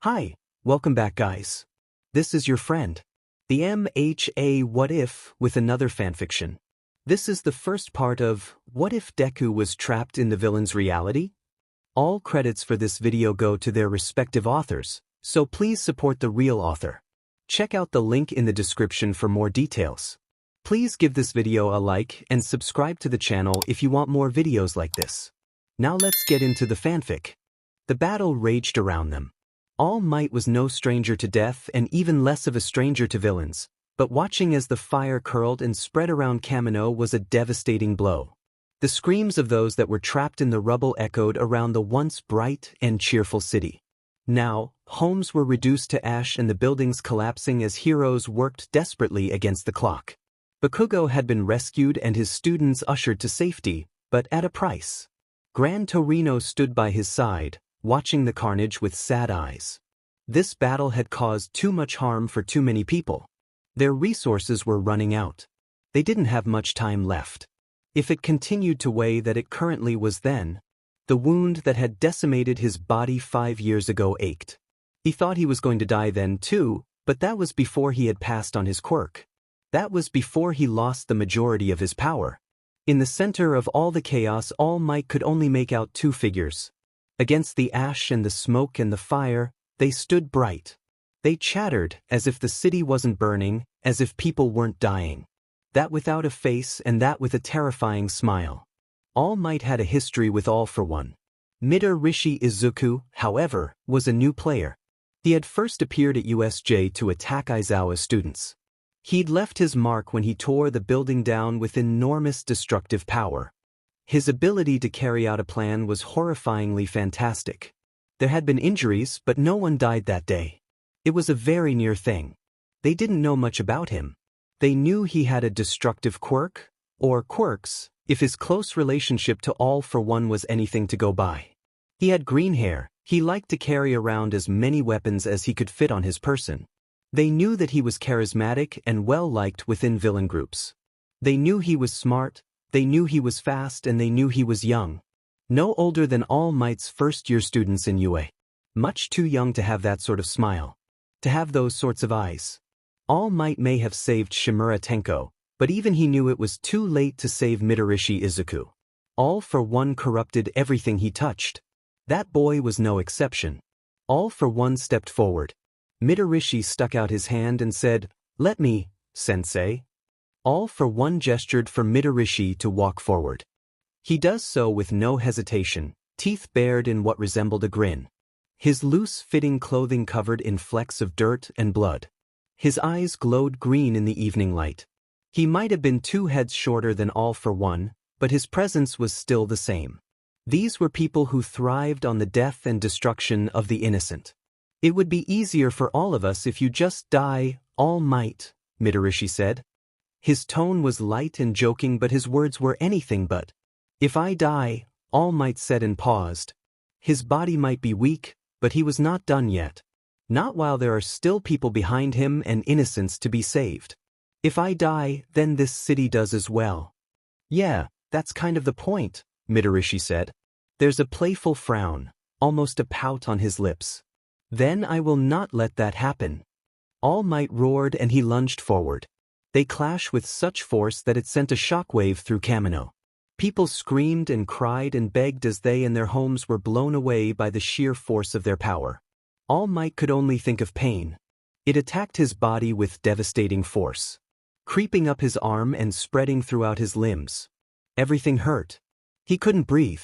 Hi, welcome back guys. This is your friend, the MHA What If with another fanfiction. This is the first part of What If Deku Was Trapped in the Villain's Reality? All credits for this video go to their respective authors, so please support the real author. Check out the link in the description for more details. Please give this video a like and subscribe to the channel if you want more videos like this. Now let's get into the fanfic. The battle raged around them. All Might was no stranger to death and even less of a stranger to villains, but watching as the fire curled and spread around Kamino was a devastating blow. The screams of those that were trapped in the rubble echoed around the once bright and cheerful city. Now, homes were reduced to ash and the buildings collapsing as heroes worked desperately against the clock. Bakugo had been rescued and his students ushered to safety, but at a price. Gran Torino stood by his side, watching the carnage with sad eyes. This battle had caused too much harm for too many people. Their resources were running out. They didn't have much time left. If it continued to weigh that it currently was then, the wound that had decimated his body 5 years ago ached. He thought he was going to die then too, but that was before he had passed on his quirk. That was before he lost the majority of his power. In the center of all the chaos, All Might could only make out two figures. Against the ash and the smoke and the fire, they stood bright. They chattered as if the city wasn't burning, as if people weren't dying. That without a face and that with a terrifying smile. All Might had a history with All for One. Midorishi Izuku, however, was a new player. He had first appeared at USJ to attack Aizawa's students. He'd left his mark when he tore the building down with enormous destructive power. His ability to carry out a plan was horrifyingly fantastic. There had been injuries, but no one died that day. It was a very near thing. They didn't know much about him. They knew he had a destructive quirk, or quirks, if his close relationship to All for One was anything to go by. He had green hair. He liked to carry around as many weapons as he could fit on his person. They knew that he was charismatic and well-liked within villain groups. They knew he was smart. They knew he was fast and they knew he was young. No older than All Might's first-year students in UA. Much too young to have that sort of smile. To have those sorts of eyes. All Might may have saved Shimura Tenko, but even he knew it was too late to save Midorishi Izuku. All for One corrupted everything he touched. That boy was no exception. All for One stepped forward. Midorishi stuck out his hand and said, "Let me, sensei." All for One gestured for Midorishi to walk forward. He does so with no hesitation, teeth bared in what resembled a grin. His loose-fitting clothing covered in flecks of dirt and blood. His eyes glowed green in the evening light. He might have been 2 heads shorter than All for One, but his presence was still the same. These were people who thrived on the death and destruction of the innocent. "It would be easier for all of us if you just die, All Might," Midorishi said. His tone was light and joking, but his words were anything but. "If I die," All Might said and paused. His body might be weak, but he was not done yet. Not while there are still people behind him and innocents to be saved. "If I die, then this city does as well." "Yeah, that's kind of the point," Midorishi said. There's a playful frown, almost a pout on his lips. "Then I will not let that happen." All Might roared and he lunged forward. They clashed with such force that it sent a shockwave through Kamino. People screamed and cried and begged as they and their homes were blown away by the sheer force of their power. All Might could only think of pain. It attacked his body with devastating force, creeping up his arm and spreading throughout his limbs. Everything hurt. He couldn't breathe.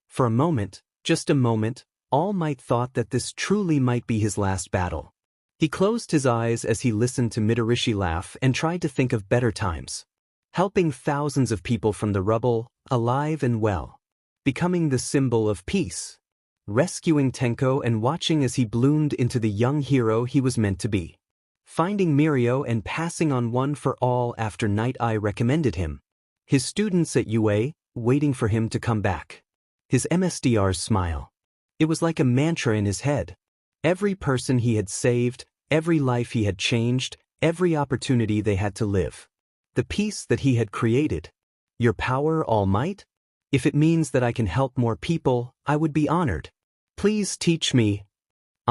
For a moment, just a moment, All Might thought that this truly might be his last battle. He closed his eyes as he listened to Midorishi laugh and tried to think of better times. Helping thousands of people from the rubble, alive and well. Becoming the symbol of peace. Rescuing Tenko and watching as he bloomed into the young hero he was meant to be. Finding Mirio and passing on One for All after Night Eye recommended him. His students at UA, waiting for him to come back. His MSDR's smile. It was like a mantra in his head. Every person he had saved, every life he had changed, every opportunity they had to live. The peace that he had created. "Your power, All Might? If it means that I can help more people, I would be honored. Please teach me."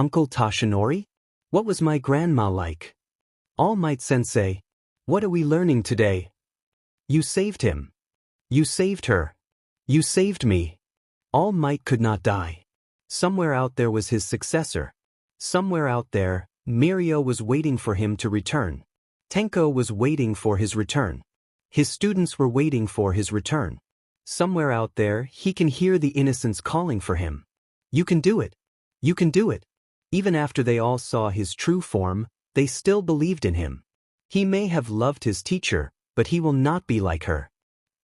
Uncle Toshinori? What was my grandma like? All Might Sensei. What are we learning today? You saved him. You saved her. You saved me. All Might could not die. Somewhere out there was his successor. Somewhere out there, Mirio was waiting for him to return. Tenko was waiting for his return. His students were waiting for his return. Somewhere out there, he can hear the innocents calling for him. You can do it. You can do it. Even after they all saw his true form, they still believed in him. He may have loved his teacher, but he will not be like her.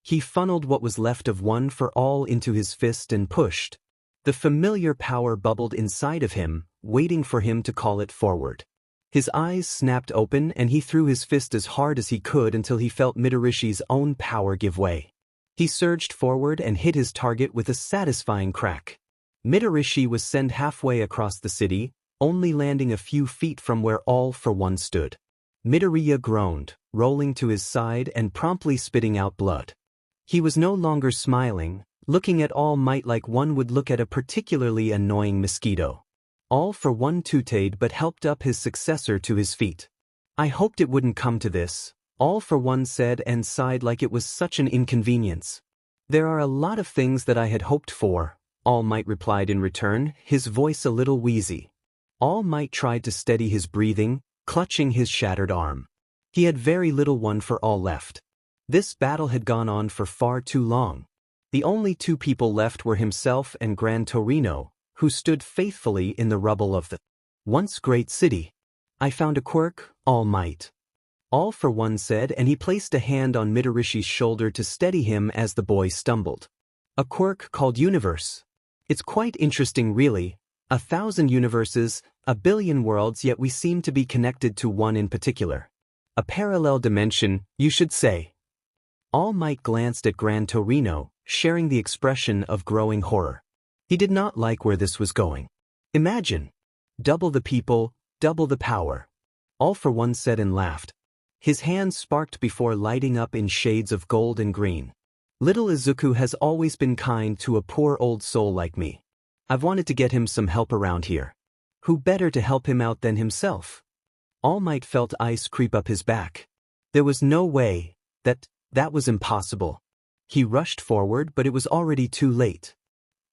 He funneled what was left of One for All into his fist and pushed. The familiar power bubbled inside of him, waiting for him to call it forward. His eyes snapped open and he threw his fist as hard as he could until he felt Midorishi's own power give way. He surged forward and hit his target with a satisfying crack. Midorishi was sent halfway across the city, only landing a few feet from where All for One stood. Midoriya groaned, rolling to his side and promptly spitting out blood. He was no longer smiling, looking at All Might like one would look at a particularly annoying mosquito. All for One tooted but helped up his successor to his feet. I hoped it wouldn't come to this, All for One said and sighed like it was such an inconvenience. There are a lot of things that I had hoped for, All Might replied in return, his voice a little wheezy. All Might tried to steady his breathing, clutching his shattered arm. He had very little One for All left. This battle had gone on for far too long. The only two people left were himself and Gran Torino, who stood faithfully in the rubble of the once great city. I found a quirk, All Might. All for One said, and he placed a hand on Midorishi's shoulder to steady him as the boy stumbled. A quirk called Universe. It's quite interesting really. 1,000 universes, 1 billion worlds, yet we seem to be connected to one in particular. A parallel dimension, you should say. All Might glanced at Gran Torino, sharing the expression of growing horror. He did not like where this was going. Imagine. Double the people, double the power. All for One said and laughed. His hands sparked before lighting up in shades of gold and green. Little Izuku has always been kind to a poor old soul like me. I've wanted to get him some help around here. Who better to help him out than himself? All Might felt ice creep up his back. There was no way. That was impossible. He rushed forward, but it was already too late.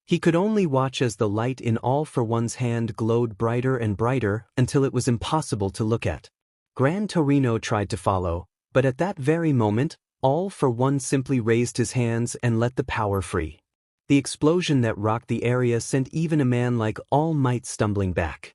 He could only watch as the light in All for One's hand glowed brighter and brighter until it was impossible to look at. Gran Torino tried to follow, but at that very moment, All for One simply raised his hands and let the power free. The explosion that rocked the area sent even a man like All Might stumbling back.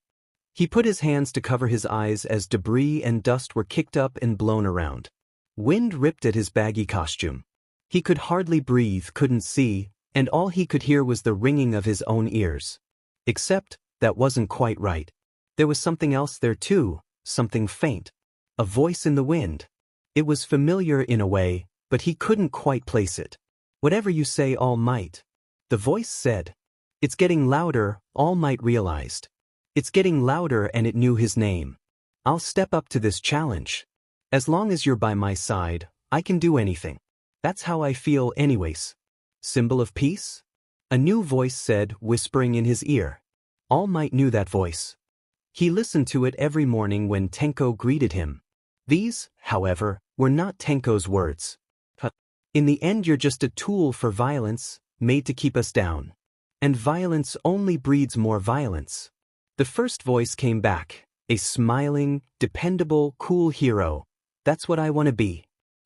He put his hands to cover his eyes as debris and dust were kicked up and blown around. Wind ripped at his baggy costume. He could hardly breathe, couldn't see, and all he could hear was the ringing of his own ears. Except, that wasn't quite right. There was something else there too, something faint. A voice in the wind. It was familiar in a way, but he couldn't quite place it. Whatever you say, All Might. The voice said. It's getting louder, All Might realized. It's getting louder and it knew his name. I'll step up to this challenge. As long as you're by my side, I can do anything. That's how I feel anyways. Symbol of peace? A new voice said, whispering in his ear. All Might knew that voice. He listened to it every morning when Tenko greeted him. These, however, were not Tenko's words. In the end, you're just a tool for violence, made to keep us down. And violence only breeds more violence. The first voice came back, a smiling, dependable, cool hero. That's what I want to be.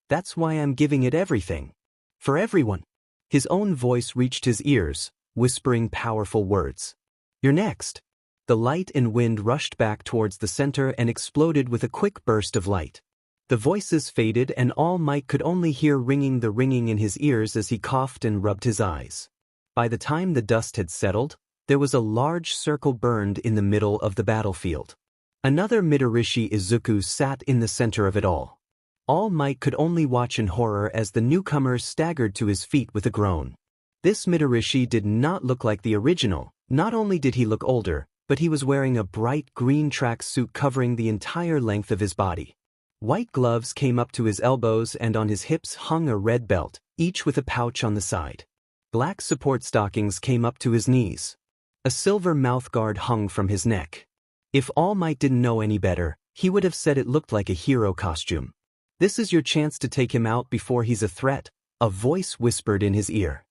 That's why I'm giving it everything. For everyone. His own voice reached his ears, whispering powerful words. You're next. The light and wind rushed back towards the center and exploded with a quick burst of light. The voices faded and All Might could only hear the ringing in his ears as he coughed and rubbed his eyes. By the time the dust had settled, there was a large circle burned in the middle of the battlefield. Another Midorishi Izuku sat in the center of it all. All Might could only watch in horror as the newcomer staggered to his feet with a groan. This Midorishi did not look like the original. Not only did he look older, but he was wearing a bright green track suit covering the entire length of his body. White gloves came up to his elbows and on his hips hung a red belt, each with a pouch on the side. Black support stockings came up to his knees. A silver mouthguard hung from his neck. If All Might didn't know any better, he would have said it looked like a hero costume. This is your chance to take him out before he's a threat, a voice whispered in his ear.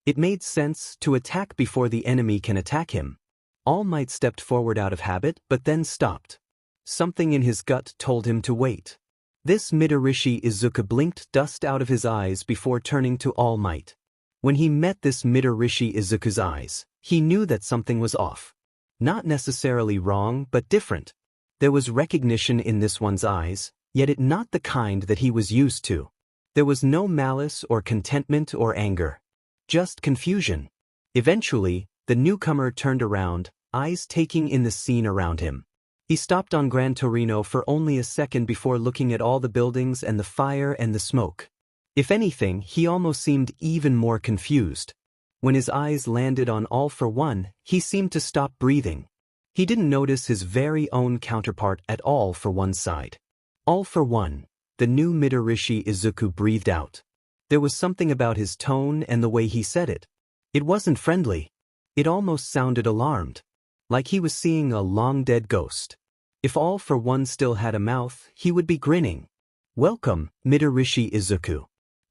It made sense to attack before the enemy can attack him. All Might stepped forward out of habit but then stopped. Something in his gut told him to wait. This Midorishi Izuku blinked dust out of his eyes before turning to All Might. When he met this Midorishi Izuku's eyes, he knew that something was off. Not necessarily wrong, but different. There was recognition in this one's eyes, yet it not the kind that he was used to. There was no malice or contentment or anger. Just confusion. Eventually, the newcomer turned around, eyes taking in the scene around him. He stopped on Gran Torino for only a second before looking at all the buildings and the fire and the smoke. If anything, he almost seemed even more confused. When his eyes landed on All for One, he seemed to stop breathing. He didn't notice his very own counterpart at All for One's side. All for One, the new Midorishi Izuku breathed out. There was something about his tone and the way he said it. It wasn't friendly. It almost sounded alarmed. Like he was seeing a long-dead ghost. If All for One still had a mouth, he would be grinning. Welcome, Midorishi Izuku.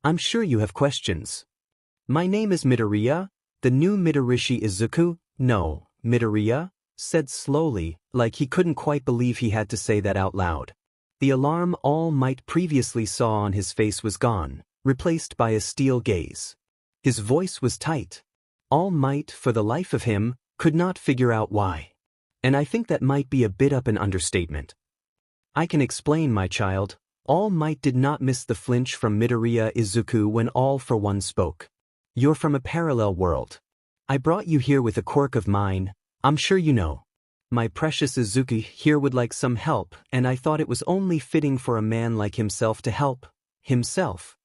I'm sure you have questions. My name is Midoriya, the new Midorishi Izuku. No, Midoriya, said slowly, like he couldn't quite believe he had to say that out loud. The alarm All Might previously saw on his face was gone, replaced by a steel gaze. His voice was tight. All Might, for the life of him, could not figure out why. And I think that might be a bit of an understatement. I can explain, my child. All Might did not miss the flinch from Midoriya Izuku when All for One spoke. You're from a parallel world. I brought you here with a quirk of mine, I'm sure you know. My precious Izuku here would like some help, and I thought it was only fitting for a man like himself to help himself.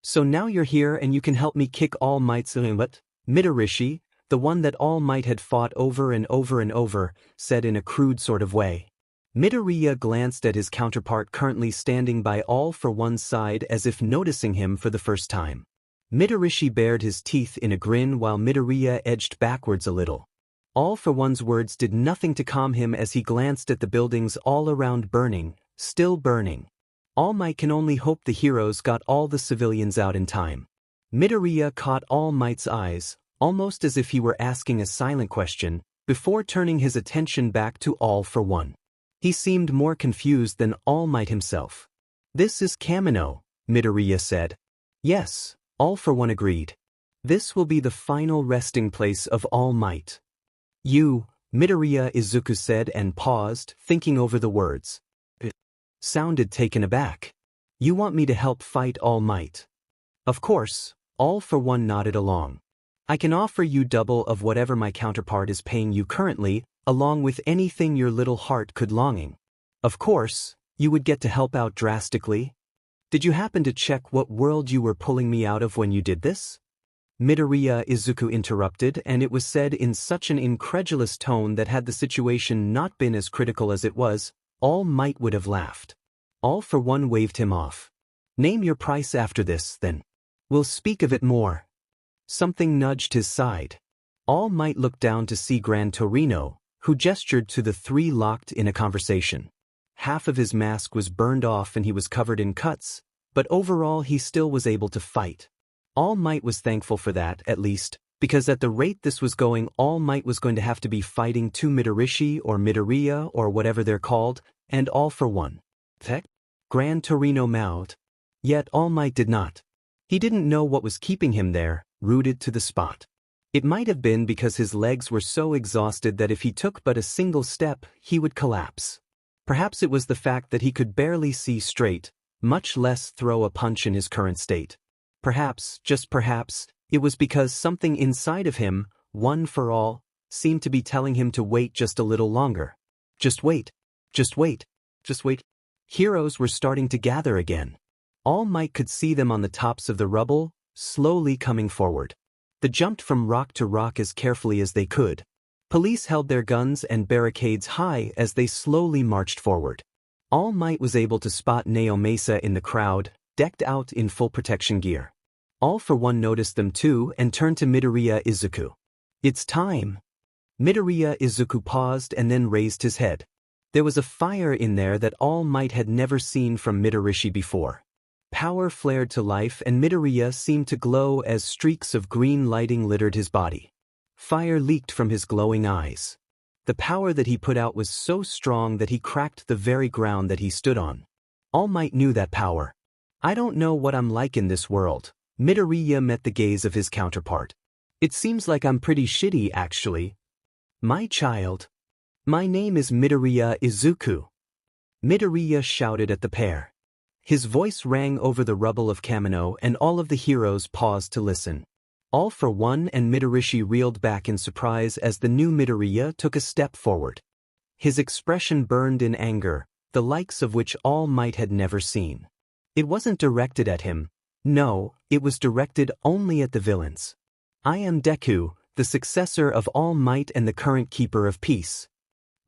So now you're here and you can help me kick All Might's butt. Midorishi, the one that All Might had fought over and over and over, said in a crude sort of way. Midoriya glanced at his counterpart currently standing by All for One's side as if noticing him for the first time. Midorishi bared his teeth in a grin while Midoriya edged backwards a little. All for One's words did nothing to calm him as he glanced at the buildings all around burning, still burning. All Might can only hope the heroes got all the civilians out in time. Midoriya caught All Might's eyes, almost as if he were asking a silent question, before turning his attention back to All for One. He seemed more confused than All Might himself. This is Kamino, Midoriya said. Yes, All for One agreed. This will be the final resting place of All Might. You, Midoriya Izuku said and paused, thinking over the words. It sounded taken aback. You want me to help fight All Might? Of course, All for One nodded along. I can offer you double of whatever my counterpart is paying you currently, along with anything your little heart could longing. Of course, you would get to help out drastically. Did you happen to check what world you were pulling me out of when you did this? Midoriya Izuku interrupted, and it was said in such an incredulous tone that had the situation not been as critical as it was, All Might would have laughed. All for One waved him off. Name your price after this, then. We'll speak of it more. Something nudged his side. All Might looked down to see Gran Torino, who gestured to the three locked in a conversation. Half of his mask was burned off and he was covered in cuts, but overall he still was able to fight. All Might was thankful for that, at least, because at the rate this was going, All Might was going to have to be fighting two Midorishi or Midoriya or whatever they're called, and All for One. Heck? Gran Torino mouthed. Yet All Might did not. He didn't know what was keeping him there, rooted to the spot. It might have been because his legs were so exhausted that if he took but a single step, he would collapse. Perhaps it was the fact that he could barely see straight, much less throw a punch in his current state. Perhaps, just perhaps, it was because something inside of him, one for all, seemed to be telling him to wait just a little longer. Just wait. Just wait. Just wait. Heroes were starting to gather again. All Might could see them on the tops of the rubble, slowly coming forward. They jumped from rock to rock as carefully as they could. Police held their guns and barricades high as they slowly marched forward. All Might was able to spot Neo Mesa in the crowd, decked out in full protection gear. All for One noticed them too and turned to Midoriya Izuku. It's time. Midoriya Izuku paused and then raised his head. There was a fire in there that All Might had never seen from Midorishi before. Power flared to life and Midoriya seemed to glow as streaks of green lighting littered his body. Fire leaked from his glowing eyes. The power that he put out was so strong that he cracked the very ground that he stood on. All Might knew that power. I don't know what I'm like in this world. Midoriya met the gaze of his counterpart. It seems like I'm pretty shitty actually. My child. My name is Midoriya Izuku. Midoriya shouted at the pair. His voice rang over the rubble of Kamino and all of the heroes paused to listen. All for One and Midorishi reeled back in surprise as the new Midoriya took a step forward. His expression burned in anger, the likes of which All Might had never seen. It wasn't directed at him. No, it was directed only at the villains. I am Deku, the successor of All Might and the current keeper of peace.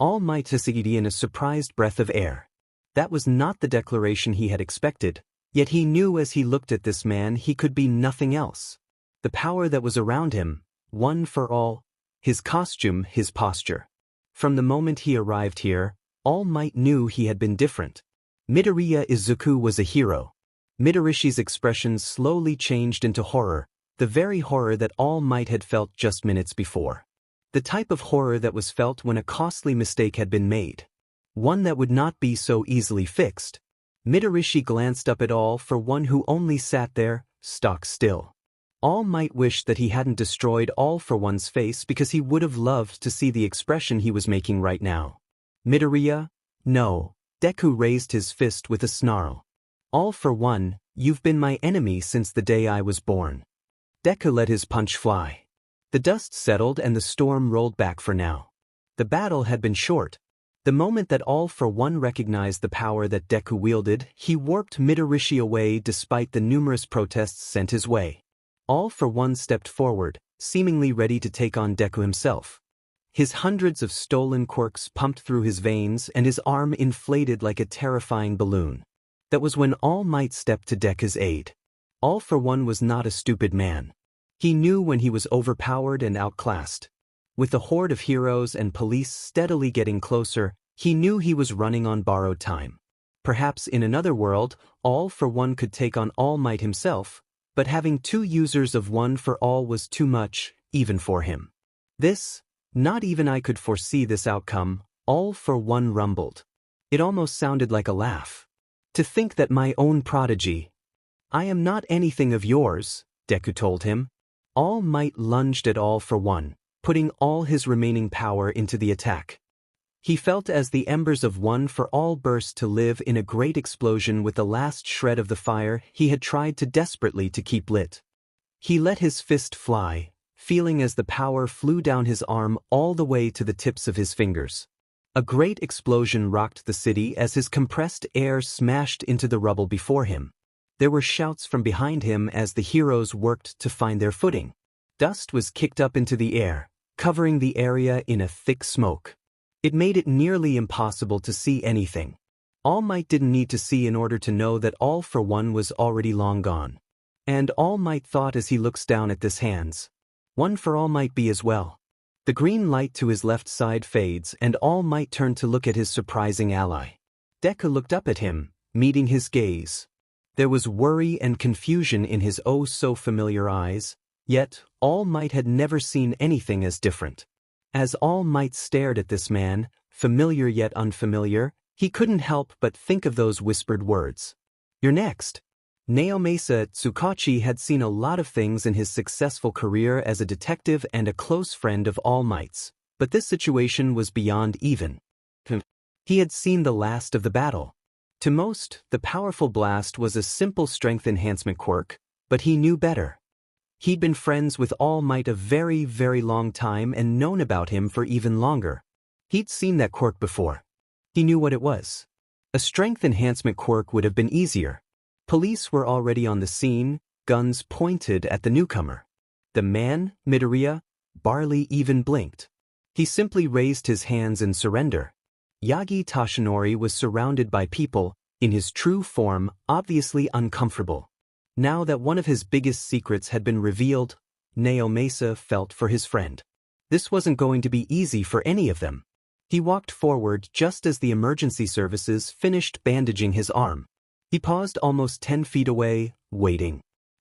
All Might sighed in a surprised breath of air. That was not the declaration he had expected, yet he knew as he looked at this man he could be nothing else. The power that was around him, one for all, his costume, his posture. From the moment he arrived here, All Might knew he had been different. Midoriya Izuku was a hero. Midorishi's expression slowly changed into horror, the very horror that All Might had felt just minutes before. The type of horror that was felt when a costly mistake had been made. One that would not be so easily fixed. Midorishi glanced up at All for One who only sat there, stock still. All Might wished that he hadn't destroyed All for One's face because he would have loved to see the expression he was making right now. Midoriya? No. Deku raised his fist with a snarl. All for One, you've been my enemy since the day I was born. Deku let his punch fly. The dust settled and the storm rolled back for now. The battle had been short. The moment that All for One recognized the power that Deku wielded, he warped Midorishi away despite the numerous protests sent his way. All for One stepped forward, seemingly ready to take on Deku himself. His hundreds of stolen quirks pumped through his veins and his arm inflated like a terrifying balloon. That was when All Might stepped to Deku's aid. All for One was not a stupid man. He knew when he was overpowered and outclassed. With the horde of heroes and police steadily getting closer, he knew he was running on borrowed time. Perhaps in another world, All for One could take on All Might himself, but having two users of One for All was too much, even for him. Not even I could foresee this outcome, All for One rumbled. It almost sounded like a laugh. To think that my own prodigy. I am not anything of yours, Deku told him. All Might lunged at All for One, putting all his remaining power into the attack. He felt as the embers of One for All burst to live in a great explosion with the last shred of the fire he had tried to desperately to keep lit. He let his fist fly, feeling as the power flew down his arm all the way to the tips of his fingers. A great explosion rocked the city as his compressed air smashed into the rubble before him. There were shouts from behind him as the heroes worked to find their footing. Dust was kicked up into the air, covering the area in a thick smoke. It made it nearly impossible to see anything. All Might didn't need to see in order to know that All for One was already long gone. And All Might thought as he looks down at this hands. One for All might be as well. The green light to his left side fades and All Might turned to look at his surprising ally. Deku looked up at him, meeting his gaze. There was worry and confusion in his oh-so-familiar eyes, yet All Might had never seen anything as different. As All Might stared at this man, familiar yet unfamiliar, he couldn't help but think of those whispered words. You're next. Naomasa Tsukachi had seen a lot of things in his successful career as a detective and a close friend of All Might's, but this situation was beyond even. He had seen the last of the battle. To most, the powerful blast was a simple strength enhancement quirk, but he knew better. He'd been friends with All Might a very, very long time and known about him for even longer. He'd seen that quirk before. He knew what it was. A strength enhancement quirk would have been easier. Police were already on the scene, guns pointed at the newcomer. The man, Midoriya, barely even blinked. He simply raised his hands in surrender. Yagi Tashinori was surrounded by people, in his true form, obviously uncomfortable. Now that one of his biggest secrets had been revealed, Naomasa felt for his friend. This wasn't going to be easy for any of them. He walked forward just as the emergency services finished bandaging his arm. He paused almost 10 feet away, waiting.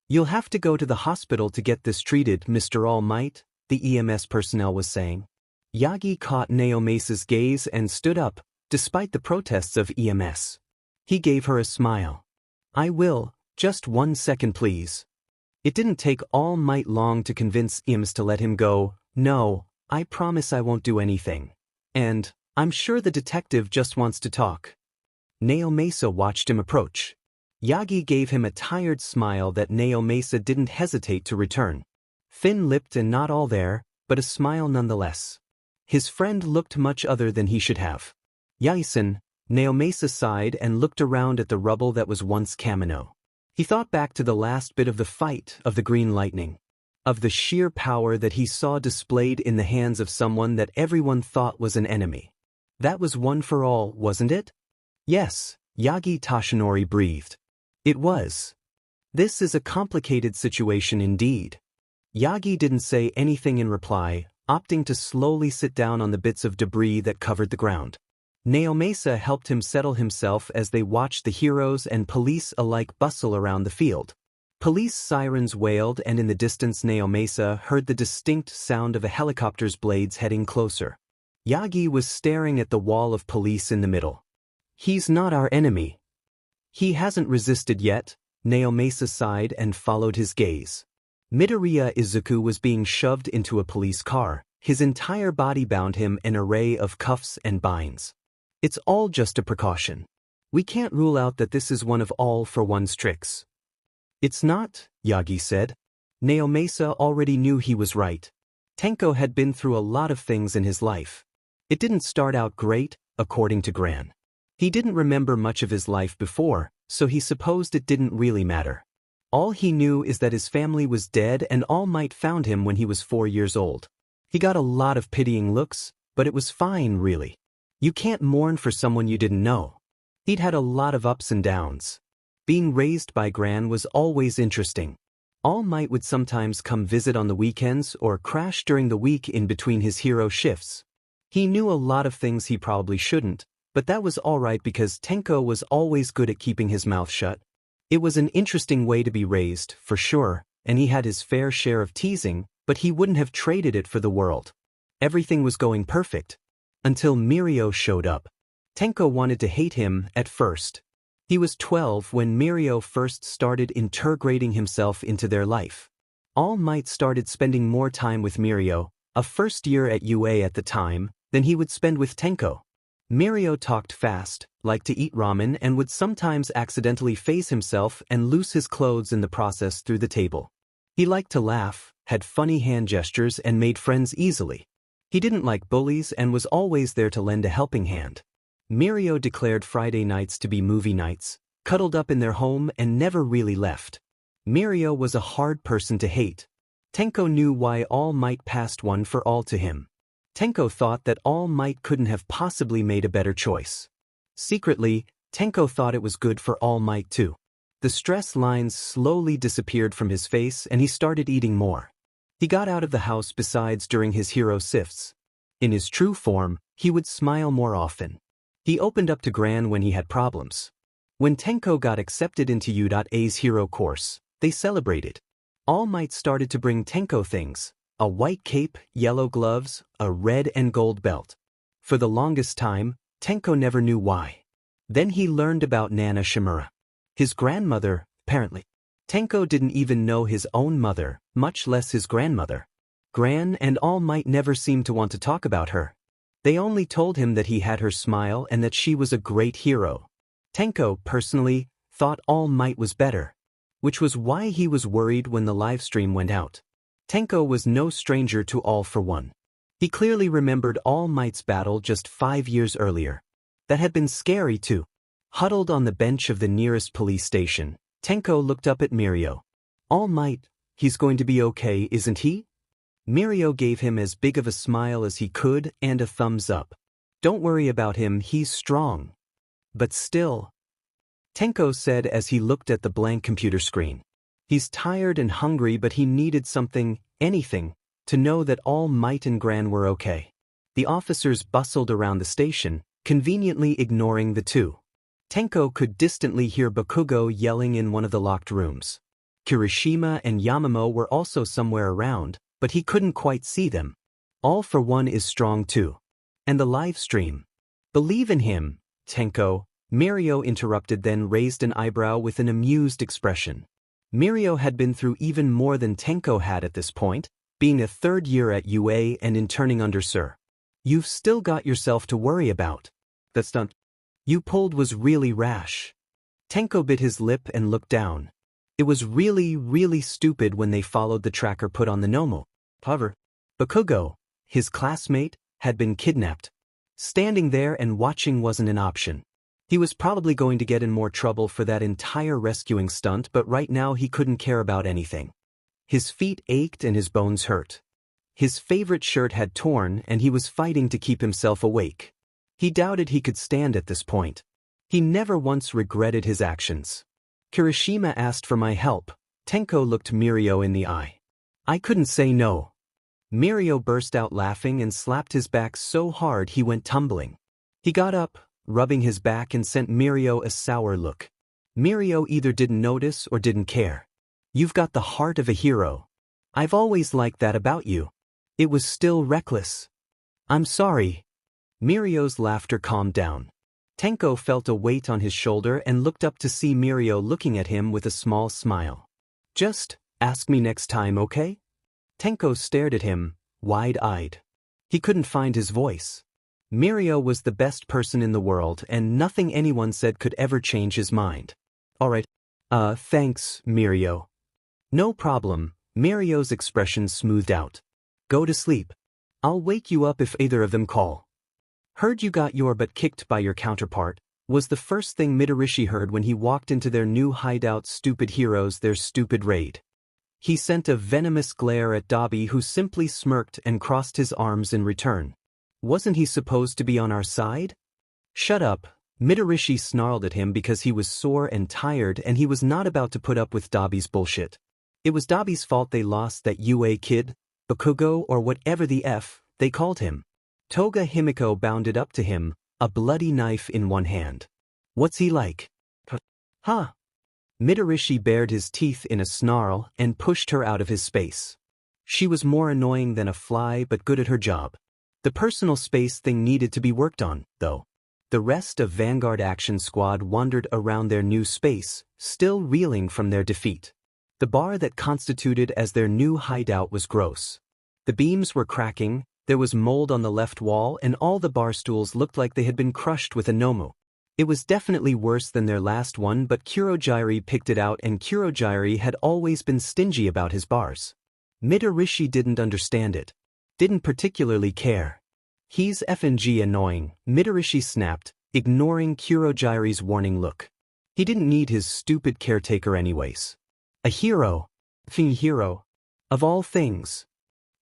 "You'll have to go to the hospital to get this treated, Mr. All Might," the EMS personnel was saying. Yagi caught Naomesa's gaze and stood up, despite the protests of EMS. He gave her a smile. "I will, just 1 second please." It didn't take All Might long to convince EMS to let him go. "No, I promise I won't do anything. And I'm sure the detective just wants to talk." Naomesa watched him approach. Yagi gave him a tired smile that Naomesa didn't hesitate to return. Thin-lipped and not all there, but a smile nonetheless. His friend looked much other than he should have. "Yaisen," Naomesa sighed and looked around at the rubble that was once Kamino. He thought back to the last bit of the fight of the Green Lightning. Of the sheer power that he saw displayed in the hands of someone that everyone thought was an enemy. That was one for all, wasn't it? Yes, Yagi Tashinori breathed. It was. This is a complicated situation indeed. Yagi didn't say anything in reply, opting to slowly sit down on the bits of debris that covered the ground. Naomesa helped him settle himself as they watched the heroes and police alike bustle around the field. Police sirens wailed, and in the distance Naomesa heard the distinct sound of a helicopter's blades heading closer. Yagi was staring at the wall of police in the middle. "He's not our enemy." "He hasn't resisted yet," Naomesa sighed and followed his gaze. Midoriya Izuku was being shoved into a police car. His entire body bound him an array of cuffs and binds. "It's all just a precaution. We can't rule out that this is one of all-for-one's tricks." "It's not," Yagi said. Naomesa already knew he was right. Tenko had been through a lot of things in his life. It didn't start out great, according to Gran. He didn't remember much of his life before, so he supposed it didn't really matter. All he knew is that his family was dead and All Might found him when he was 4 years old. He got a lot of pitying looks, but it was fine, really. You can't mourn for someone you didn't know. He'd had a lot of ups and downs. Being raised by Gran was always interesting. All Might would sometimes come visit on the weekends or crash during the week in between his hero shifts. He knew a lot of things he probably shouldn't, but that was alright because Tenko was always good at keeping his mouth shut. It was an interesting way to be raised, for sure, and he had his fair share of teasing, but he wouldn't have traded it for the world. Everything was going perfect. Until Mirio showed up. Tenko wanted to hate him at first. He was 12 when Mirio first started integrating himself into their life. All Might started spending more time with Mirio, a first year at UA at the time, than he would spend with Tenko. Mirio talked fast, liked to eat ramen, and would sometimes accidentally phase himself and loose his clothes in the process through the table. He liked to laugh, had funny hand gestures, and made friends easily. He didn't like bullies and was always there to lend a helping hand. Mirio declared Friday nights to be movie nights, cuddled up in their home and never really left. Mirio was a hard person to hate. Tenko knew why All Might passed one for all to him. Tenko thought that All Might couldn't have possibly made a better choice. Secretly, Tenko thought it was good for All Might too. The stress lines slowly disappeared from his face and he started eating more. He got out of the house besides during his hero shifts. In his true form, he would smile more often. He opened up to Gran when he had problems. When Tenko got accepted into UA's hero course, they celebrated. All Might started to bring Tenko things: a white cape, yellow gloves, a red and gold belt. For the longest time, Tenko never knew why. Then he learned about Nana Shimura. His grandmother, apparently. Tenko didn't even know his own mother, much less his grandmother. Gran and All Might never seemed to want to talk about her. They only told him that he had her smile and that she was a great hero. Tenko, personally, thought All Might was better, which was why he was worried when the livestream went out. Tenko was no stranger to All for One. He clearly remembered All Might's battle just 5 years earlier. That had been scary too. Huddled on the bench of the nearest police station, Tenko looked up at Mirio. "All Might, he's going to be okay, isn't he?" Mirio gave him as big of a smile as he could and a thumbs up. "Don't worry about him, he's strong." "But still," Tenko said as he looked at the blank computer screen. He's tired and hungry, but he needed something, anything, to know that All Might and Gran were okay. The officers bustled around the station, conveniently ignoring the two. Tenko could distantly hear Bakugo yelling in one of the locked rooms. Kirishima and Yamamo were also somewhere around, but he couldn't quite see them. All for One is strong too. And the live stream. Believe in him, Tenko, Mirio interrupted, then raised an eyebrow with an amused expression. Mirio had been through even more than Tenko had at this point, being a third year at UA and interning under Sir. You've still got yourself to worry about. That stunt you pulled was really rash. Tenko bit his lip and looked down. It was really stupid when they followed the tracker put on the Nomu. However, Bakugo, his classmate, had been kidnapped. Standing there and watching wasn't an option. He was probably going to get in more trouble for that entire rescuing stunt, but right now he couldn't care about anything. His feet ached and his bones hurt. His favorite shirt had torn and he was fighting to keep himself awake. He doubted he could stand at this point. He never once regretted his actions. Kirishima asked for my help. Tenko looked Mirio in the eye. I couldn't say no. Mirio burst out laughing and slapped his back so hard he went tumbling. He got up, rubbing his back, and sent Mirio a sour look. Mirio either didn't notice or didn't care. You've got the heart of a hero. I've always liked that about you. It was still reckless. I'm sorry. Mirio's laughter calmed down. Tenko felt a weight on his shoulder and looked up to see Mirio looking at him with a small smile. Just ask me next time, okay? Tenko stared at him, wide-eyed. He couldn't find his voice. Mirio was the best person in the world and nothing anyone said could ever change his mind. Alright. Thanks, Mirio. No problem. Mirio's expression smoothed out. Go to sleep. I'll wake you up if either of them call. Heard you got your butt kicked by your counterpart, was the first thing Midorishi heard when he walked into their new hideout. Stupid heroes, their stupid raid. He sent a venomous glare at Dabi, who simply smirked and crossed his arms in return. Wasn't he supposed to be on our side? Shut up. Midorishi snarled at him because he was sore and tired and he was not about to put up with Dabi's bullshit. It was Dabi's fault they lost that UA kid, Bakugo, or whatever the F they called him. Toga Himiko bounded up to him, a bloody knife in one hand. What's he like? Huh? Midorishi bared his teeth in a snarl and pushed her out of his space. She was more annoying than a fly but good at her job. The personal space thing needed to be worked on, though. The rest of Vanguard Action Squad wandered around their new space, still reeling from their defeat. The bar that constituted as their new hideout was gross. The beams were cracking, there was mold on the left wall, and all the bar stools looked like they had been crushed with a Nomu. It was definitely worse than their last one, but Kurogiri picked it out, and Kurogiri had always been stingy about his bars. Midorishi didn't understand it. Didn't particularly care. He's FNG annoying, Midorishi snapped, ignoring Kurogiri's warning look. He didn't need his stupid caretaker anyways. A hero. Hero. Of all things.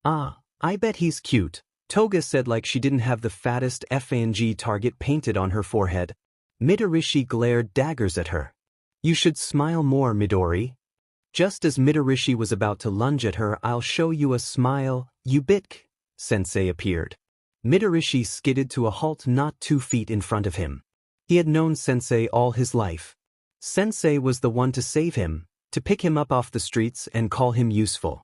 Ah, I bet he's cute, Toga said like she didn't have the fattest FNG target painted on her forehead. Midorishi glared daggers at her. You should smile more, Midori. Just as Midorishi was about to lunge at her, I'll show you a smile, you bitch, Sensei appeared. Midorishi skidded to a halt not 2 feet in front of him. He had known Sensei all his life. Sensei was the one to save him, to pick him up off the streets and call him useful.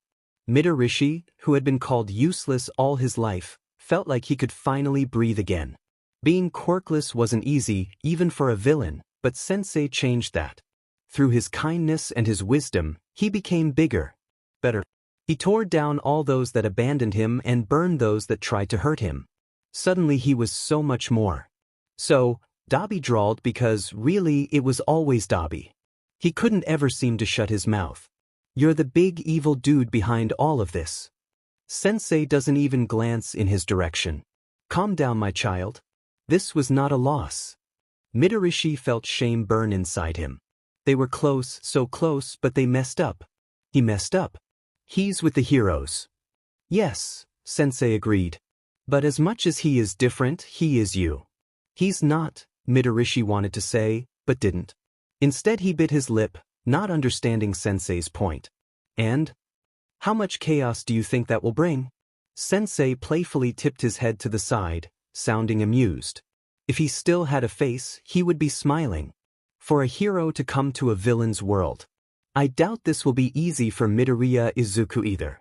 Midorishi, who had been called useless all his life, felt like he could finally breathe again. Being quirkless wasn't easy, even for a villain, but Sensei changed that. Through his kindness and his wisdom, he became bigger. Better. He tore down all those that abandoned him and burned those that tried to hurt him. Suddenly he was so much more. So, Dabi drawled because, really, it was always Dabi. He couldn't ever seem to shut his mouth. You're the big evil dude behind all of this. Sensei doesn't even glance in his direction. Calm down, my child. This was not a loss. Midorishi felt shame burn inside him. They were close, so close, but they messed up. He messed up. He's with the heroes. Yes, Sensei agreed. But as much as he is different, he is you. He's not, Midorishi wanted to say, but didn't. Instead he bit his lip, not understanding Sensei's point. And? How much chaos do you think that will bring? Sensei playfully tipped his head to the side, sounding amused. If he still had a face, he would be smiling. For a hero to come to a villain's world. I doubt this will be easy for Midoriya Izuku either.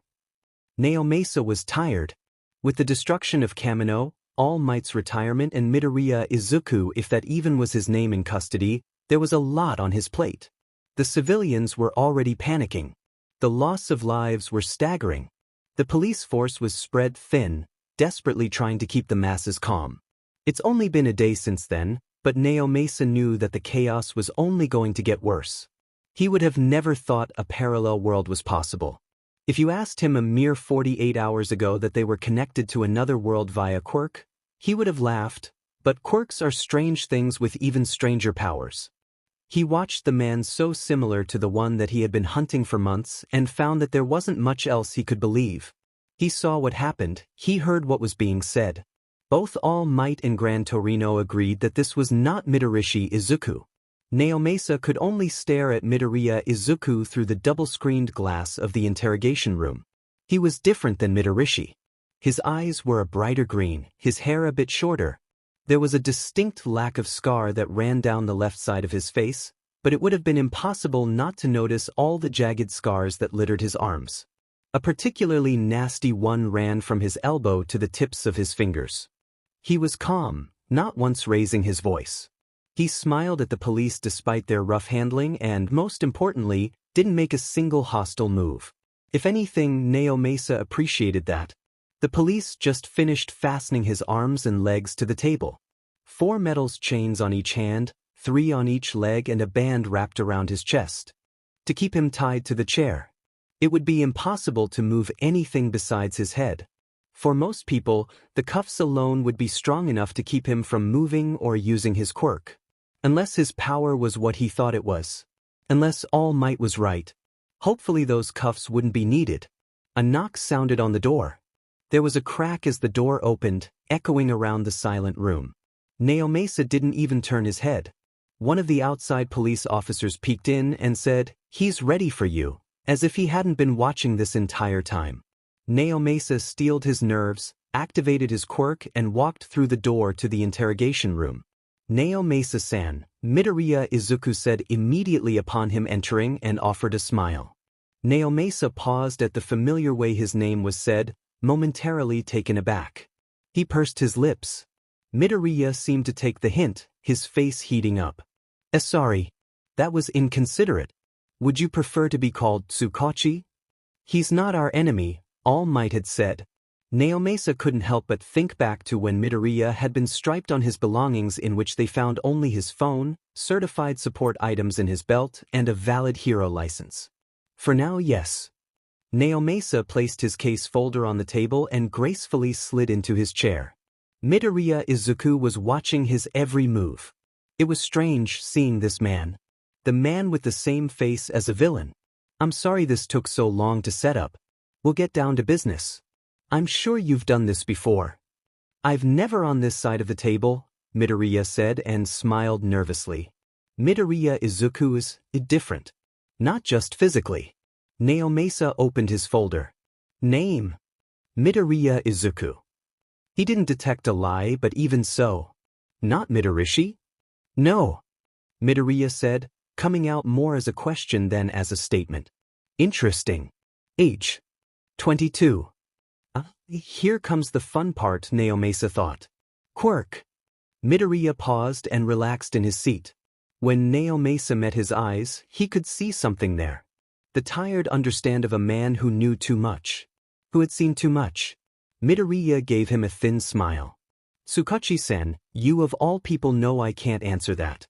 Naomasa was tired. With the destruction of Kamino, All Might's retirement and Midoriya Izuku, if that even was his name, in custody, there was a lot on his plate. The civilians were already panicking. The loss of lives were staggering. The police force was spread thin, desperately trying to keep the masses calm. It's only been a day since then, but Naomasa knew that the chaos was only going to get worse. He would have never thought a parallel world was possible. If you asked him a mere 48 hours ago that they were connected to another world via quirk, he would have laughed, but quirks are strange things with even stranger powers. He watched the man so similar to the one that he had been hunting for months and found that there wasn't much else he could believe. He saw what happened, he heard what was being said. Both All Might and Gran Torino agreed that this was not Midoriya Izuku. Naomasa could only stare at Midoriya Izuku through the double-screened glass of the interrogation room. He was different than Midoriya. His eyes were a brighter green, his hair a bit shorter. There was a distinct lack of scar that ran down the left side of his face, but it would have been impossible not to notice all the jagged scars that littered his arms. A particularly nasty one ran from his elbow to the tips of his fingers. He was calm, not once raising his voice. He smiled at the police despite their rough handling and, most importantly, didn't make a single hostile move. If anything, Naomasa appreciated that. The police just finished fastening his arms and legs to the table. 4 metal chains on each hand, 3 on each leg, and a band wrapped around his chest. To keep him tied to the chair. It would be impossible to move anything besides his head. For most people, the cuffs alone would be strong enough to keep him from moving or using his quirk. Unless his power was what he thought it was. Unless All Might was right. Hopefully those cuffs wouldn't be needed. A knock sounded on the door. There was a crack as the door opened, echoing around the silent room. Naomasa didn't even turn his head. One of the outside police officers peeked in and said, "He's ready for you," as if he hadn't been watching this entire time. Naomasa steeled his nerves, activated his quirk, and walked through the door to the interrogation room. "Naomasa-san," Midoriya Izuku said immediately upon him entering and offered a smile. Naomasa paused at the familiar way his name was said, momentarily taken aback. He pursed his lips. Midoriya seemed to take the hint, his face heating up. Sorry. That was inconsiderate. Would you prefer to be called Tsukachi?" "He's not our enemy," All Might had said. Naomasa couldn't help but think back to when Midoriya had been striped on his belongings, in which they found only his phone, certified support items in his belt, and a valid hero license. For now, yes. Naomasa placed his case folder on the table and gracefully slid into his chair. Midoriya Izuku was watching his every move. It was strange seeing this man. The man with the same face as a villain. "I'm sorry this took so long to set up. We'll get down to business. I'm sure you've done this before." "I've never on this side of the table," Midoriya said and smiled nervously. Midoriya Izuku is different. Not just physically. Naomasa opened his folder. Name: Midoriya Izuku. He didn't detect a lie, but even so. "Not Midoriya?" "No," Midoriya said, coming out more as a question than as a statement. "Interesting. Age: 22. Here comes the fun part," Naomasa thought. "Quirk." Midoriya paused and relaxed in his seat. When Naomasa met his eyes, he could see something there. The tired understand of a man who knew too much. Who had seen too much. Midoriya gave him a thin smile. "Tsukachi-san, you of all people know I can't answer that."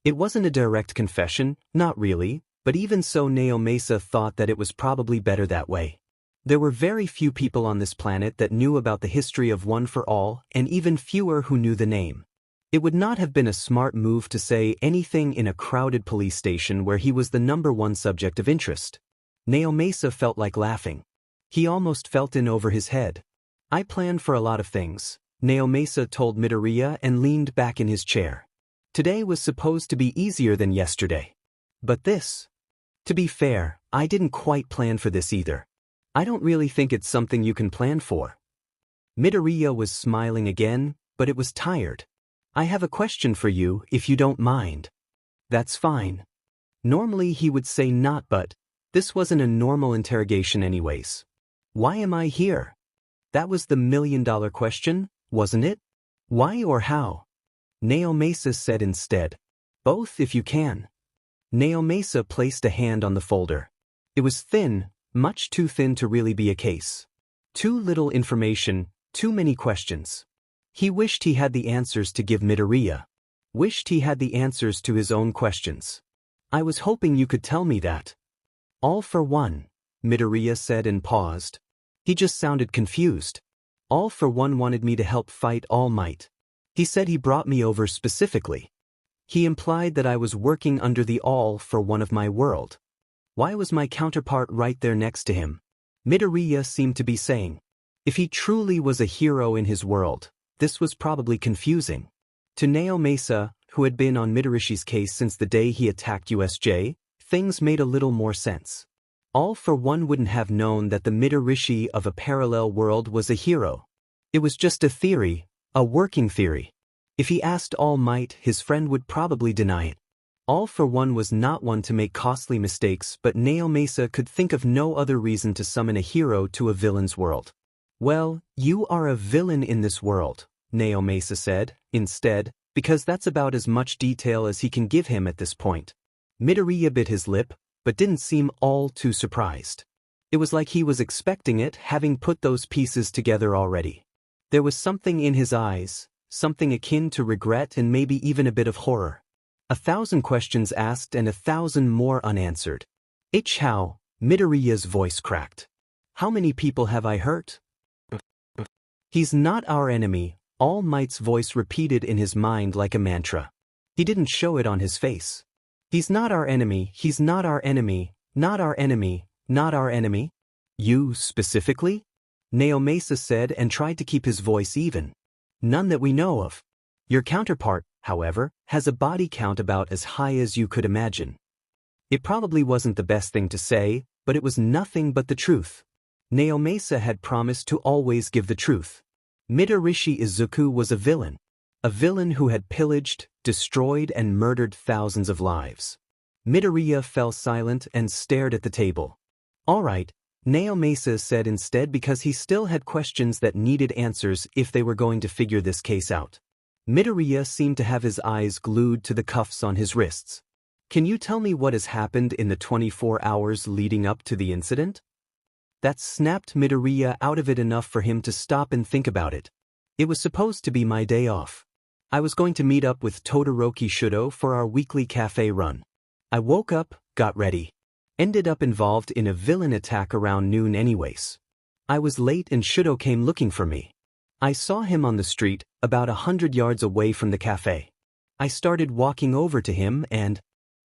It wasn't a direct confession, not really, but even so Naomasa thought that it was probably better that way. There were very few people on this planet that knew about the history of One for All, and even fewer who knew the name. It would not have been a smart move to say anything in a crowded police station where he was the #1 subject of interest. Naomasa felt like laughing. He almost felt in over his head. "I planned for a lot of things," Naomasa told Midoriya and leaned back in his chair. "Today was supposed to be easier than yesterday. But this? To be fair, I didn't quite plan for this either. I don't really think it's something you can plan for," Midoriya was smiling again, but it was tired. I have a question for you, if you don't mind. That's fine. Normally he would say not, but this wasn't a normal interrogation anyways. Why am I here? That was the million-dollar question, wasn't it? Why or how? Naomasa said instead. Both if you can. Naomasa placed a hand on the folder. It was thin, much too thin to really be a case. Too little information, too many questions. He wished he had the answers to give Midoriya. Wished he had the answers to his own questions. I was hoping you could tell me that. All for one, Midoriya said and paused. He just sounded confused. All for one wanted me to help fight All Might. He said he brought me over specifically. He implied that I was working under the All for One of my world. Why was my counterpart right there next to him? Midoriya seemed to be saying. If he truly was a hero in his world, this was probably confusing. To Naomasa, who had been on Midorishi's case since the day he attacked USJ, things made a little more sense. All for one wouldn't have known that the Midorishi of a parallel world was a hero. It was just a theory, a working theory. If he asked All Might, his friend would probably deny it. All for one was not one to make costly mistakes, but Naomasa could think of no other reason to summon a hero to a villain's world. Well, you are a villain in this world, Naomasa said, instead, because that's about as much detail as he can give him at this point. Midoriya bit his lip, but didn't seem all too surprised. It was like he was expecting it, having put those pieces together already. There was something in his eyes, something akin to regret and maybe even a bit of horror. 1,000 questions asked and 1,000 more unanswered. How? Midoriya's voice cracked. How many people have I hurt? He's not our enemy, All Might's voice repeated in his mind like a mantra. He didn't show it on his face. He's not our enemy, he's not our enemy, not our enemy, not our enemy. You, specifically? Naomasa said and tried to keep his voice even. None that we know of. Your counterpart, however, has a body count about as high as you could imagine. It probably wasn't the best thing to say, but it was nothing but the truth. Naomasa had promised to always give the truth. Midorishi Izuku was a villain who had pillaged, destroyed and murdered thousands of lives. Midoriya fell silent and stared at the table. All right, Naomasa said instead, because he still had questions that needed answers if they were going to figure this case out. Midoriya seemed to have his eyes glued to the cuffs on his wrists. Can you tell me what has happened in the 24 hours leading up to the incident? That snapped Midoriya out of it enough for him to stop and think about it. It was supposed to be my day off. I was going to meet up with Todoroki Shudo for our weekly cafe run. I woke up, got ready. Ended up involved in a villain attack around noon anyways. I was late and Shudo came looking for me. I saw him on the street, about 100 yards away from the cafe. I started walking over to him and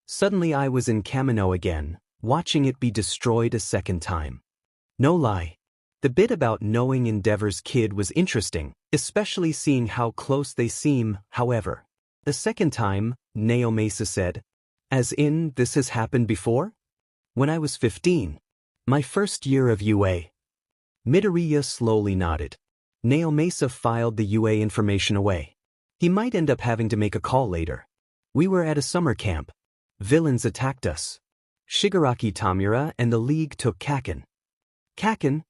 suddenly I was in Kamino again, watching it be destroyed a second time. No lie. The bit about knowing Endeavor's kid was interesting, especially seeing how close they seem, however. The second time, Naomasa said. As in, this has happened before? When I was 15. My first year of UA. Midoriya slowly nodded. Naomasa filed the UA information away. He might end up having to make a call later. We were at a summer camp. Villains attacked us. Shigaraki Tamura and the League took Kaken. Kaken?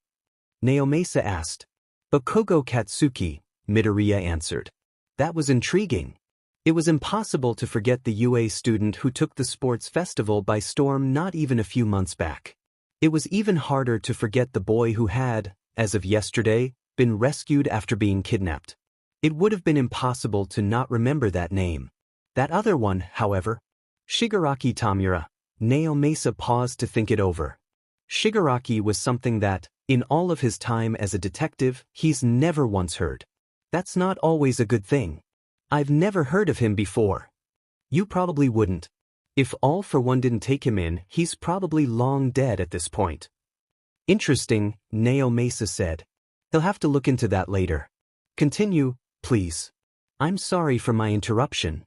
Naomasa asked. Bakugo Katsuki, Midoriya answered. That was intriguing. It was impossible to forget the UA student who took the sports festival by storm not even a few months back. It was even harder to forget the boy who had, as of yesterday, been rescued after being kidnapped. It would have been impossible to not remember that name. That other one, however. Shigaraki Tamura. Naomasa paused to think it over. Shigaraki was something that, in all of his time as a detective, he's never once heard. That's not always a good thing. I've never heard of him before. You probably wouldn't. If All for One didn't take him in, he's probably long dead at this point. Interesting, Naomasa said. He'll have to look into that later. Continue, please. I'm sorry for my interruption.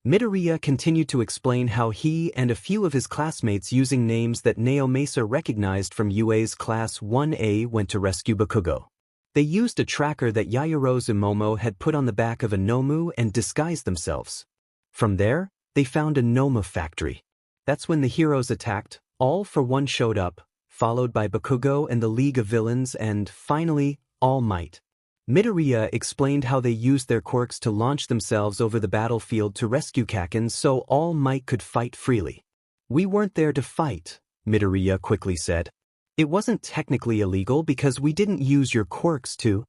Midoriya continued to explain how he and a few of his classmates using names that Naomasa recognized from UA's Class 1A went to rescue Bakugo. They used a tracker that Yaoyoro's Momo had put on the back of a Nomu and disguised themselves. From there, they found a Noma factory. That's when the heroes attacked, All for One showed up, followed by Bakugo and the League of Villains and, finally, All Might. Midoriya explained how they used their quirks to launch themselves over the battlefield to rescue Kaken so All Might could fight freely. We weren't there to fight, Midoriya quickly said. It wasn't technically illegal because we didn't use your quirks to.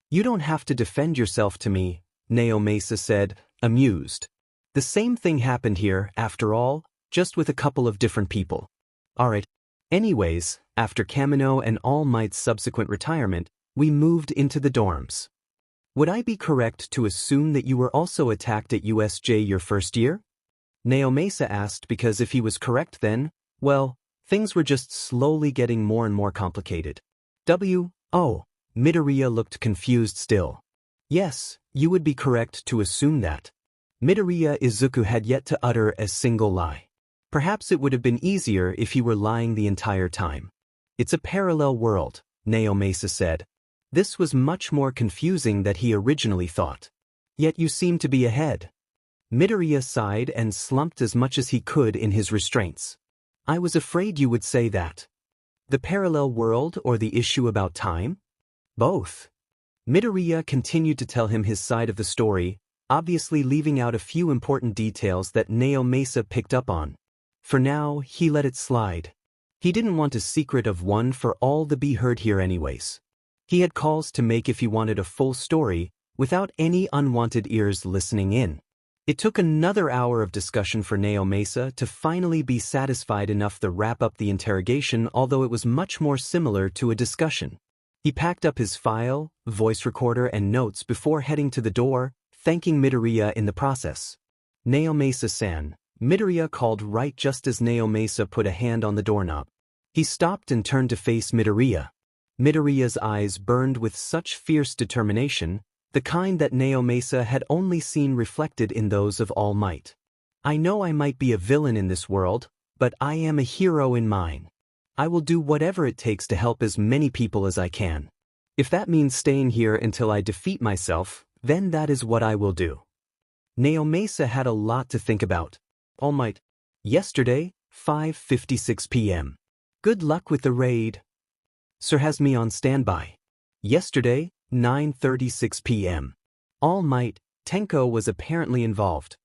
You don't have to defend yourself to me, Naomasa said, amused. The same thing happened here, after all, just with a couple of different people. Alright. Anyways, after Kamino and All Might's subsequent retirement, we moved into the dorms. Would I be correct to assume that you were also attacked at USJ your first year? Naomasa asked because if he was correct then, well, things were just slowly getting more and more complicated. Midoriya looked confused still. Yes, you would be correct to assume that. Midoriya Izuku had yet to utter a single lie. Perhaps it would have been easier if he were lying the entire time. It's a parallel world, Naomasa said. This was much more confusing than he originally thought. Yet you seem to be ahead. Midoriya sighed and slumped as much as he could in his restraints. I was afraid you would say that. The parallel world or the issue about time? Both. Midoriya continued to tell him his side of the story, obviously leaving out a few important details that Naomasa picked up on. For now, he let it slide. He didn't want a secret of one for all to be heard here anyways. He had calls to make if he wanted a full story, without any unwanted ears listening in. It took another hour of discussion for Naomasa to finally be satisfied enough to wrap up the interrogation, although it was much more similar to a discussion. He packed up his file, voice recorder and notes before heading to the door, thanking Midoriya in the process. Naomasa-san, Midoriya called right just as Naomasa put a hand on the doorknob. He stopped and turned to face Midoriya. Midoriya's eyes burned with such fierce determination, the kind that Naomasa had only seen reflected in those of All Might. I know I might be a villain in this world, but I am a hero in mine. I will do whatever it takes to help as many people as I can. If that means staying here until I defeat myself, then that is what I will do. Naomasa had a lot to think about. All Might. Yesterday, 5:56 p.m. Good luck with the raid. Sir has me on standby. Yesterday, 9:36 p.m. All Might, Tenko was apparently involved.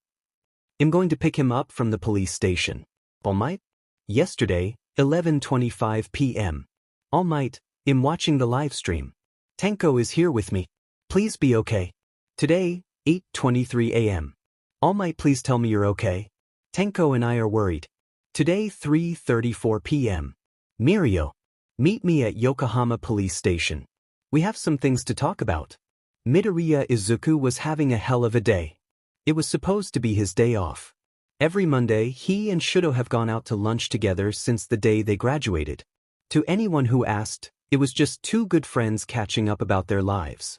I'm going to pick him up from the police station. All Might? Yesterday, 11:25 p.m. All Might, I'm watching the live stream. Tenko is here with me. Please be okay. Today, 8:23 a.m. All Might, please tell me you're okay. Tenko and I are worried. Today, 3:34 p.m. Mirio. Meet me at Yokohama Police Station. We have some things to talk about. Midoriya Izuku was having a hell of a day. It was supposed to be his day off. Every Monday, he and Shudo have gone out to lunch together since the day they graduated. To anyone who asked, it was just two good friends catching up about their lives.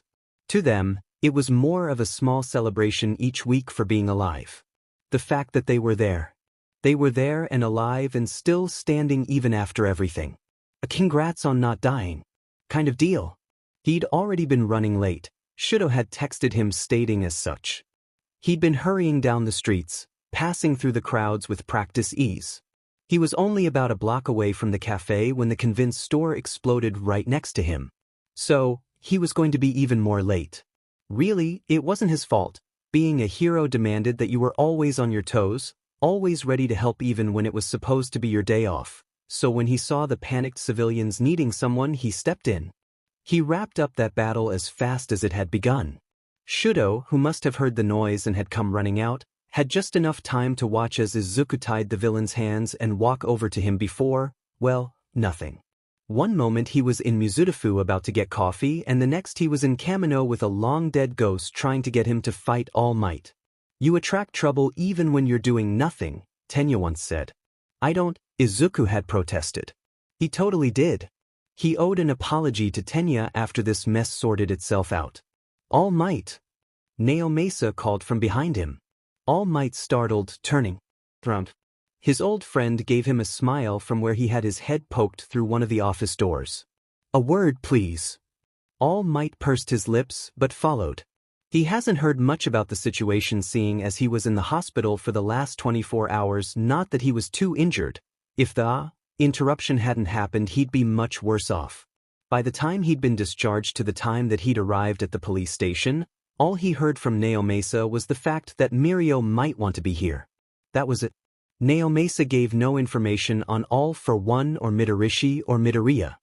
To them, it was more of a small celebration each week for being alive. The fact that they were there. They were there and alive and still standing even after everything. A congrats on not dying. Kind of deal. He'd already been running late. Shudo had texted him stating as such. He'd been hurrying down the streets, passing through the crowds with practice ease. He was only about a block away from the cafe when the convenience store exploded right next to him. So, he was going to be even more late. Really, it wasn't his fault. Being a hero demanded that you were always on your toes, always ready to help even when it was supposed to be your day off. So when he saw the panicked civilians needing someone, he stepped in. He wrapped up that battle as fast as it had begun. Shudo, who must have heard the noise and had come running out, had just enough time to watch as Izuku tied the villain's hands and walk over to him before, well, nothing. One moment he was in Mizudafu about to get coffee and the next he was in Kamino with a long-dead ghost trying to get him to fight All Might. You attract trouble even when you're doing nothing, Tenya once said. I don't, Izuku had protested. He totally did. He owed an apology to Tenya after this mess sorted itself out. All Might. Naomasa called from behind him. All Might startled, turning. Thrumped. His old friend gave him a smile from where he had his head poked through one of the office doors. A word, please. All Might pursed his lips but followed. He hasn't heard much about the situation seeing as he was in the hospital for the last 24 hours, not that he was too injured. If the interruption hadn't happened, he'd be much worse off. By the time he'd been discharged to the time that he'd arrived at the police station, all he heard from Naomasa was the fact that Mirio might want to be here. That was it. Naomasa gave no information on All for One or Midorishi or Midoriya.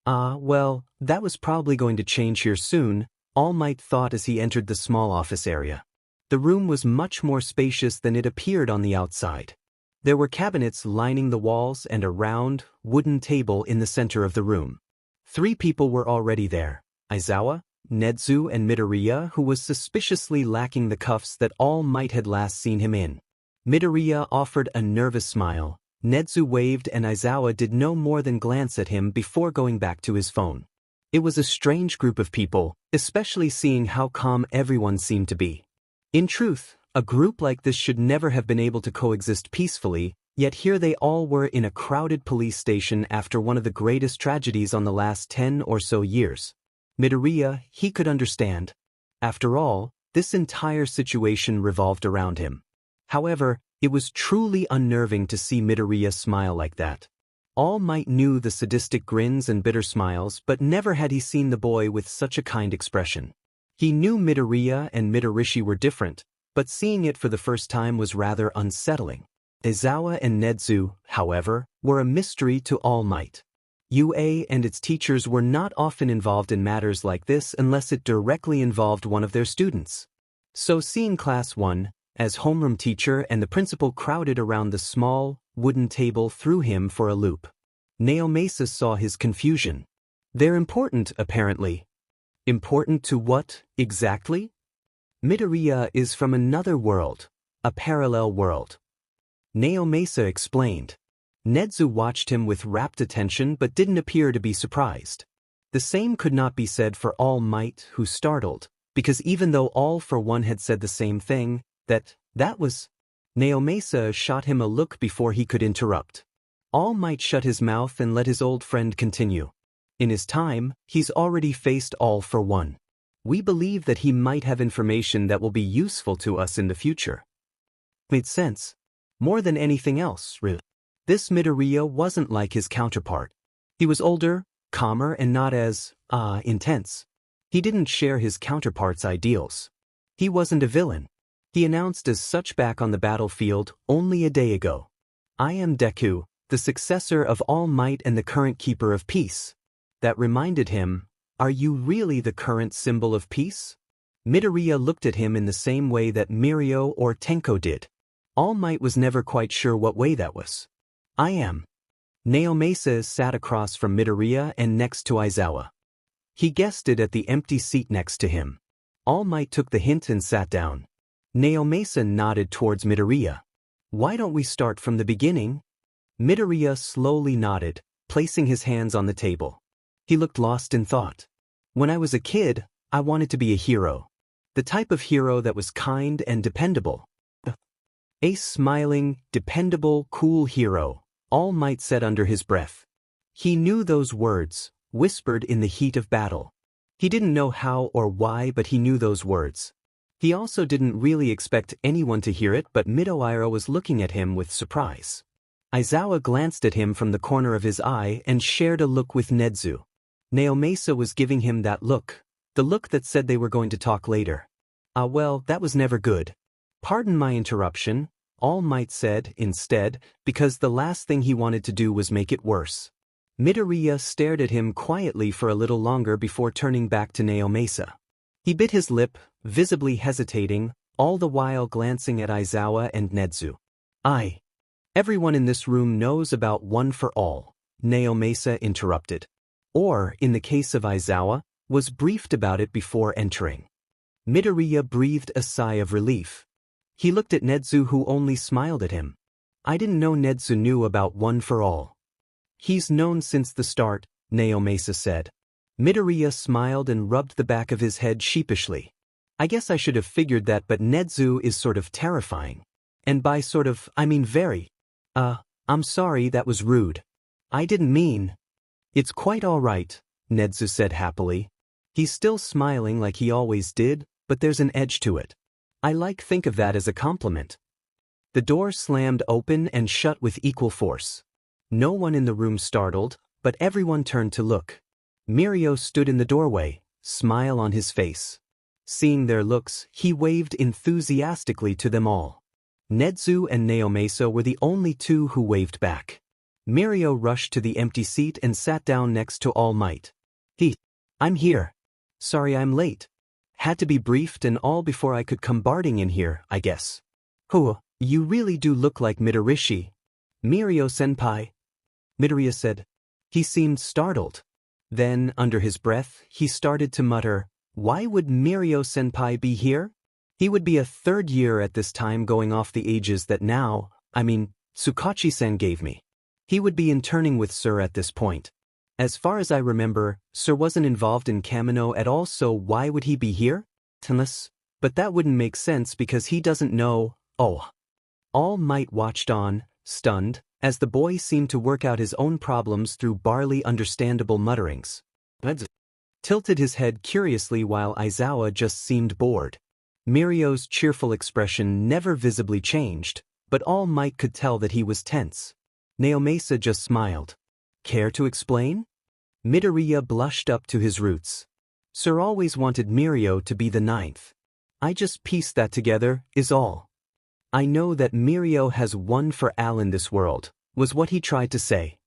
Well, that was probably going to change here soon, All Might thought as he entered the small office area. The room was much more spacious than it appeared on the outside. There were cabinets lining the walls and a round, wooden table in the center of the room. 3 people were already there: Aizawa, Nezu and Midoriya, who was suspiciously lacking the cuffs that All Might had last seen him in. Midoriya offered a nervous smile, Nezu waved, and Aizawa did no more than glance at him before going back to his phone. It was a strange group of people, especially seeing how calm everyone seemed to be. In truth, a group like this should never have been able to coexist peacefully, yet here they all were in a crowded police station after one of the greatest tragedies on the last 10 or so years. Midoriya, he could understand. After all, this entire situation revolved around him. However, it was truly unnerving to see Midoriya smile like that. All Might knew the sadistic grins and bitter smiles, but never had he seen the boy with such a kind expression. He knew Midoriya and Midorishi were different, but seeing it for the first time was rather unsettling. Aizawa and Nezu, however, were a mystery to All Might. UA and its teachers were not often involved in matters like this unless it directly involved one of their students. So seeing Class 1, as homeroom teacher and the principal crowded around the small, wooden table threw him for a loop. Naomasa saw his confusion. They're important, apparently. Important to what, exactly? Midoriya is from another world, a parallel world. Naomasa explained. Nezu watched him with rapt attention but didn't appear to be surprised. The same could not be said for All Might, who startled, because even though All for One had said the same thing, that was... Naomasa shot him a look before he could interrupt. All Might shut his mouth and let his old friend continue. In his time, he's already faced All for One. We believe that he might have information that will be useful to us in the future. Made sense. More than anything else, really. This Midoriya wasn't like his counterpart. He was older, calmer, and not as, intense. He didn't share his counterpart's ideals. He wasn't a villain. He announced as such back on the battlefield only a day ago. I am Deku, the successor of All Might and the current keeper of peace. That reminded him, are you really the current symbol of peace? Midoriya looked at him in the same way that Mirio or Tenko did. All Might was never quite sure what way that was. I am. Naomasa sat across from Midoriya and next to Aizawa. He guessed it at the empty seat next to him. All Might took the hint and sat down. Naomasa nodded towards Midoriya. Why don't we start from the beginning? Midoriya slowly nodded, placing his hands on the table. He looked lost in thought. When I was a kid, I wanted to be a hero. The type of hero that was kind and dependable. A smiling, dependable, cool hero, All Might said under his breath. He knew those words, whispered in the heat of battle. He didn't know how or why, but he knew those words. He also didn't really expect anyone to hear it, but Midoriya was looking at him with surprise. Aizawa glanced at him from the corner of his eye and shared a look with Nezu. Naomasa was giving him that look, the look that said they were going to talk later. Well, that was never good. Pardon my interruption, All Might said, instead, because the last thing he wanted to do was make it worse. Midoriya stared at him quietly for a little longer before turning back to Naomasa. He bit his lip, visibly hesitating, all the while glancing at Aizawa and Nezu. Everyone in this room knows about One for All, Naomasa interrupted. Or, in the case of Aizawa, was briefed about it before entering. Midoriya breathed a sigh of relief. He looked at Nezu, who only smiled at him. I didn't know Nezu knew about One for All. He's known since the start, Naomasa said. Midoriya smiled and rubbed the back of his head sheepishly. I guess I should have figured that, but Nezu is sort of terrifying. And by sort of, I mean very. I'm sorry, that was rude. I didn't mean. It's quite all right, Nezu said happily. He's still smiling like he always did, but there's an edge to it. Think of that as a compliment. The door slammed open and shut with equal force. No one in the room startled, but everyone turned to look. Mirio stood in the doorway, smile on his face. Seeing their looks, he waved enthusiastically to them all. Nedzu and Naomasa were the only two who waved back. Mirio rushed to the empty seat and sat down next to All Might. I'm here. Sorry I'm late. Had to be briefed and all before I could come barging in here, I guess. You really do look like Midorishi. Mirio-senpai. Midoriya said. He seemed startled. Then, under his breath, he started to mutter, why would Mirio-senpai be here? He would be a third year at this time going off the ages that Tsukachi-san gave me. He would be interning with Sir at this point. As far as I remember, Sir wasn't involved in Kamino at all, so why would he be here? But that wouldn't make sense because he doesn't know. All Might watched on, stunned, as the boy seemed to work out his own problems through barely understandable mutterings. Tilted his head curiously while Aizawa just seemed bored. Mirio's cheerful expression never visibly changed, but All Might could tell that he was tense. Naomasa just smiled. Care to explain? Midoriya blushed up to his roots. Sir always wanted Mirio to be the ninth. I just pieced that together, is all. I know that Mirio has one for all in this world, was what he tried to say.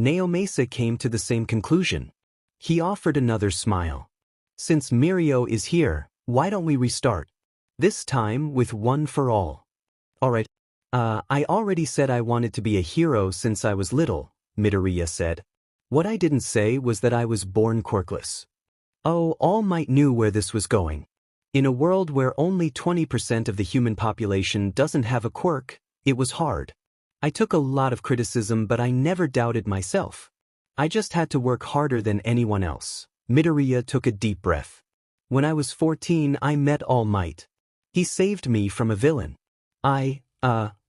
Naomasa came to the same conclusion. He offered another smile. Since Mirio is here, why don't we restart? This time with one for all. Alright. I already said I wanted to be a hero since I was little, Midoriya said. What I didn't say was that I was born quirkless. All Might knew where this was going. In a world where only 20% of the human population doesn't have a quirk, it was hard. I took a lot of criticism, but I never doubted myself. I just had to work harder than anyone else. Midoriya took a deep breath. When I was 14, I met All Might. He saved me from a villain. I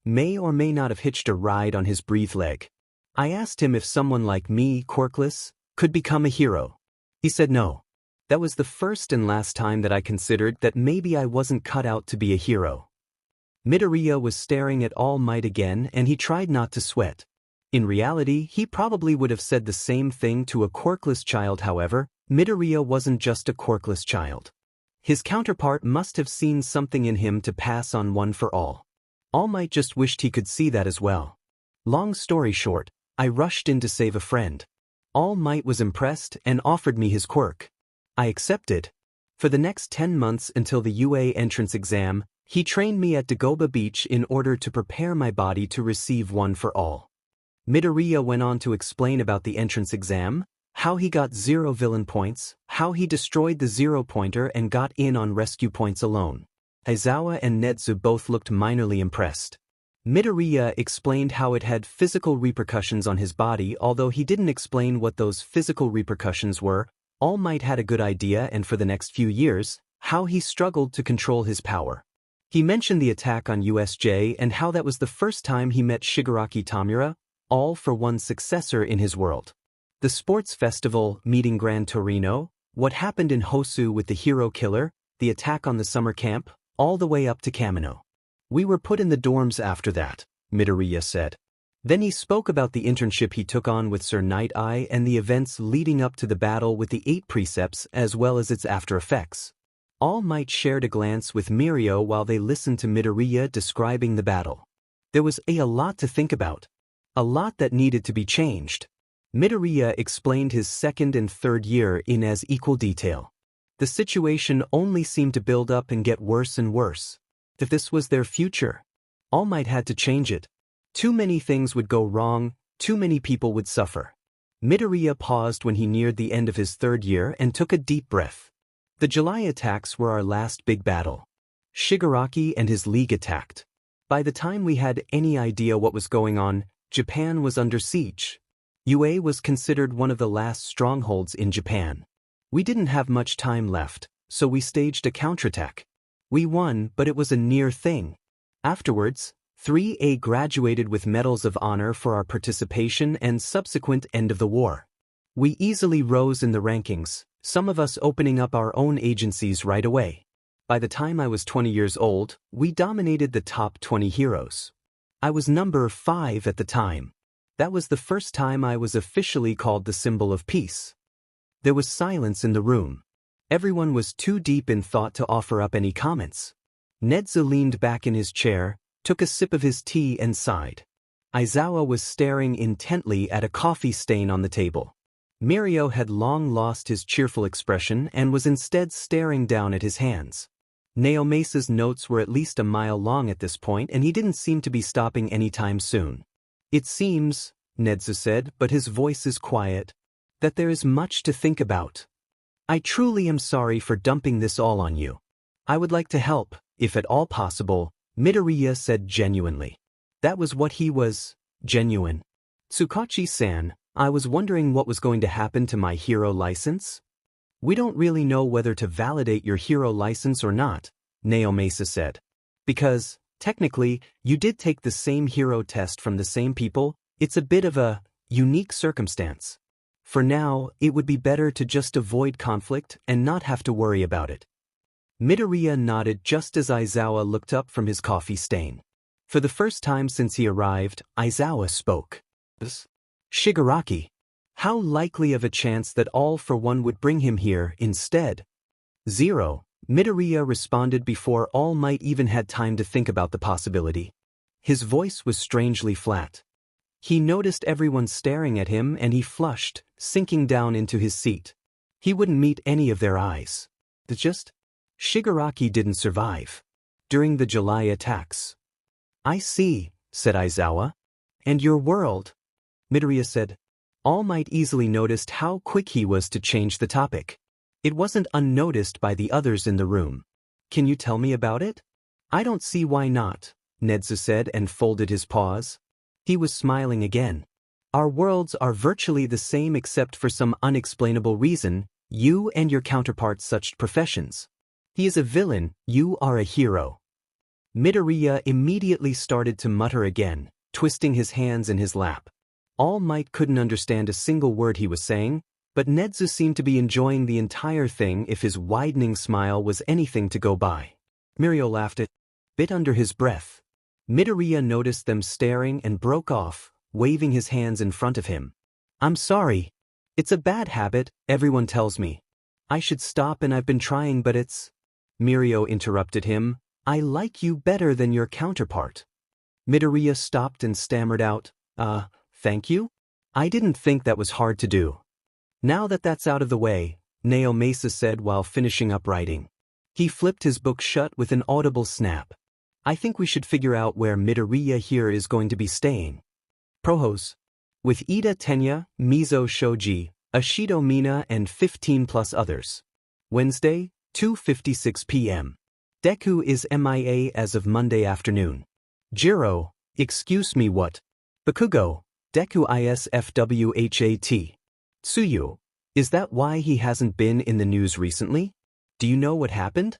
may or may not have hitched a ride on his breathe leg. I asked him if someone like me, quirkless, could become a hero. He said no. That was the first and last time that I considered that maybe I wasn't cut out to be a hero. Midoriya was staring at All Might again and he tried not to sweat. In reality, he probably would have said the same thing to a quirkless child. However, Midoriya wasn't just a quirkless child. His counterpart must have seen something in him to pass on one for all. All Might just wished he could see that as well. Long story short, I rushed in to save a friend. All Might was impressed and offered me his quirk. I accepted. For the next 10 months until the UA entrance exam, he trained me at Dagoba Beach in order to prepare my body to receive one for all. Midoriya went on to explain about the entrance exam, how he got 0 villain points, how he destroyed the 0-pointer and got in on rescue points alone. Aizawa and Nedzu both looked minorly impressed. Midoriya explained how it had physical repercussions on his body. Although he didn't explain what those physical repercussions were, All Might had a good idea, and for the next few years, how he struggled to control his power. He mentioned the attack on USJ and how that was the first time he met Shigaraki Tamura, all for one successor in his world. The sports festival, meeting Gran Torino, what happened in Hosu with the hero killer, the attack on the summer camp, all the way up to Kamino. We were put in the dorms after that, Midoriya said. Then he spoke about the internship he took on with Sir Night Eye and the events leading up to the battle with the 8 precepts as well as its after effects. All Might shared a glance with Mirio while they listened to Midoriya describing the battle. There was a lot to think about. A lot that needed to be changed. Midoriya explained his second and third year in as equal detail. The situation only seemed to build up and get worse and worse. If this was their future, All Might had to change it. Too many things would go wrong, too many people would suffer. Midoriya paused when he neared the end of his third year and took a deep breath. The July attacks were our last big battle. Shigaraki and his league attacked. By the time we had any idea what was going on, Japan was under siege. UA was considered one of the last strongholds in Japan. We didn't have much time left, so we staged a counterattack. We won, but it was a near thing. Afterwards, 3A graduated with medals of honor for our participation and subsequent end of the war. We easily rose in the rankings, Some of us opening up our own agencies right away. By the time I was 20 years old, we dominated the top 20 heroes. I was number 5 at the time. That was the first time I was officially called the symbol of peace. There was silence in the room. Everyone was too deep in thought to offer up any comments. Nedzu leaned back in his chair, took a sip of his tea and sighed. Aizawa was staring intently at a coffee stain on the table. Mirio had long lost his cheerful expression and was instead staring down at his hands. Naomesa's notes were at least a mile long at this point, and he didn't seem to be stopping anytime soon. It seems, Nedzu said, but his voice is quiet, that there is much to think about. I truly am sorry for dumping this all on you. I would like to help, if at all possible, Midoriya said genuinely. That was what he was, genuine. Tsukachi-san, I was wondering what was going to happen to my hero license? We don't really know whether to validate your hero license or not, Naomesa said. Because, technically, you did take the same hero test from the same people. It's a bit of a unique circumstance. For now, it would be better to just avoid conflict and not have to worry about it. Midoriya nodded just as Aizawa looked up from his coffee stain. For the first time since he arrived, Aizawa spoke. Shigaraki. How likely of a chance that All for One would bring him here instead? 0. Midoriya responded before All Might even had time to think about the possibility. His voice was strangely flat. He noticed everyone staring at him and he flushed, sinking down into his seat. He wouldn't meet any of their eyes. Shigaraki didn't survive. During the July attacks. I see, said Aizawa. And your world? Midoriya said. All Might easily noticed how quick he was to change the topic. It wasn't unnoticed by the others in the room. Can you tell me about it? I don't see why not, Nedzu said and folded his paws. He was smiling again. Our worlds are virtually the same except for some unexplainable reason. You and your counterparts switched professions. He is a villain, you are a hero. Midoriya immediately started to mutter again, twisting his hands in his lap. All Might couldn't understand a single word he was saying, but Nedzu seemed to be enjoying the entire thing if his widening smile was anything to go by. Mirio laughed a bit under his breath. Midoriya noticed them staring and broke off, waving his hands in front of him. I'm sorry. It's a bad habit, everyone tells me. I should stop and I've been trying but it's… Mirio interrupted him. I like you better than your counterpart. Midoriya stopped and stammered out, thank you? I didn't think that was hard to do. Now that that's out of the way, Naomesa said while finishing up writing. He flipped his book shut with an audible snap. I think we should figure out where Midoriya here is going to be staying. Prohos. With Ida Tenya, Mizo Shoji, Ashido Mina and 15 plus others. Wednesday, 2:56 p.m. Deku is MIA as of Monday afternoon. Jiro, excuse me what? Bakugo, Deku ISFWHAT. Tsuyu, is that why he hasn't been in the news recently? Do you know what happened?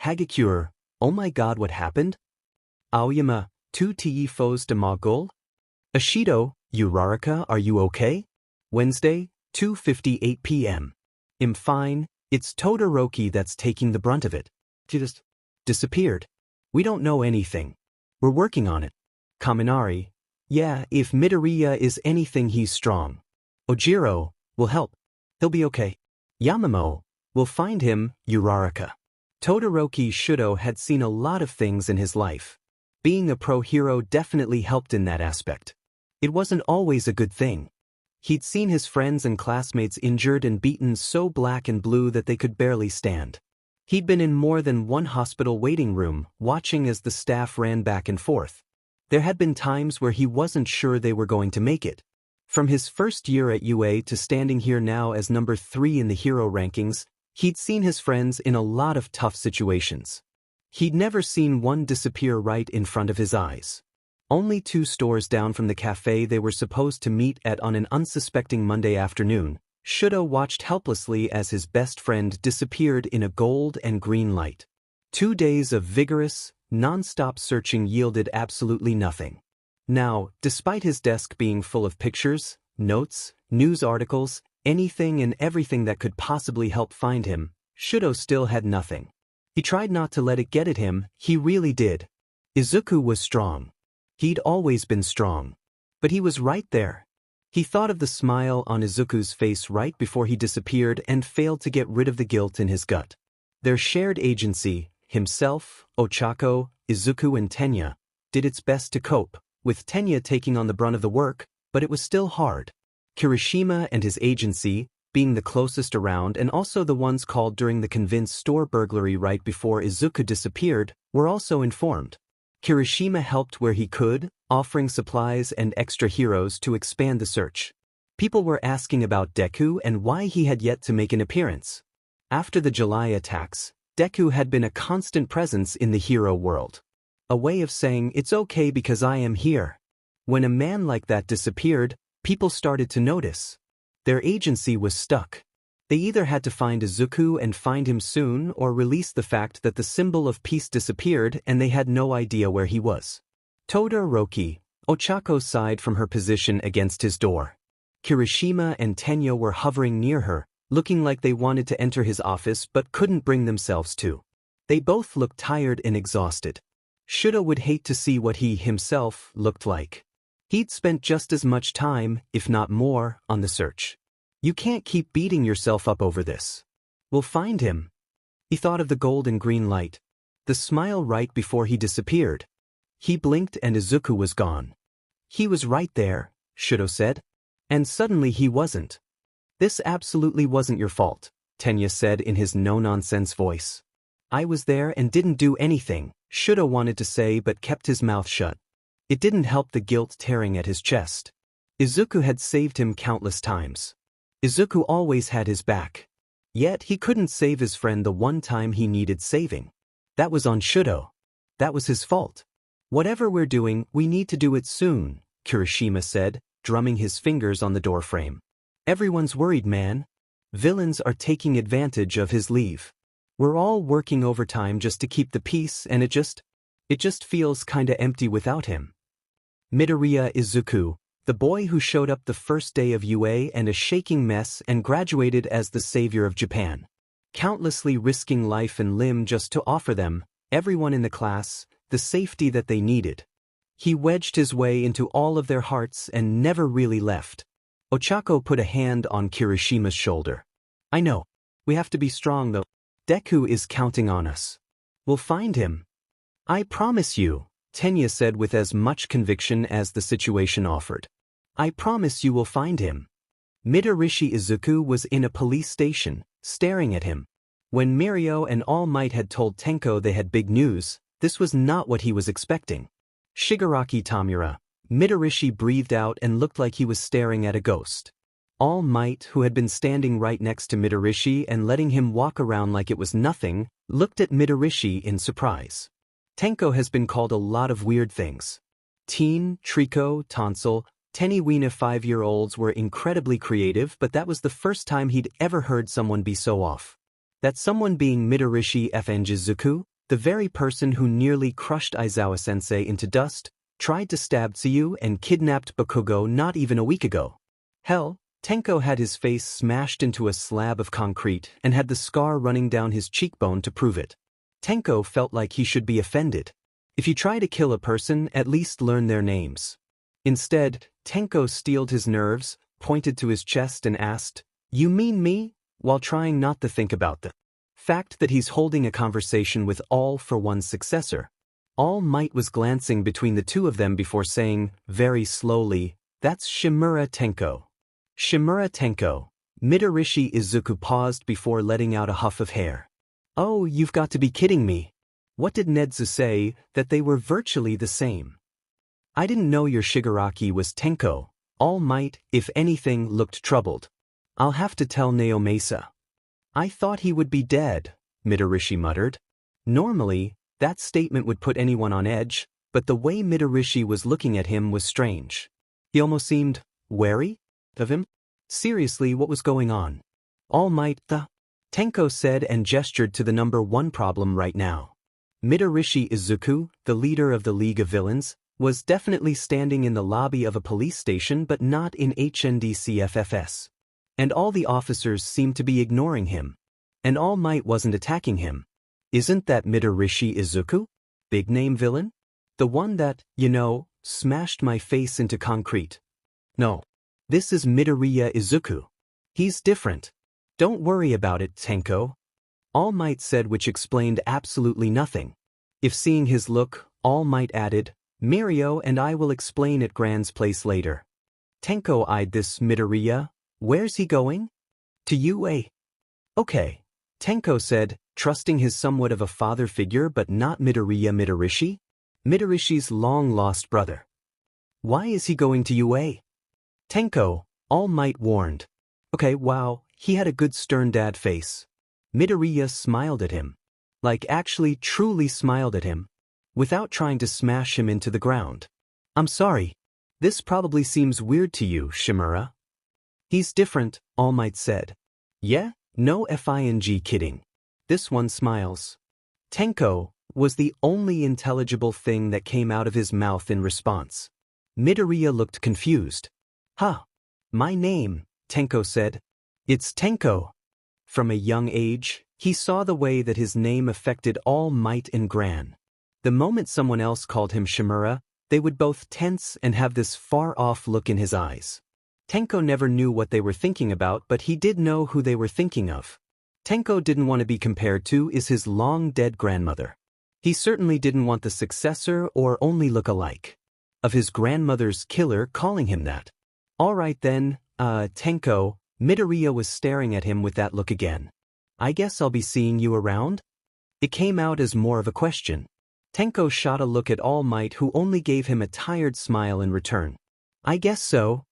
Hagakure, oh my god what happened? Aoyama, 2 foes de Mogul? Ashido, Uraraka are you okay? Wednesday, 2:58 p.m. I'm fine, it's Todoroki that's taking the brunt of it. She just disappeared. We don't know anything. We're working on it. Kaminari, yeah, if Midoriya is anything he's strong. Ojiro, will help. He'll be okay. Yamamo, we'll find him, Uraraka. Todoroki Shudo had seen a lot of things in his life. Being a pro hero definitely helped in that aspect. It wasn't always a good thing. He'd seen his friends and classmates injured and beaten so black and blue that they could barely stand. He'd been in more than one hospital waiting room, watching as the staff ran back and forth. There had been times where he wasn't sure they were going to make it. From his first year at UA to standing here now as number 3 in the hero rankings, he'd seen his friends in a lot of tough situations. He'd never seen one disappear right in front of his eyes. Only 2 stores down from the cafe they were supposed to meet at on an unsuspecting Monday afternoon, Shudo watched helplessly as his best friend disappeared in a gold and green light. 2 days of vigorous, non-stop searching yielded absolutely nothing. Now, despite his desk being full of pictures, notes, news articles, anything and everything that could possibly help find him, Shudo still had nothing. He tried not to let it get at him, he really did. Izuku was strong. He'd always been strong. But he was right there. He thought of the smile on Izuku's face right before he disappeared and failed to get rid of the guilt in his gut. Their shared agency, himself, Ochako, Izuku and Tenya, did its best to cope, with Tenya taking on the brunt of the work, but it was still hard. Kirishima and his agency, being the closest around and also the ones called during the convenience store burglary right before Izuku disappeared, were also informed. Kirishima helped where he could, offering supplies and extra heroes to expand the search. People were asking about Deku and why he had yet to make an appearance. After the July attacks, Deku had been a constant presence in the hero world. A way of saying, "It's okay because I am here." When a man like that disappeared, people started to notice. Their agency was stuck. They either had to find Izuku and find him soon or release the fact that the symbol of peace disappeared and they had no idea where he was. Todoroki, Ochako sighed from her position against his door. Kirishima and Tenya were hovering near her, looking like they wanted to enter his office but couldn't bring themselves to. They both looked tired and exhausted. Shudo would hate to see what he himself looked like. He'd spent just as much time, if not more, on the search. You can't keep beating yourself up over this. We'll find him. He thought of the gold and green light. The smile right before he disappeared. He blinked and Izuku was gone. He was right there, Shudo said. And suddenly he wasn't. This absolutely wasn't your fault, Tenya said in his no-nonsense voice. I was there and didn't do anything, Shudo wanted to say but kept his mouth shut. It didn't help the guilt tearing at his chest. Izuku had saved him countless times. Izuku always had his back. Yet he couldn't save his friend the one time he needed saving. That was on Shudo. That was his fault. Whatever we're doing, we need to do it soon, Kirishima said, drumming his fingers on the doorframe. Everyone's worried, man. Villains are taking advantage of his leave. We're all working overtime just to keep the peace and it just feels kinda empty without him. Midoriya Izuku, the boy who showed up the first day of UA and a shaking mess and graduated as the savior of Japan. Countlessly risking life and limb just to offer them, everyone in the class, the safety that they needed. He wedged his way into all of their hearts and never really left. Ochako put a hand on Kirishima's shoulder. I know. We have to be strong though. Deku is counting on us. We'll find him. I promise you, Tenya said with as much conviction as the situation offered. I promise you will find him. Midorishi Izuku was in a police station, staring at him. When Mirio and All Might had told Tenko they had big news, this was not what he was expecting. Shigaraki Tamura, Midorishi breathed out and looked like he was staring at a ghost. All Might, who had been standing right next to Midorishi and letting him walk around like it was nothing, looked at Midorishi in surprise. Tenko has been called a lot of weird things. Teen, Trico, Tonsil, Teniwina 5-year-olds were incredibly creative, but that was the first time he'd ever heard someone be so off. That someone being Midorishi Izuku, the very person who nearly crushed Aizawa-sensei into dust, tried to stab Tsuyu and kidnapped Bakugo not even a week ago. Hell, Tenko had his face smashed into a slab of concrete and had the scar running down his cheekbone to prove it. Tenko felt like he should be offended. If you try to kill a person, at least learn their names. Instead, Tenko steeled his nerves, pointed to his chest and asked, "You mean me?" while trying not to think about the fact that he's holding a conversation with All for One's successor. All Might was glancing between the two of them before saying, very slowly, "That's Shimura Tenko." Shimura Tenko. Midorishi Izuku paused before letting out a huff of hair. Oh, you've got to be kidding me. What did Nedzu say, that they were virtually the same? I didn't know your Shigaraki was Tenko. All Might, if anything, looked troubled. I'll have to tell Naomasa. I thought he would be dead, Midorishi muttered. Normally, that statement would put anyone on edge, but the way Midorishi was looking at him was strange. He almost seemed wary of him. Seriously, what was going on? All Might, Tenko said and gestured to the number one problem right now. Midorishi Izuku, the leader of the League of Villains, was definitely standing in the lobby of a police station but not in HNDCFFS. And all the officers seemed to be ignoring him. And All Might wasn't attacking him. Isn't that Midoriya Izuku? Big name villain? The one that, smashed my face into concrete. No. This is Midoriya Izuku. He's different. Don't worry about it, Tenko. All Might said, which explained absolutely nothing. If seeing his look, All Might added, Mirio and I will explain at Gran's place later. Tenko eyed this Midoriya. Where's he going? To UA. Okay. Tenko said, trusting his somewhat of a father figure but not Midoriya. Midorishi's long-lost brother. Why is he going to UA? Tenko, All Might warned. Okay, wow, he had a good stern dad face. Midoriya smiled at him. Like actually truly smiled at him. Without trying to smash him into the ground. I'm sorry. This probably seems weird to you, Shimura. He's different, All Might said. Yeah? No fing kidding. This one smiles. Tenko was the only intelligible thing that came out of his mouth in response. Midoriya looked confused. Huh. My name, Tenko said. It's Tenko. From a young age, he saw the way that his name affected All Might and Gran. The moment someone else called him Shimura, they would both tense and have this far-off look in his eyes. Tenko never knew what they were thinking about, but he did know who they were thinking of. Tenko didn't want to be compared to is his long-dead grandmother. He certainly didn't want the successor or only look-alike of his grandmother's killer calling him that. All right then, Tenko, Midoriya was staring at him with that look again. I guess I'll be seeing you around? It came out as more of a question. Tenko shot a look at All Might, who only gave him a tired smile in return. I guess so.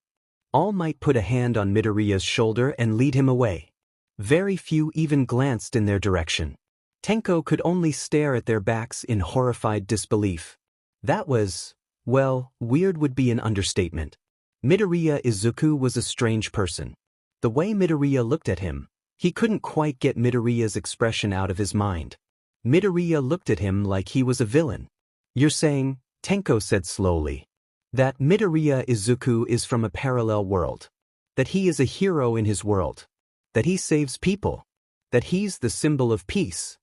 All Might put a hand on Midoriya's shoulder and lead him away. Very few even glanced in their direction. Tenko could only stare at their backs in horrified disbelief. That was, well, weird would be an understatement. Midoriya Izuku was a strange person. The way Midoriya looked at him, he couldn't quite get Midoriya's expression out of his mind. Midoriya looked at him like he was a villain. You're saying, Tenko said slowly, that Midoriya Izuku is from a parallel world. That he is a hero in his world. That he saves people. That he's the symbol of peace.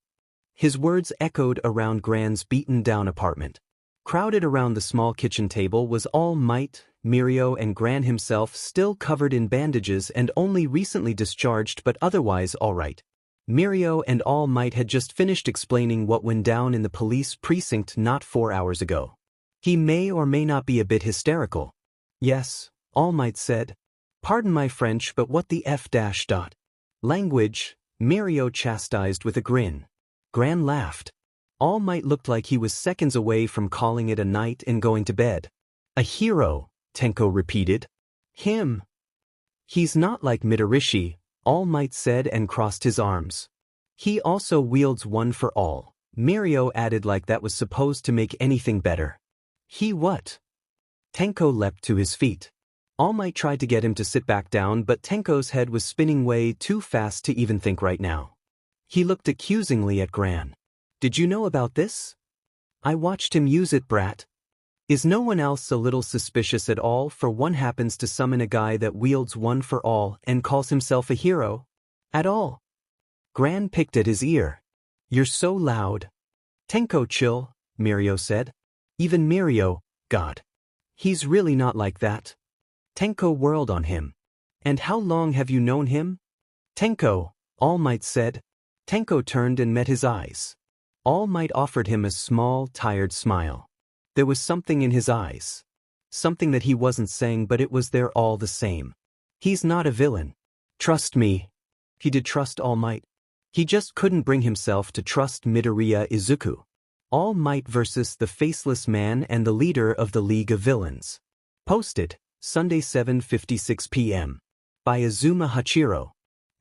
His words echoed around Gran's beaten-down apartment. Crowded around the small kitchen table was All Might, Mirio and Gran himself, still covered in bandages and only recently discharged but otherwise all right. Mirio and All Might had just finished explaining what went down in the police precinct not 4 hours ago. He may or may not be a bit hysterical. Yes, All Might said. Pardon my French, but what the f dash dot? Language, Mirio chastised with a grin. Gran laughed. All Might looked like he was seconds away from calling it a night and going to bed. A hero, Tenko repeated. Him. He's not like Midoriya, All Might said and crossed his arms. He also wields one for all, Mirio added like that was supposed to make anything better. He what? Tenko leapt to his feet. All Might tried to get him to sit back down, but Tenko's head was spinning way too fast to even think right now. He looked accusingly at Gran. Did you know about this? I watched him use it, brat. Is no one else a little suspicious at all, for one happens to summon a guy that wields one for all and calls himself a hero? At all? Gran picked at his ear. You're so loud. Tenko, chill, Mirio said. Even Mirio, God. He's really not like that. Tenko whirled on him. And how long have you known him? Tenko, All Might said. Tenko turned and met his eyes. All Might offered him a small, tired smile. There was something in his eyes. Something that he wasn't saying, but it was there all the same. He's not a villain. Trust me. He did trust All Might. He just couldn't bring himself to trust Midoriya Izuku. All Might versus the Faceless Man and the leader of the League of Villains. Posted, Sunday 7:56 p.m. by Azuma Hachiro.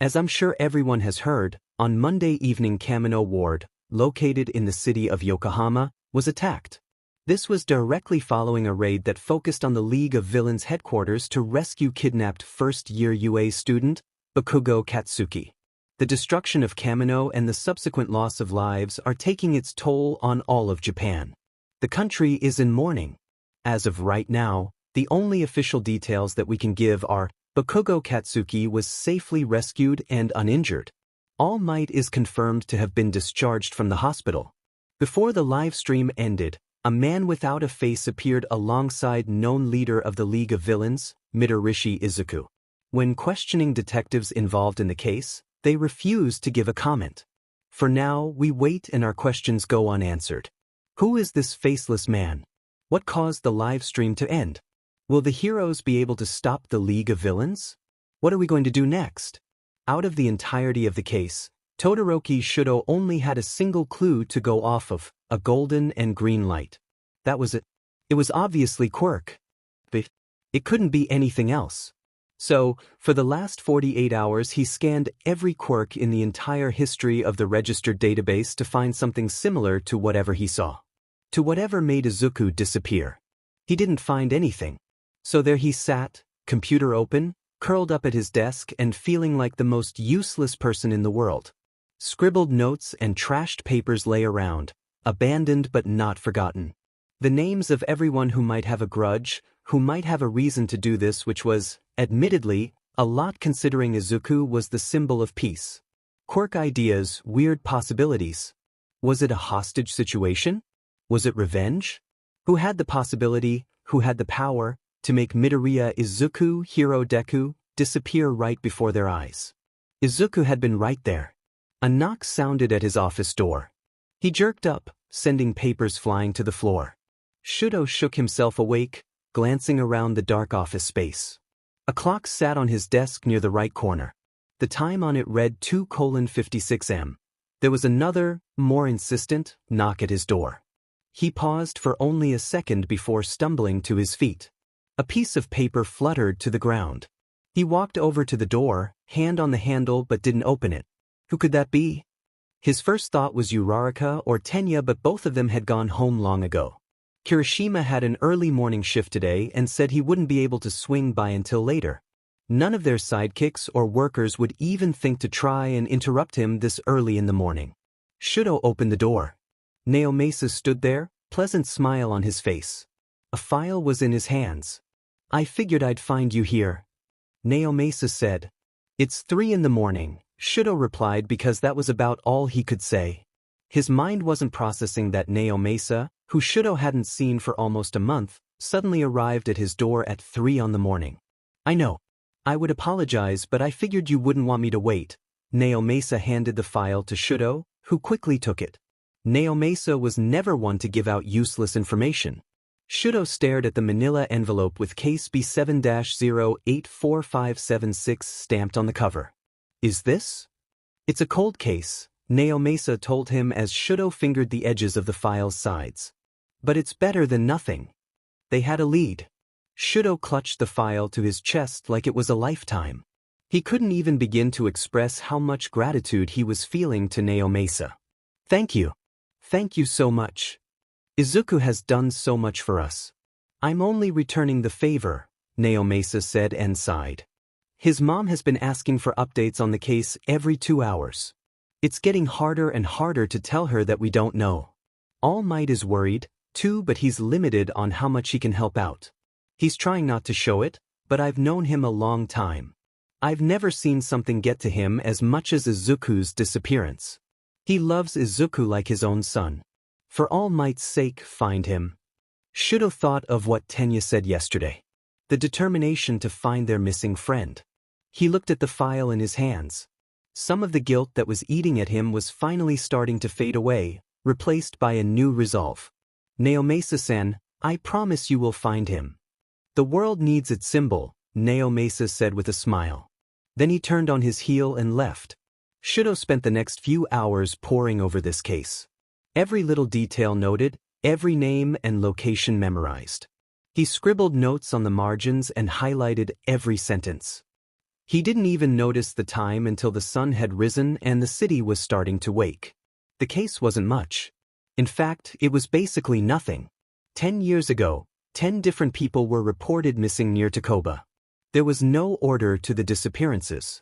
As I'm sure everyone has heard, on Monday evening Kamino Ward, located in the city of Yokohama, was attacked. This was directly following a raid that focused on the League of Villains headquarters to rescue kidnapped first-year UA student, Bakugo Katsuki. The destruction of Kamino and the subsequent loss of lives are taking its toll on all of Japan. The country is in mourning. As of right now, the only official details that we can give are Bakugo Katsuki was safely rescued and uninjured. All Might is confirmed to have been discharged from the hospital. Before the live stream ended, a man without a face appeared alongside known leader of the League of Villains, Midorishi Izuku. When questioning detectives involved in the case, they refused to give a comment. For now, we wait and our questions go unanswered. Who is this faceless man? What caused the live stream to end? Will the heroes be able to stop the League of Villains? What are we going to do next? Out of the entirety of the case, Todoroki Shudo only had a single clue to go off of, a golden and green light. That was it. It was obviously quirk. But it couldn't be anything else. So, for the last 48 hours he scanned every quirk in the entire history of the registered database to find something similar to whatever he saw. To whatever made Izuku disappear. He didn't find anything. So there he sat, computer open, curled up at his desk and feeling like the most useless person in the world. Scribbled notes and trashed papers lay around, abandoned but not forgotten. The names of everyone who might have a grudge, who might have a reason to do this, which was, admittedly, a lot considering Izuku was the symbol of peace. Quirk ideas, weird possibilities. Was it a hostage situation? Was it revenge? Who had the possibility, who had the power, to make Midoriya Izuku, hero Deku, disappear right before their eyes? Izuku had been right there. A knock sounded at his office door. He jerked up, sending papers flying to the floor. Shudo shook himself awake, glancing around the dark office space. A clock sat on his desk near the right corner. The time on it read 2:56 am. There was another, more insistent, knock at his door. He paused for only a second before stumbling to his feet. A piece of paper fluttered to the ground. He walked over to the door, hand on the handle, but didn't open it. Who could that be? His first thought was Uraraka or Tenya, but both of them had gone home long ago. Kirishima had an early morning shift today and said he wouldn't be able to swing by until later. None of their sidekicks or workers would even think to try and interrupt him this early in the morning. Shudo opened the door. Naomasa stood there, pleasant smile on his face. A file was in his hands. I figured I'd find you here. Naomasa said. It's 3 in the morning, Shudo replied, because that was about all he could say. His mind wasn't processing that Naomasa, who Shudo hadn't seen for almost a month, suddenly arrived at his door at 3 in the morning. I know. I would apologize, but I figured you wouldn't want me to wait. Naomasa handed the file to Shudo, who quickly took it. Naomasa was never one to give out useless information. Shudo stared at the manila envelope with case B7-084576 stamped on the cover. Is this? It's a cold case, Naomasa told him as Shudo fingered the edges of the file's sides. But it's better than nothing. They had a lead. Shudo clutched the file to his chest like it was a lifetime. He couldn't even begin to express how much gratitude he was feeling to Naomasa. Thank you. Thank you so much. Izuku has done so much for us. I'm only returning the favor, Naomasa said and sighed. His mom has been asking for updates on the case every 2 hours. It's getting harder and harder to tell her that we don't know. All Might is worried, too, but he's limited on how much he can help out. He's trying not to show it, but I've known him a long time. I've never seen something get to him as much as Izuku's disappearance. He loves Izuku like his own son. For All Might's sake, find him. Shudo thought of what Tenya said yesterday. The determination to find their missing friend. He looked at the file in his hands. Some of the guilt that was eating at him was finally starting to fade away, replaced by a new resolve. Naomasa-san, I promise you will find him. The world needs its symbol, Naomasa said with a smile. Then he turned on his heel and left. Shudo spent the next few hours poring over this case. Every little detail noted, every name and location memorized. He scribbled notes on the margins and highlighted every sentence. He didn't even notice the time until the sun had risen and the city was starting to wake. The case wasn't much. In fact, it was basically nothing. 10 years ago, 10 different people were reported missing near Takoba. There was no order to the disappearances.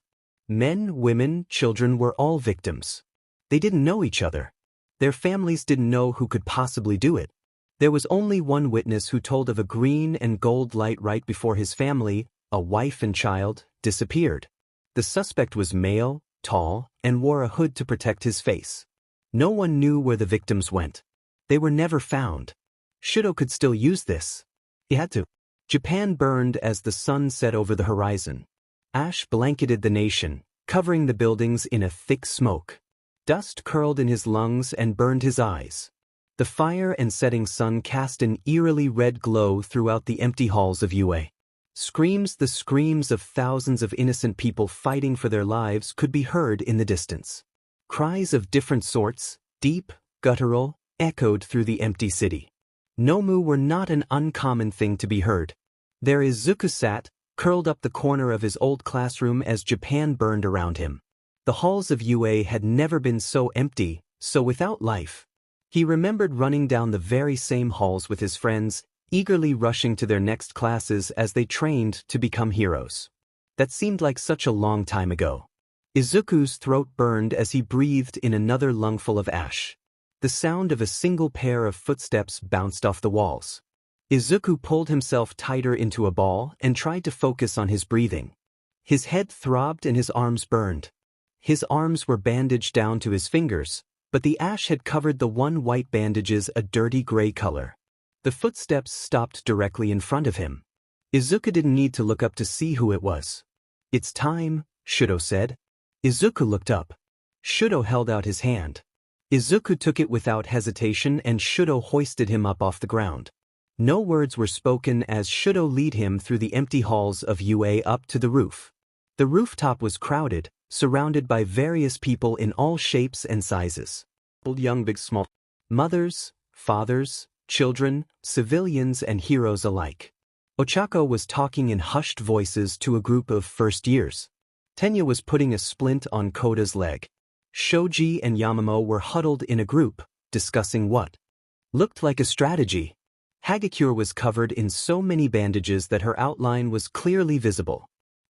Men, women, children were all victims. They didn't know each other. Their families didn't know who could possibly do it. There was only one witness who told of a green and gold light right before his family, a wife and child, disappeared. The suspect was male, tall, and wore a hood to protect his face. No one knew where the victims went. They were never found. Shudo could still use this. He had to. Japan burned as the sun set over the horizon. Ash blanketed the nation, covering the buildings in a thick smoke. Dust curled in his lungs and burned his eyes. The fire and setting sun cast an eerily red glow throughout the empty halls of UA. The screams of thousands of innocent people fighting for their lives could be heard in the distance. Cries of different sorts, deep, guttural, echoed through the empty city. Nomu were not an uncommon thing to be heard. There Izuku sat, curled up the corner of his old classroom as Japan burned around him. The halls of UA had never been so empty, so without life. He remembered running down the very same halls with his friends, eagerly rushing to their next classes as they trained to become heroes. That seemed like such a long time ago. Izuku's throat burned as he breathed in another lungful of ash. The sound of a single pair of footsteps bounced off the walls. Izuku pulled himself tighter into a ball and tried to focus on his breathing. His head throbbed and his arms burned. His arms were bandaged down to his fingers, but the ash had covered the one white bandages a dirty gray color. The footsteps stopped directly in front of him. Izuku didn't need to look up to see who it was. "It's time," Shudo said. Izuku looked up. Shudo held out his hand. Izuku took it without hesitation and Shudo hoisted him up off the ground. No words were spoken as Shudo led him through the empty halls of UA up to the roof. The rooftop was crowded, surrounded by various people in all shapes and sizes. Old, young, big, small. Mothers, fathers, children, civilians and heroes alike. Ochako was talking in hushed voices to a group of first years. Tenya was putting a splint on Koda's leg. Shoji and Yamamo were huddled in a group, discussing what looked like a strategy. Hagakure was covered in so many bandages that her outline was clearly visible.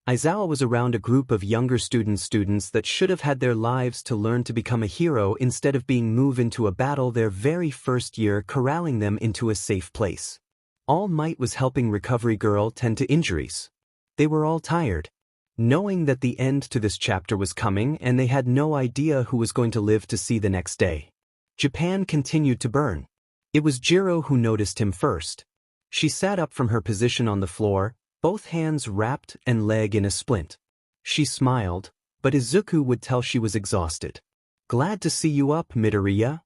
Aizawa was around a group of younger students that should have had their lives to learn to become a hero instead of being moved into a battle their very first year, corralling them into a safe place. All Might was helping Recovery Girl tend to injuries. They were all tired, knowing that the end to this chapter was coming and they had no idea who was going to live to see the next day. Japan continued to burn. It was Jiro who noticed him first. She sat up from her position on the floor, both hands wrapped and leg in a splint. She smiled, but Izuku would tell she was exhausted. "Glad to see you up, Midoriya."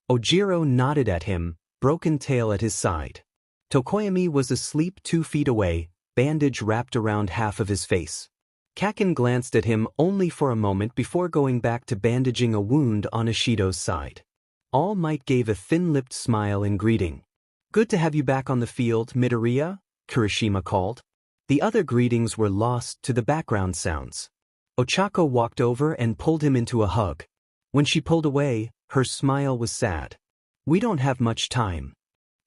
Ojiro nodded at him, broken tail at his side. Tokoyami was asleep 2 feet away, bandage wrapped around half of his face. Kaken glanced at him only for a moment before going back to bandaging a wound on Ishido's side. All Might gave a thin-lipped smile in greeting. "Good to have you back on the field, Midoriya," Kirishima called. The other greetings were lost to the background sounds. Ochako walked over and pulled him into a hug. When she pulled away, her smile was sad. "We don't have much time."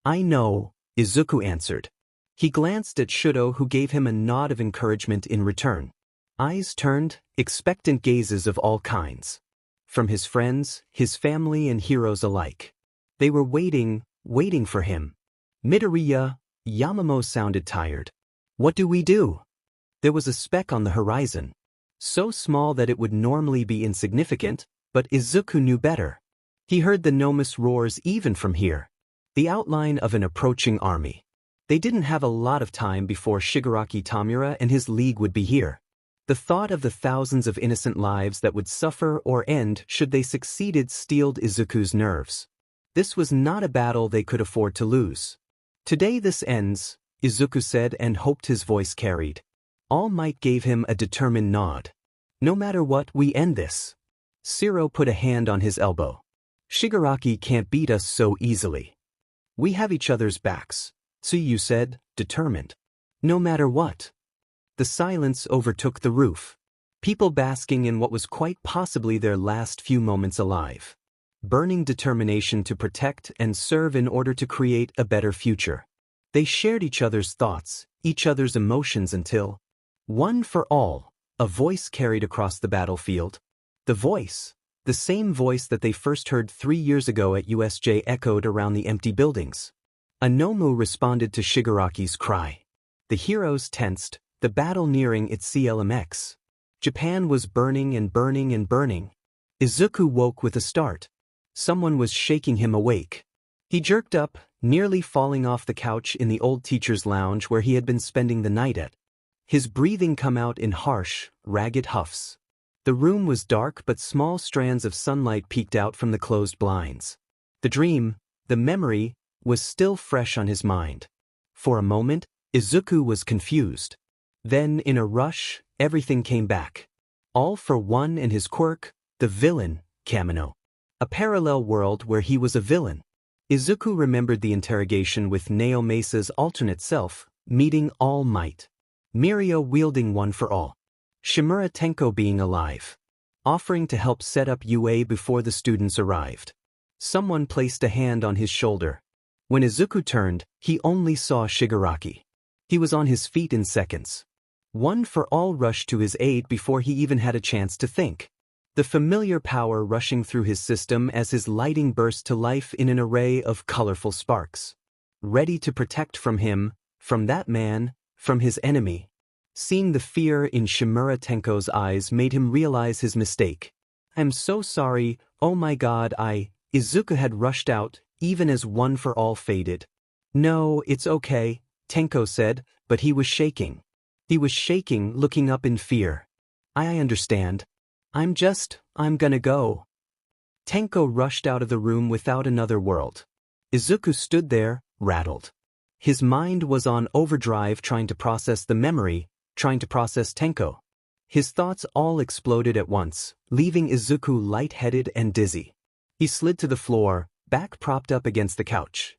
"I know," Izuku answered. He glanced at Shudo, who gave him a nod of encouragement in return. Eyes turned, expectant gazes of all kinds. From his friends, his family and heroes alike. They were waiting for him. "Midoriya," Yamamo sounded tired. "What do we do?" There was a speck on the horizon. So small that it would normally be insignificant, but Izuku knew better. He heard the Nomus roars even from here. The outline of an approaching army. They didn't have a lot of time before Shigaraki Tamura and his league would be here. The thought of the thousands of innocent lives that would suffer or end should they succeeded steeled Izuku's nerves. This was not a battle they could afford to lose. "Today this ends," Izuku said and hoped his voice carried. All Might gave him a determined nod. "No matter what, we end this." Siro put a hand on his elbow. "Shigaraki can't beat us so easily. We have each other's backs," Tsuyu said, determined. "No matter what." The silence overtook the roof. People basking in what was quite possibly their last few moments alive. Burning determination to protect and serve in order to create a better future. They shared each other's thoughts, each other's emotions until, one for all, a voice carried across the battlefield. The voice, the same voice that they first heard 3 years ago at USJ, echoed around the empty buildings. A Nomu responded to Shigaraki's cry. The heroes tensed, The battle nearing its CLMX. Japan was burning and burning and burning. Izuku woke with a start. Someone was shaking him awake. He jerked up, nearly falling off the couch in the old teacher's lounge where he had been spending the night at. His breathing come out in harsh, ragged huffs. The room was dark but small strands of sunlight peeked out from the closed blinds. The dream, the memory, was still fresh on his mind. For a moment, Izuku was confused. Then, in a rush, everything came back. All for one and his quirk, the villain, Kamino. A parallel world where he was a villain. Izuku remembered the interrogation with Neo Mesa's alternate self, meeting All Might. Mirio wielding One for All. Shimura Tenko being alive. Offering to help set up UA before the students arrived. Someone placed a hand on his shoulder. When Izuku turned, he only saw Shigaraki. He was on his feet in seconds. One for All rushed to his aid before he even had a chance to think. The familiar power rushing through his system as his lighting burst to life in an array of colorful sparks. Ready to protect from him, from that man, from his enemy. Seeing the fear in Shimura Tenko's eyes made him realize his mistake. "I'm so sorry, oh my god, Izuku had rushed out, even as One for All faded. "No, it's okay," Tenko said, but he was shaking. He was shaking, looking up in fear. I understand. I'm gonna go." Tenko rushed out of the room without another word. Izuku stood there, rattled. His mind was on overdrive trying to process the memory, trying to process Tenko. His thoughts all exploded at once, leaving Izuku lightheaded and dizzy. He slid to the floor, back propped up against the couch.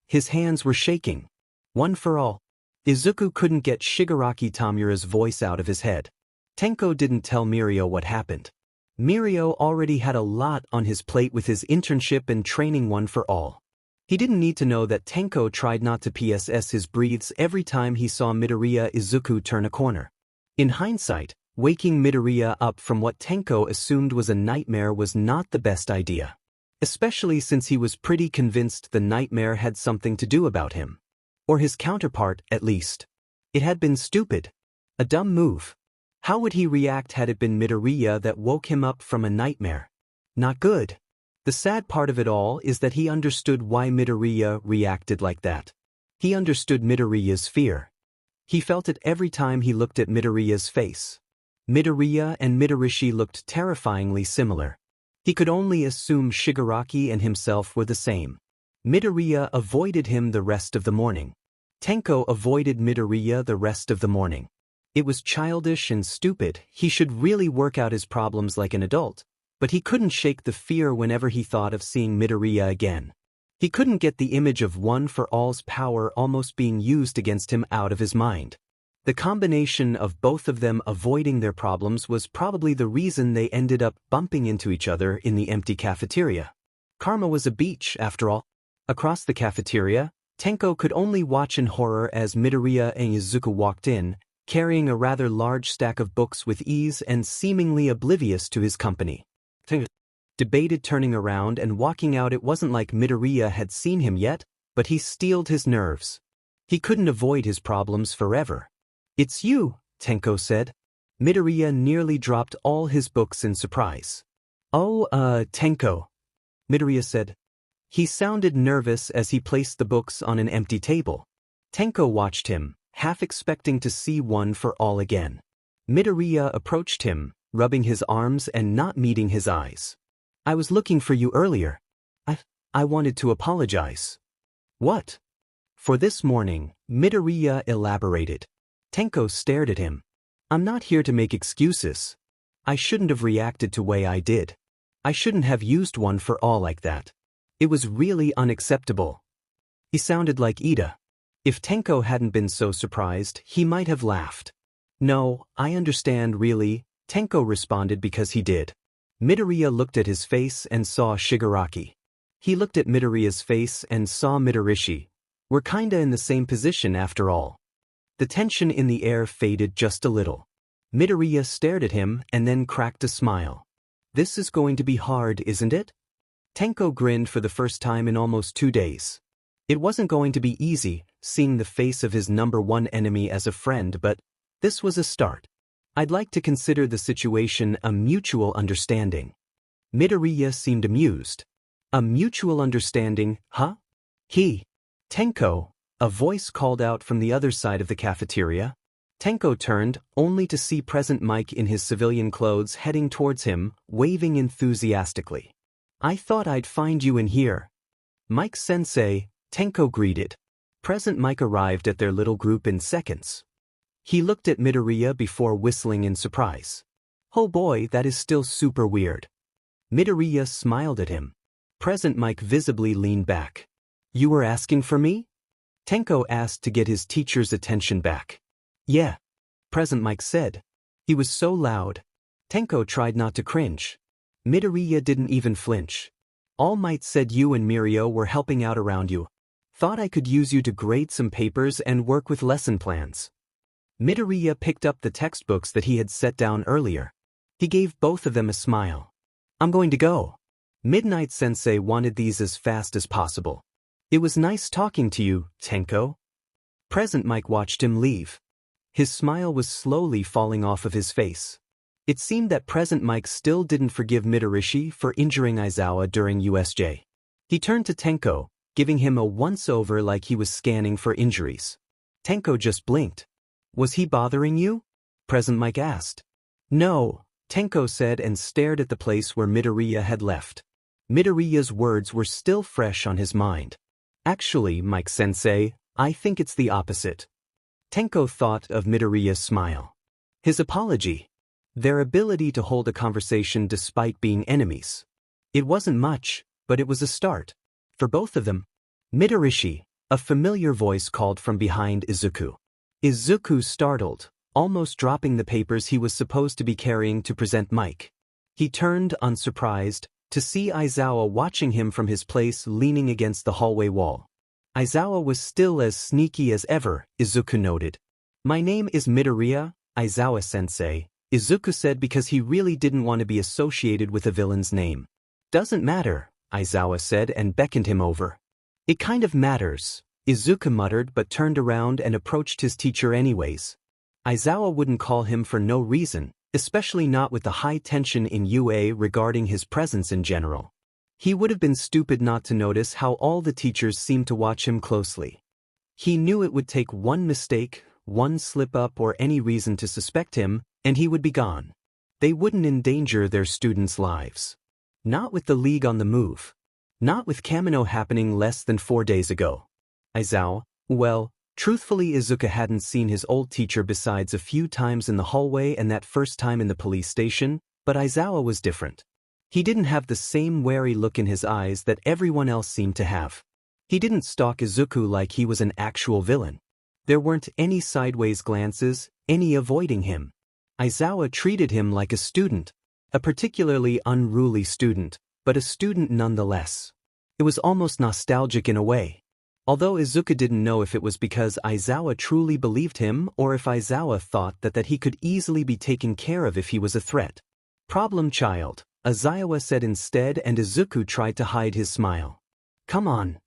His hands were shaking. One for All. Izuku couldn't get Shigaraki Tamura's voice out of his head. Tenko didn't tell Mirio what happened. Mirio already had a lot on his plate with his internship and training One for All. He didn't need to know that Tenko tried not to PSS his breathes every time he saw Midoriya Izuku turn a corner. In hindsight, waking Midoriya up from what Tenko assumed was a nightmare was not the best idea. Especially since he was pretty convinced the nightmare had something to do about him. Or his counterpart, at least. It had been stupid. A dumb move. How would he react had it been Midoriya that woke him up from a nightmare? Not good. The sad part of it all is that he understood why Midoriya reacted like that. He understood Midoriya's fear. He felt it every time he looked at Midoriya's face. Midoriya and Midorishi looked terrifyingly similar. He could only assume Shigaraki and himself were the same. Midoriya avoided him the rest of the morning. Tenko avoided Midoriya the rest of the morning. It was childish and stupid. He should really work out his problems like an adult, but he couldn't shake the fear whenever he thought of seeing Midoriya again. He couldn't get the image of One for All's power almost being used against him out of his mind. The combination of both of them avoiding their problems was probably the reason they ended up bumping into each other in the empty cafeteria. Karma was a beach, after all. Across the cafeteria, Tenko could only watch in horror as Midoriya and Izuku walked in, carrying a rather large stack of books with ease and seemingly oblivious to his company. Tenko debated turning around and walking out. It wasn't like Midoriya had seen him yet, but he steeled his nerves. He couldn't avoid his problems forever. "It's you," Tenko said. Midoriya nearly dropped all his books in surprise. "Oh, Tenko," Midoriya said. He sounded nervous as he placed the books on an empty table. Tenko watched him, half expecting to see One for All again. Midoriya approached him, rubbing his arms and not meeting his eyes. "I was looking for you earlier. I wanted to apologize." "What?" "For this morning," Midoriya elaborated. Tenko stared at him. "I'm not here to make excuses. I shouldn't have reacted the way I did. I shouldn't have used One for All like that. It was really unacceptable." He sounded like Ida. If Tenko hadn't been so surprised, he might have laughed. "No, I understand really," Tenko responded because he did. Midoriya looked at his face and saw Shigaraki. He looked at Midoriya's face and saw Midorishi. We're kinda in the same position after all. The tension in the air faded just a little. Midoriya stared at him and then cracked a smile. "This is going to be hard, isn't it?" Tenko grinned for the first time in almost 2 days. It wasn't going to be easy, seeing the face of his number one enemy as a friend, but This was a start. I'd like to consider the situation a mutual understanding. Midoriya seemed amused. A mutual understanding, huh? Tenko, a voice called out from the other side of the cafeteria. Tenko turned, only to see present Mike in his civilian clothes heading towards him, waving enthusiastically. I thought I'd find you in here. Mike-sensei, Tenko greeted. Present Mike arrived at their little group in seconds. He looked at Midoriya before whistling in surprise. Oh boy, that is still super weird. Midoriya smiled at him. Present Mike visibly leaned back. You were asking for me? Tenko asked to get his teacher's attention back. Yeah. Present Mike said. He was so loud. Tenko tried not to cringe. Midoriya didn't even flinch. All Might said you and Mirio were helping out around you. Thought I could use you to grade some papers and work with lesson plans. Midoriya picked up the textbooks that he had set down earlier. He gave both of them a smile. I'm going to go. Midnight Sensei wanted these as fast as possible. It was nice talking to you, Tenko. Present Mike watched him leave. His smile was slowly falling off of his face. It seemed that present Mike still didn't forgive Midorishi for injuring Aizawa during USJ. He turned to Tenko, giving him a once-over like he was scanning for injuries. Tenko just blinked. Was he bothering you? Present Mike asked. No, Tenko said and stared at the place where Midoriya had left. Midoriya's words were still fresh on his mind. Actually, Mike-sensei, I think it's the opposite. Tenko thought of Midoriya's smile. His apology. Their ability to hold a conversation despite being enemies. It wasn't much, but it was a start. For both of them. Midorishi, a familiar voice called from behind Izuku. Izuku startled, almost dropping the papers he was supposed to be carrying to present Mike. He turned, unsurprised, to see Aizawa watching him from his place leaning against the hallway wall. Aizawa was still as sneaky as ever, Izuku noted. My name is Midoriya, Aizawa-sensei, Izuku said because he really didn't want to be associated with a villain's name. Doesn't matter, Aizawa said and beckoned him over. It kind of matters, Izuku muttered but turned around and approached his teacher anyways. Aizawa wouldn't call him for no reason, especially not with the high tension in UA regarding his presence in general. He would have been stupid not to notice how all the teachers seemed to watch him closely. He knew it would take one mistake, one slip-up or any reason to suspect him, and he would be gone. They wouldn't endanger their students' lives. Not with the League on the move. Not with Kamino happening less than 4 days ago. Aizawa, well, truthfully Izuku hadn't seen his old teacher besides a few times in the hallway and that first time in the police station, but Aizawa was different. He didn't have the same wary look in his eyes that everyone else seemed to have. He didn't stalk Izuku like he was an actual villain. There weren't any sideways glances, any avoiding him. Aizawa treated him like a student, a particularly unruly student, but a student nonetheless. It was almost nostalgic in a way. Although Izuku didn't know if it was because Aizawa truly believed him or if Aizawa thought that he could easily be taken care of if he was a threat. Problem child, Aizawa said instead, and Izuku tried to hide his smile. Come on.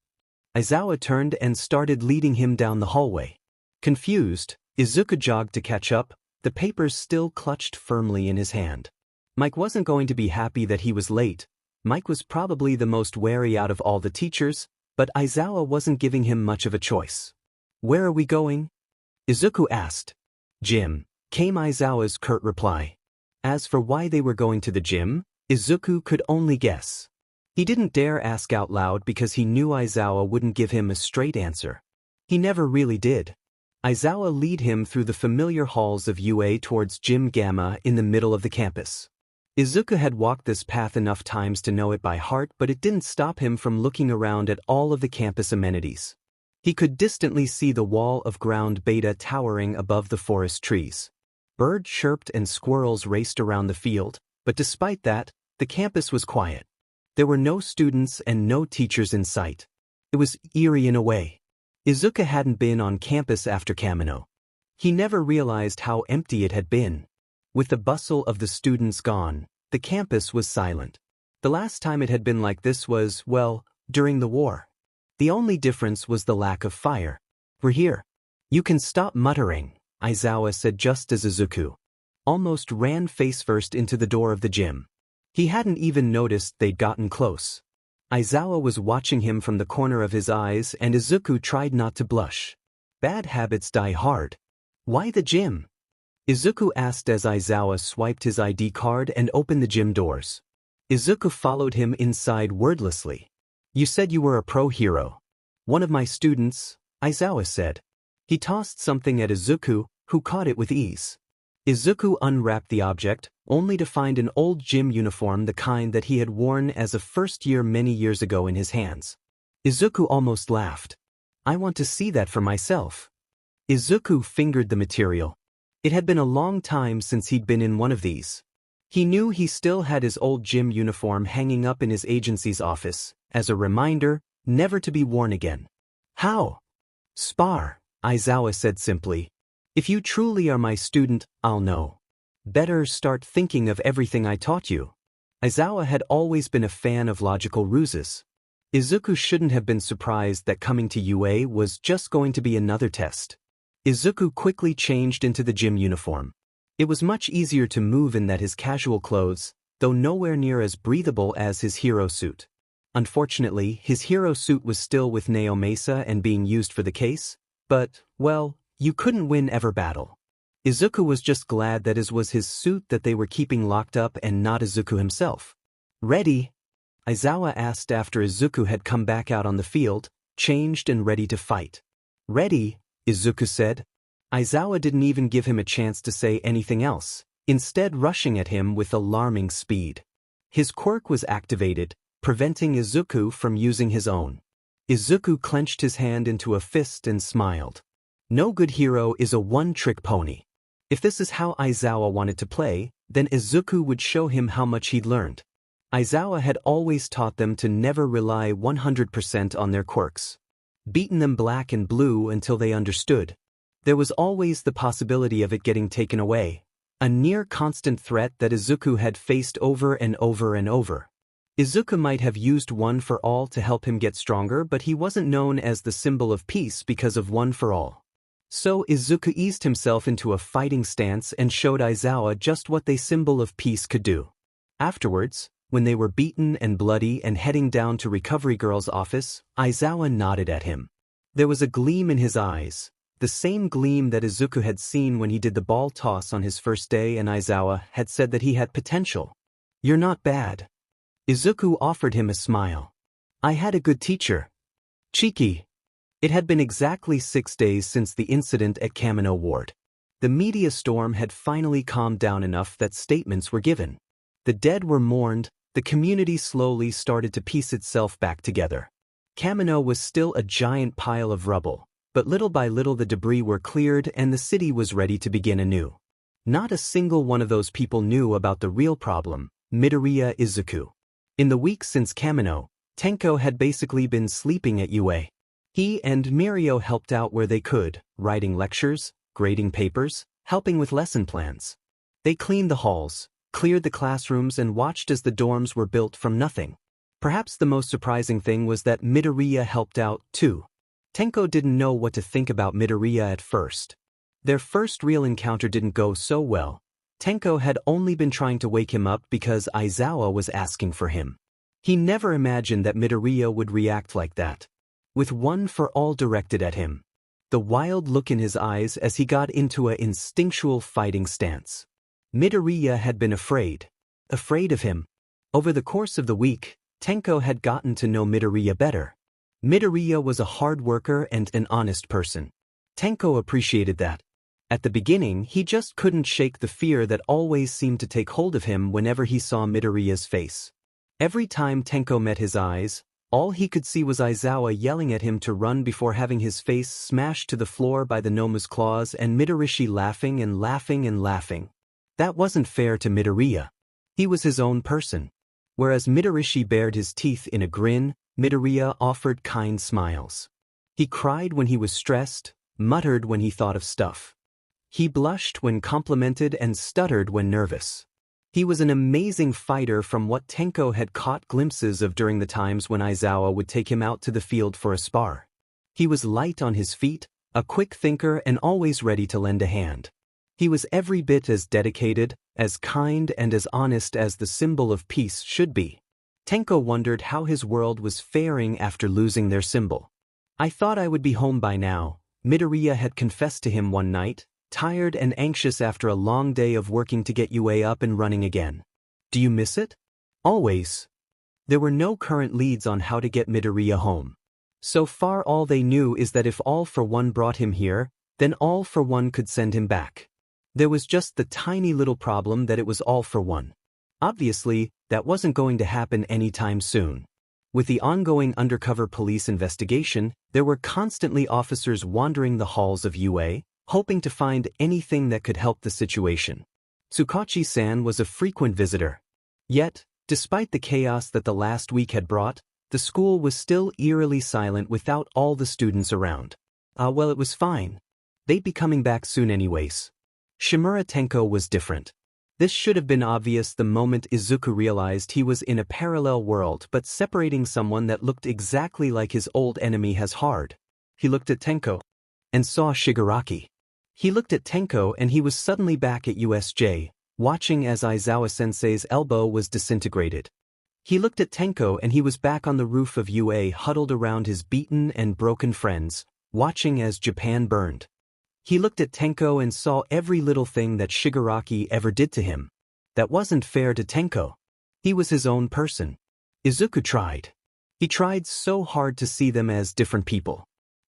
Aizawa turned and started leading him down the hallway. Confused, Izuku jogged to catch up, the papers still clutched firmly in his hand. Mike wasn't going to be happy that he was late. Mike was probably the most wary out of all the teachers, but Aizawa wasn't giving him much of a choice. Where are we going? Izuku asked. Gym, came Aizawa's curt reply. As for why they were going to the gym, Izuku could only guess. He didn't dare ask out loud because he knew Aizawa wouldn't give him a straight answer. He never really did. Aizawa led him through the familiar halls of UA towards Gym Gamma in the middle of the campus. Izuku had walked this path enough times to know it by heart, but it didn't stop him from looking around at all of the campus amenities. He could distantly see the wall of ground beta towering above the forest trees. Birds chirped and squirrels raced around the field, but despite that, the campus was quiet. There were no students and no teachers in sight. It was eerie in a way. Izuku hadn't been on campus after Kamino. He never realized how empty it had been. With the bustle of the students gone, the campus was silent. The last time it had been like this was, well, during the war. The only difference was the lack of fire. We're here. You can stop muttering, Aizawa said just as Izuku almost ran face-first into the door of the gym. He hadn't even noticed they'd gotten close. Aizawa was watching him from the corner of his eyes and Izuku tried not to blush. Bad habits die hard. Why the gym? Izuku asked as Aizawa swiped his ID card and opened the gym doors. Izuku followed him inside wordlessly. You said you were a pro hero. One of my students, Aizawa said. He tossed something at Izuku, who caught it with ease. Izuku unwrapped the object, only to find an old gym uniform, the kind that he had worn as a first year many years ago, in his hands. Izuku almost laughed. I want to see that for myself. Izuku fingered the material. It had been a long time since he'd been in one of these. He knew he still had his old gym uniform hanging up in his agency's office, as a reminder, never to be worn again. How? Spar, Aizawa said simply. If you truly are my student, I'll know. Better start thinking of everything I taught you. Aizawa had always been a fan of logical ruses. Izuku shouldn't have been surprised that coming to UA was just going to be another test. Izuku quickly changed into the gym uniform. It was much easier to move in that his casual clothes, though nowhere near as breathable as his hero suit. Unfortunately, his hero suit was still with Naomasa and being used for the case, but, well, you couldn't win every battle. Izuku was just glad that it was his suit that they were keeping locked up and not Izuku himself. Ready? Aizawa asked after Izuku had come back out on the field, changed and ready to fight. Ready, Izuku said. Aizawa didn't even give him a chance to say anything else, instead rushing at him with alarming speed. His quirk was activated, preventing Izuku from using his own. Izuku clenched his hand into a fist and smiled. No good hero is a one-trick pony. If this is how Aizawa wanted to play, then Izuku would show him how much he'd learned. Aizawa had always taught them to never rely 100% on their quirks. Beaten them black and blue until they understood. There was always the possibility of it getting taken away, a near-constant threat that Izuku had faced over and over and over. Izuku might have used One for All to help him get stronger, but he wasn't known as the symbol of peace because of One for All. So Izuku eased himself into a fighting stance and showed Aizawa just what the symbol of peace could do. Afterwards, when they were beaten and bloody and heading down to Recovery Girl's office, Aizawa nodded at him. There was a gleam in his eyes, the same gleam that Izuku had seen when he did the ball toss on his first day, and Aizawa had said that he had potential. You're not bad. Izuku offered him a smile. I had a good teacher. Cheeky. It had been exactly 6 days since the incident at Kamino Ward. The media storm had finally calmed down enough that statements were given. The dead were mourned, the community slowly started to piece itself back together. Kamino was still a giant pile of rubble, but little by little the debris were cleared and the city was ready to begin anew. Not a single one of those people knew about the real problem, Midoriya Izuku. In the weeks since Kamino, Tenko had basically been sleeping at UA. He and Mirio helped out where they could, writing lectures, grading papers, helping with lesson plans. They cleaned the halls, cleared the classrooms and watched as the dorms were built from nothing. Perhaps the most surprising thing was that Midoriya helped out, too. Tenko didn't know what to think about Midoriya at first. Their first real encounter didn't go so well. Tenko had only been trying to wake him up because Aizawa was asking for him. He never imagined that Midoriya would react like that. With One for All directed at him. The wild look in his eyes as he got into an instinctual fighting stance. Midoriya had been afraid. Afraid of him. Over the course of the week, Tenko had gotten to know Midoriya better. Midoriya was a hard worker and an honest person. Tenko appreciated that. At the beginning, he just couldn't shake the fear that always seemed to take hold of him whenever he saw Midoriya's face. Every time Tenko met his eyes, all he could see was Aizawa yelling at him to run before having his face smashed to the floor by the Noma's claws and Midorishi laughing and laughing and laughing. That wasn't fair to Midoriya. He was his own person. Whereas Midorishi bared his teeth in a grin, Midoriya offered kind smiles. He cried when he was stressed, muttered when he thought of stuff. He blushed when complimented and stuttered when nervous. He was an amazing fighter from what Tenko had caught glimpses of during the times when Aizawa would take him out to the field for a spar. He was light on his feet, A quick thinker and always ready to lend a hand. He was every bit as dedicated, as kind and as honest as the symbol of peace should be. Tenko wondered how his world was faring after losing their symbol. "I thought I would be home by now," Midoriya had confessed to him one night, tired and anxious after a long day of working to get UA up and running again. "Do you miss it?" "Always." There were no current leads on how to get Midoriya home. So far all they knew is that if All for One brought him here, then All for One could send him back. There was just the tiny little problem that it was All for One. Obviously, that wasn't going to happen anytime soon. With the ongoing undercover police investigation, there were constantly officers wandering the halls of UA, hoping to find anything that could help the situation. Tsukachi-san was a frequent visitor. Yet, despite the chaos that the last week had brought, the school was still eerily silent without all the students around. Well, it was fine. They'd be coming back soon anyways. Shimura Tenko was different. This should have been obvious the moment Izuku realized he was in a parallel world, but separating someone that looked exactly like his old enemy has hard. He looked at Tenko and saw Shigaraki. He looked at Tenko and he was suddenly back at USJ, watching as Aizawa-sensei's elbow was disintegrated. He looked at Tenko and he was back on the roof of UA huddled around his beaten and broken friends, watching as Japan burned. He looked at Tenko and saw every little thing that Shigaraki ever did to him. That wasn't fair to Tenko. He was his own person. Izuku tried. He tried so hard to see them as different people.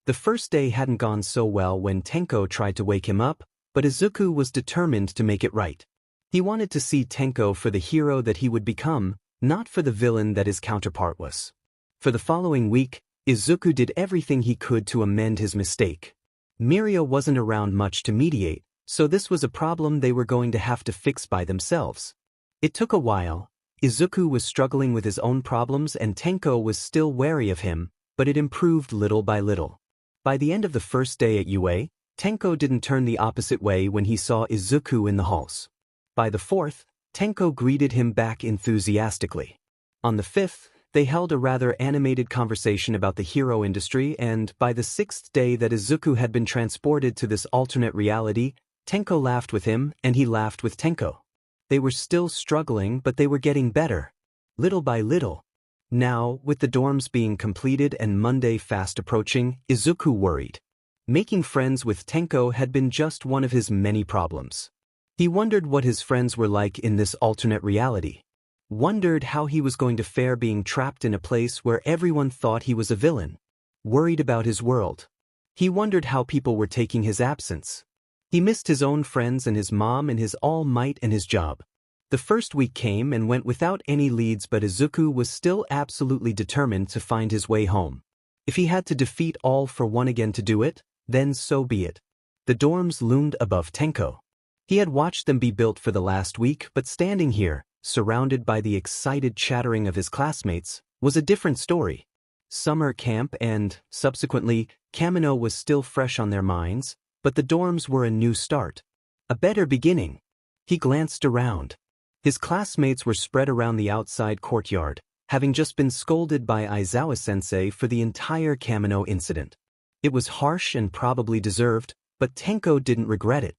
The first day hadn't gone so well when Tenko tried to wake him up, but Izuku was determined to make it right. He wanted to see Tenko for the hero that he would become, not for the villain that his counterpart was. For the following week, Izuku did everything he could to amend his mistake. Miria wasn't around much to mediate, so this was a problem they were going to have to fix by themselves. It took a while. Izuku was struggling with his own problems and Tenko was still wary of him, but it improved little by little. By the end of the first day at UA, Tenko didn't turn the opposite way when he saw Izuku in the halls. By the fourth, Tenko greeted him back enthusiastically. On the fifth, they held a rather animated conversation about the hero industry, and by the sixth day that Izuku had been transported to this alternate reality, Tenko laughed with him and he laughed with Tenko. They were still struggling, but they were getting better. Little by little. Now, with the dorms being completed and Monday fast approaching, Izuku worried. Making friends with Tenko had been just one of his many problems. He wondered what his friends were like in this alternate reality. Wondered how he was going to fare being trapped in a place where everyone thought he was a villain. Worried about his world. He wondered how people were taking his absence. He missed his own friends and his mom and his all might and his job. The first week came and went without any leads, but Izuku was still absolutely determined to find his way home. If he had to defeat All for One again to do it, then so be it. The dorms loomed above Tenko. He had watched them be built for the last week, but standing here, surrounded by the excited chattering of his classmates, was a different story. Summer camp and, subsequently, Kamino was still fresh on their minds, but the dorms were a new start. A better beginning. He glanced around. His classmates were spread around the outside courtyard, having just been scolded by Aizawa-sensei for the entire Kamino incident. It was harsh and probably deserved, but Tenko didn't regret it.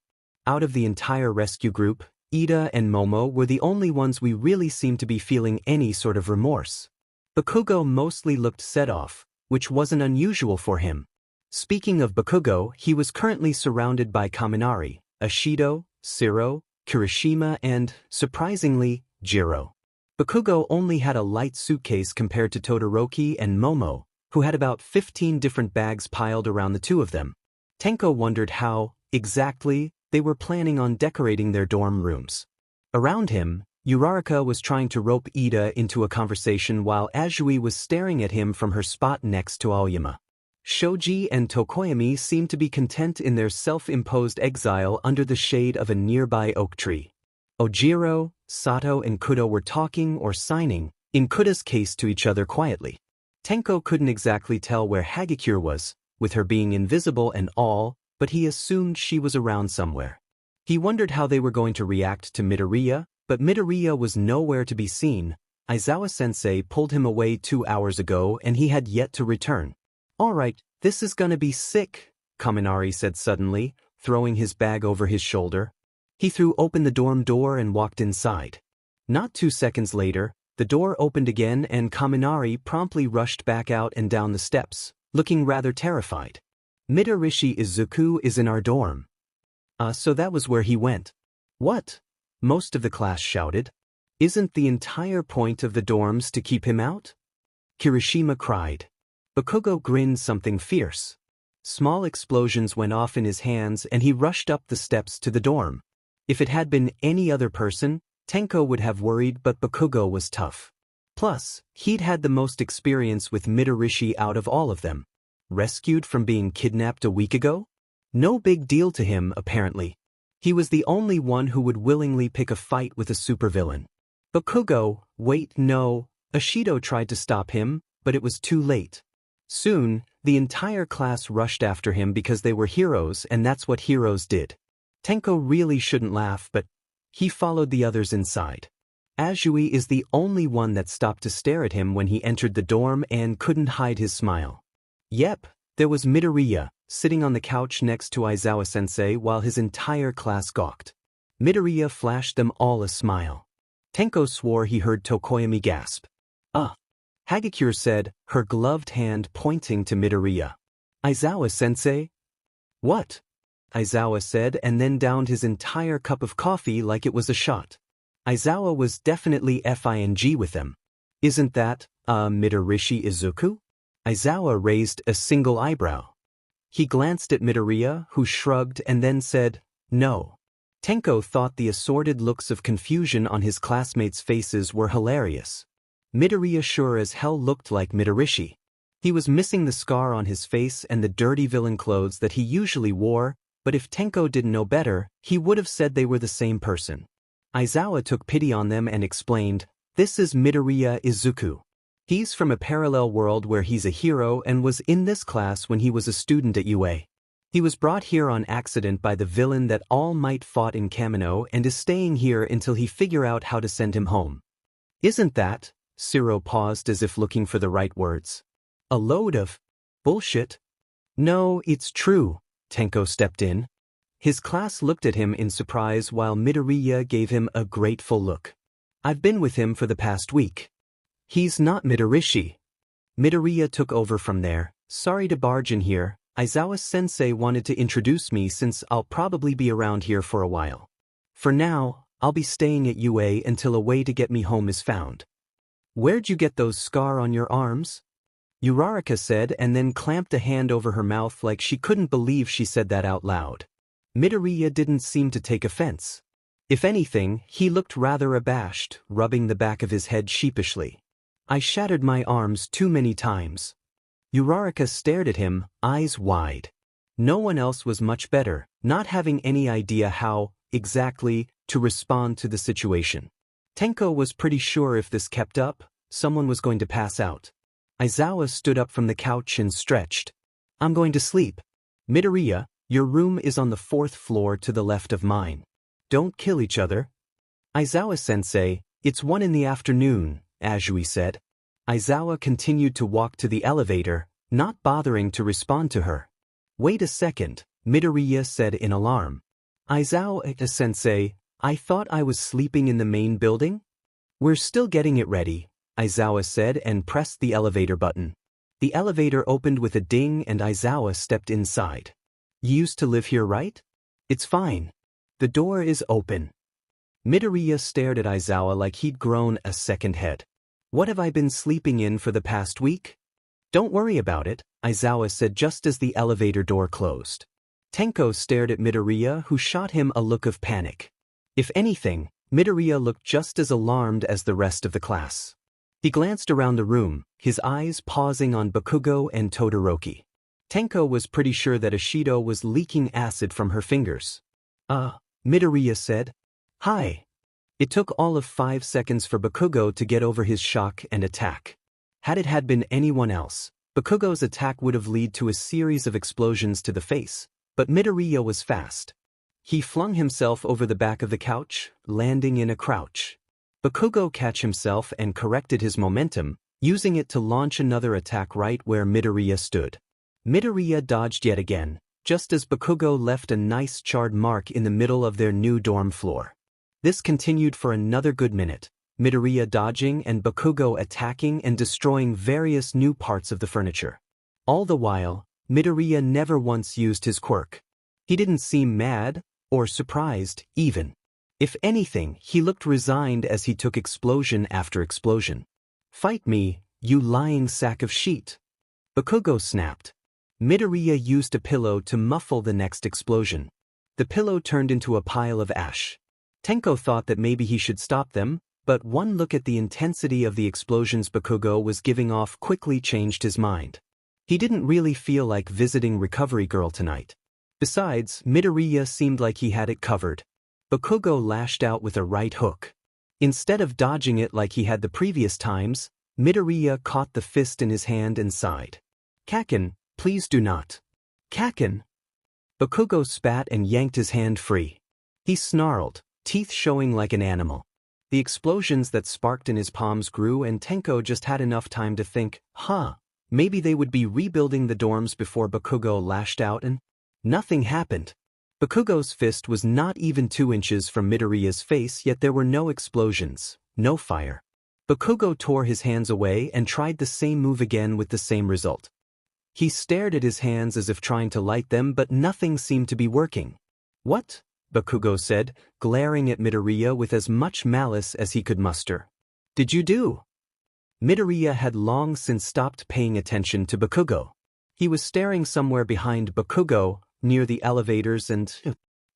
Out of the entire rescue group, Ida and Momo were the only ones we really seemed to be feeling any sort of remorse. Bakugo mostly looked set off, which wasn't unusual for him. Speaking of Bakugo, he was currently surrounded by Kaminari, Ashido, Siro, Kirishima and, surprisingly, Jiro. Bakugo only had a light suitcase compared to Todoroki and Momo, who had about 15 different bags piled around the two of them. Tenko wondered how, exactly, they were planning on decorating their dorm rooms. Around him, Uraraka was trying to rope Ida into a conversation while Azui was staring at him from her spot next to Aoyama. Shoji and Tokoyami seemed to be content in their self-imposed exile under the shade of a nearby oak tree. Ojiro, Sato and Kudo were talking or signing, in Kuda's case to each other quietly. Tenko couldn't exactly tell where Hagakure was, with her being invisible and all, but he assumed she was around somewhere. He wondered how they were going to react to Midoriya, but Midoriya was nowhere to be seen. Aizawa-sensei pulled him away 2 hours ago and he had yet to return. "Alright, this is gonna be sick," Kaminari said suddenly, throwing his bag over his shoulder. He threw open the dorm door and walked inside. Not 2 seconds later, the door opened again and Kaminari promptly rushed back out and down the steps, looking rather terrified. Midorishi Izuku is in our dorm. So that was where he went. What? Most of the class shouted. Isn't the entire point of the dorms to keep him out? Kirishima cried. Bakugo grinned something fierce. Small explosions went off in his hands and he rushed up the steps to the dorm. If it had been any other person, Tenko would have worried, but Bakugo was tough. Plus, he'd had the most experience with Midorishi out of all of them. Rescued from being kidnapped a week ago? No big deal to him, apparently. He was the only one who would willingly pick a fight with a supervillain. Bakugo, wait, no. Ashido tried to stop him, but it was too late. Soon, the entire class rushed after him because they were heroes and that's what heroes did. Tenko really shouldn't laugh, but he followed the others inside. Azui is the only one that stopped to stare at him when he entered the dorm and couldn't hide his smile. Yep, there was Midoriya, sitting on the couch next to Aizawa-sensei while his entire class gawked. Midoriya flashed them all a smile. Tenko swore he heard Tokoyami gasp. Hagakure said, her gloved hand pointing to Midoriya. Aizawa-sensei? What? Aizawa said and then downed his entire cup of coffee like it was a shot. Aizawa was definitely FING with them. Isn't that, Midorishi Izuku? Aizawa raised a single eyebrow. He glanced at Midoriya, who shrugged and then said, no. Tenko thought the assorted looks of confusion on his classmates' faces were hilarious. Midoriya sure as hell looked like Midorishi. He was missing the scar on his face and the dirty villain clothes that he usually wore, but if Tenko didn't know better, he would have said they were the same person. Aizawa took pity on them and explained, this is Midoriya Izuku. He's from a parallel world where he's a hero and was in this class when he was a student at UA. He was brought here on accident by the villain that All Might fought in Kamino and is staying here until he figure out how to send him home. Isn't that? Shiro paused as if looking for the right words. A load of bullshit? No, it's true, Tenko stepped in. His class looked at him in surprise while Midoriya gave him a grateful look. I've been with him for the past week. He's not Midorishi. Midoriya took over from there. Sorry to barge in here. Aizawa-sensei wanted to introduce me since I'll probably be around here for a while. For now, I'll be staying at UA until a way to get me home is found. Where'd you get those scars on your arms? Uraraka said and then clamped a hand over her mouth like she couldn't believe she said that out loud. Midoriya didn't seem to take offense. If anything, he looked rather abashed, rubbing the back of his head sheepishly. I shattered my arms too many times. Uraraka stared at him, eyes wide. No one else was much better, not having any idea how, exactly, to respond to the situation. Tenko was pretty sure if this kept up, someone was going to pass out. Aizawa stood up from the couch and stretched. I'm going to sleep. Midoriya, your room is on the 4th floor to the left of mine. Don't kill each other. Aizawa-sensei, it's 1 in the afternoon, Azui said. Aizawa continued to walk to the elevator, not bothering to respond to her. Wait a second, Midoriya said in alarm. Aizawa-sensei, I thought I was sleeping in the main building? We're still getting it ready, Aizawa said and pressed the elevator button. The elevator opened with a ding and Aizawa stepped inside. You used to live here, right? It's fine. The door is open. Midoriya stared at Aizawa like he'd grown a second head. What have I been sleeping in for the past week? Don't worry about it, Aizawa said just as the elevator door closed. Tenko stared at Midoriya, who shot him a look of panic. If anything, Midoriya looked just as alarmed as the rest of the class. He glanced around the room, his eyes pausing on Bakugo and Todoroki. Tenko was pretty sure that Ashido was leaking acid from her fingers. Midoriya said. Hi. It took all of 5 seconds for Bakugo to get over his shock and attack. Had it had been anyone else, Bakugo's attack would have led to a series of explosions to the face, but Midoriya was fast. He flung himself over the back of the couch, landing in a crouch. Bakugo catch himself and corrected his momentum, using it to launch another attack right where Midoriya stood. Midoriya dodged yet again, just as Bakugo left a nice charred mark in the middle of their new dorm floor. This continued for another good minute, Midoriya dodging and Bakugo attacking and destroying various new parts of the furniture. All the while, Midoriya never once used his quirk. He didn't seem mad, or surprised, even. If anything, he looked resigned as he took explosion after explosion. "Fight me, you lying sack of shit!" Bakugo snapped. Midoriya used a pillow to muffle the next explosion. The pillow turned into a pile of ash. Tenko thought that maybe he should stop them, but one look at the intensity of the explosions Bakugo was giving off quickly changed his mind. He didn't really feel like visiting Recovery Girl tonight. Besides, Midoriya seemed like he had it covered. Bakugo lashed out with a right hook. Instead of dodging it like he had the previous times, Midoriya caught the fist in his hand and sighed. "Kaken, please do not." "Kaken!" Bakugo spat and yanked his hand free. He snarled, teeth showing like an animal. The explosions that sparked in his palms grew and Tenko just had enough time to think, maybe they would be rebuilding the dorms before Bakugo lashed out and nothing happened. Bakugo's fist was not even 2 inches from Midoriya's face, yet there were no explosions, no fire. Bakugo tore his hands away and tried the same move again with the same result. He stared at his hands as if trying to light them, but nothing seemed to be working. "What?" Bakugo said, glaring at Midoriya with as much malice as he could muster. "Did you do?" Midoriya had long since stopped paying attention to Bakugo. He was staring somewhere behind Bakugo, near the elevators, and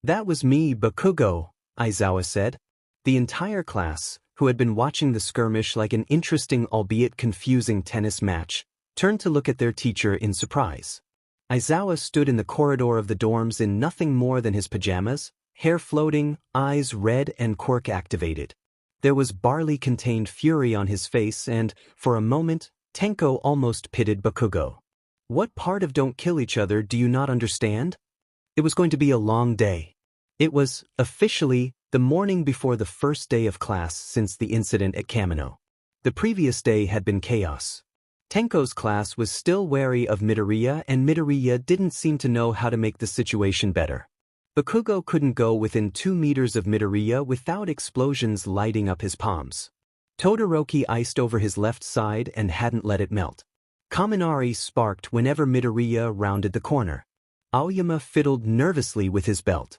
"That was me, Bakugo," Aizawa said. The entire class, who had been watching the skirmish like an interesting albeit confusing tennis match, turned to look at their teacher in surprise. Aizawa stood in the corridor of the dorms in nothing more than his pajamas, hair floating, eyes red and quirk activated. There was barley-contained fury on his face and, for a moment, Tenko almost pitied Bakugo. What part of don't kill each other do you not understand? It was going to be a long day. It was, officially, the morning before the first day of class since the incident at Kamino. The previous day had been chaos. Tenko's class was still wary of Midoriya, and Midoriya didn't seem to know how to make the situation better. Bakugo couldn't go within 2 meters of Midoriya without explosions lighting up his palms. Todoroki iced over his left side and hadn't let it melt. Kaminari sparked whenever Midoriya rounded the corner. Aoyama fiddled nervously with his belt.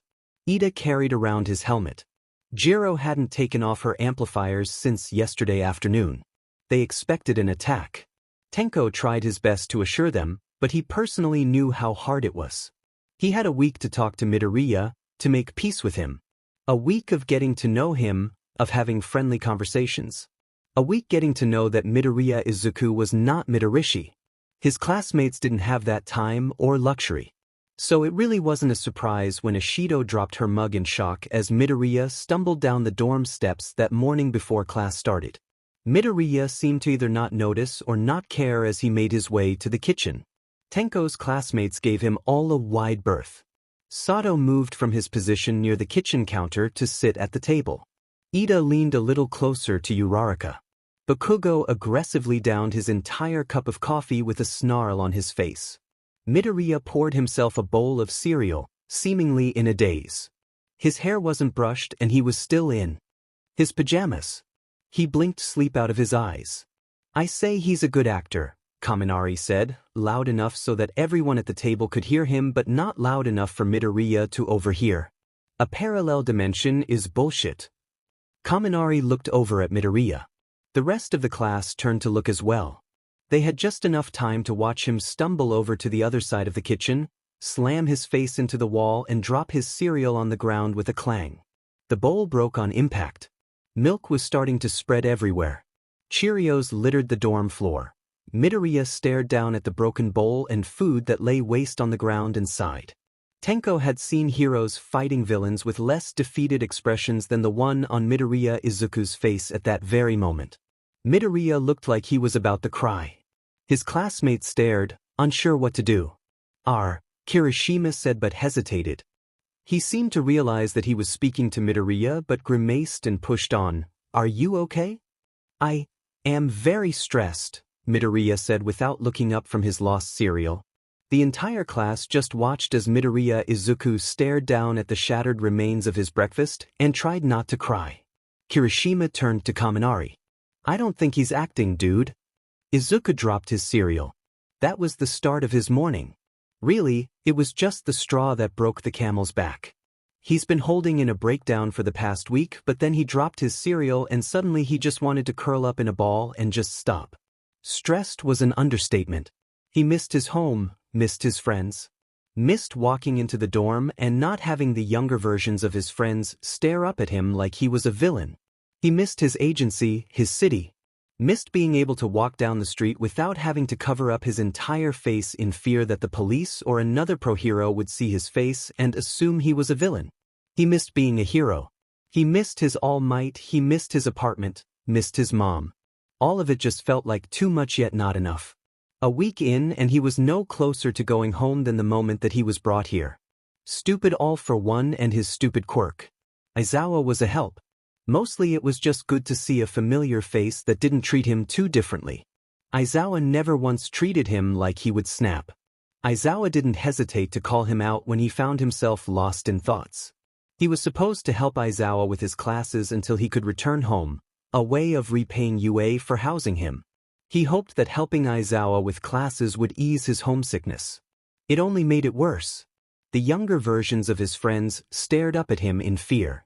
Ida carried around his helmet. Jiro hadn't taken off her amplifiers since yesterday afternoon. They expected an attack. Tenko tried his best to assure them, but he personally knew how hard it was. He had a week to talk to Midoriya, to make peace with him. A week of getting to know him, of having friendly conversations. A week getting to know that Midoriya Izuku was not Midorishi. His classmates didn't have that time or luxury. So it really wasn't a surprise when Ishido dropped her mug in shock as Midoriya stumbled down the dorm steps that morning before class started. Midoriya seemed to either not notice or not care as he made his way to the kitchen. Tenko's classmates gave him all a wide berth. Sato moved from his position near the kitchen counter to sit at the table. Ida leaned a little closer to Uraraka. Bakugo aggressively downed his entire cup of coffee with a snarl on his face. Midoriya poured himself a bowl of cereal, seemingly in a daze. His hair wasn't brushed and he was still in his pajamas. He blinked sleep out of his eyes. "I say he's a good actor," Kaminari said, loud enough so that everyone at the table could hear him but not loud enough for Midoriya to overhear. "A parallel dimension is bullshit." Kaminari looked over at Midoriya. The rest of the class turned to look as well. They had just enough time to watch him stumble over to the other side of the kitchen, slam his face into the wall and drop his cereal on the ground with a clang. The bowl broke on impact. Milk was starting to spread everywhere. Cheerios littered the dorm floor. Midoriya stared down at the broken bowl and food that lay waste on the ground and sighed. Tenko had seen heroes fighting villains with less defeated expressions than the one on Midoriya Izuku's face at that very moment. Midoriya looked like he was about to cry. His classmates stared, unsure what to do. Kirishima said but hesitated. He seemed to realize that he was speaking to Midoriya but grimaced and pushed on. "Are you okay?" "I am very stressed," Midoriya said without looking up from his lost cereal. The entire class just watched as Midoriya Izuku stared down at the shattered remains of his breakfast and tried not to cry. Kirishima turned to Kaminari. "I don't think he's acting, dude." Izuku dropped his cereal. That was the start of his morning. Really, it was just the straw that broke the camel's back. He's been holding in a breakdown for the past week, but then he dropped his cereal and suddenly he just wanted to curl up in a ball and just stop. Stressed was an understatement. He missed his home, missed his friends. Missed walking into the dorm and not having the younger versions of his friends stare up at him like he was a villain. He missed his agency, his city. Missed being able to walk down the street without having to cover up his entire face in fear that the police or another pro-hero would see his face and assume he was a villain. He missed being a hero. He missed his All Might, he missed his apartment, missed his mom. All of it just felt like too much yet not enough. A week in and he was no closer to going home than the moment that he was brought here. Stupid all for one and his stupid quirk. Aizawa was a help. Mostly it was just good to see a familiar face that didn't treat him too differently. Aizawa never once treated him like he would snap. Aizawa didn't hesitate to call him out when he found himself lost in thoughts. He was supposed to help Aizawa with his classes until he could return home, a way of repaying UA for housing him. He hoped that helping Aizawa with classes would ease his homesickness. It only made it worse. The younger versions of his friends stared up at him in fear.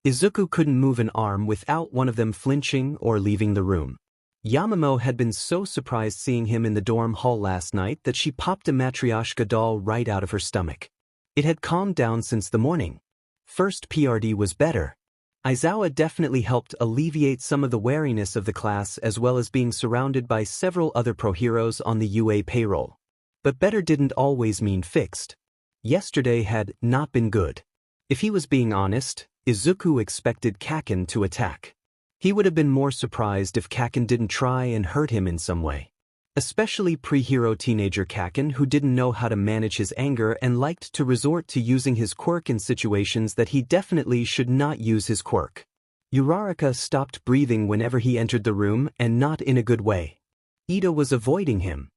Izuku couldn't move an arm without one of them flinching or leaving the room. Yamamo had been so surprised seeing him in the dorm hall last night that she popped a Matryoshka doll right out of her stomach. It had calmed down since the morning. First PRD was better. Aizawa definitely helped alleviate some of the wariness of the class as well as being surrounded by several other pro-heroes on the UA payroll. But better didn't always mean fixed. Yesterday had not been good. If he was being honest, Izuku expected Kaken to attack. He would have been more surprised if Kaken didn't try and hurt him in some way. Especially pre-hero teenager Kaken, who didn't know how to manage his anger and liked to resort to using his quirk in situations that he definitely should not use his quirk. Uraraka stopped breathing whenever he entered the room and not in a good way. Ida was avoiding him.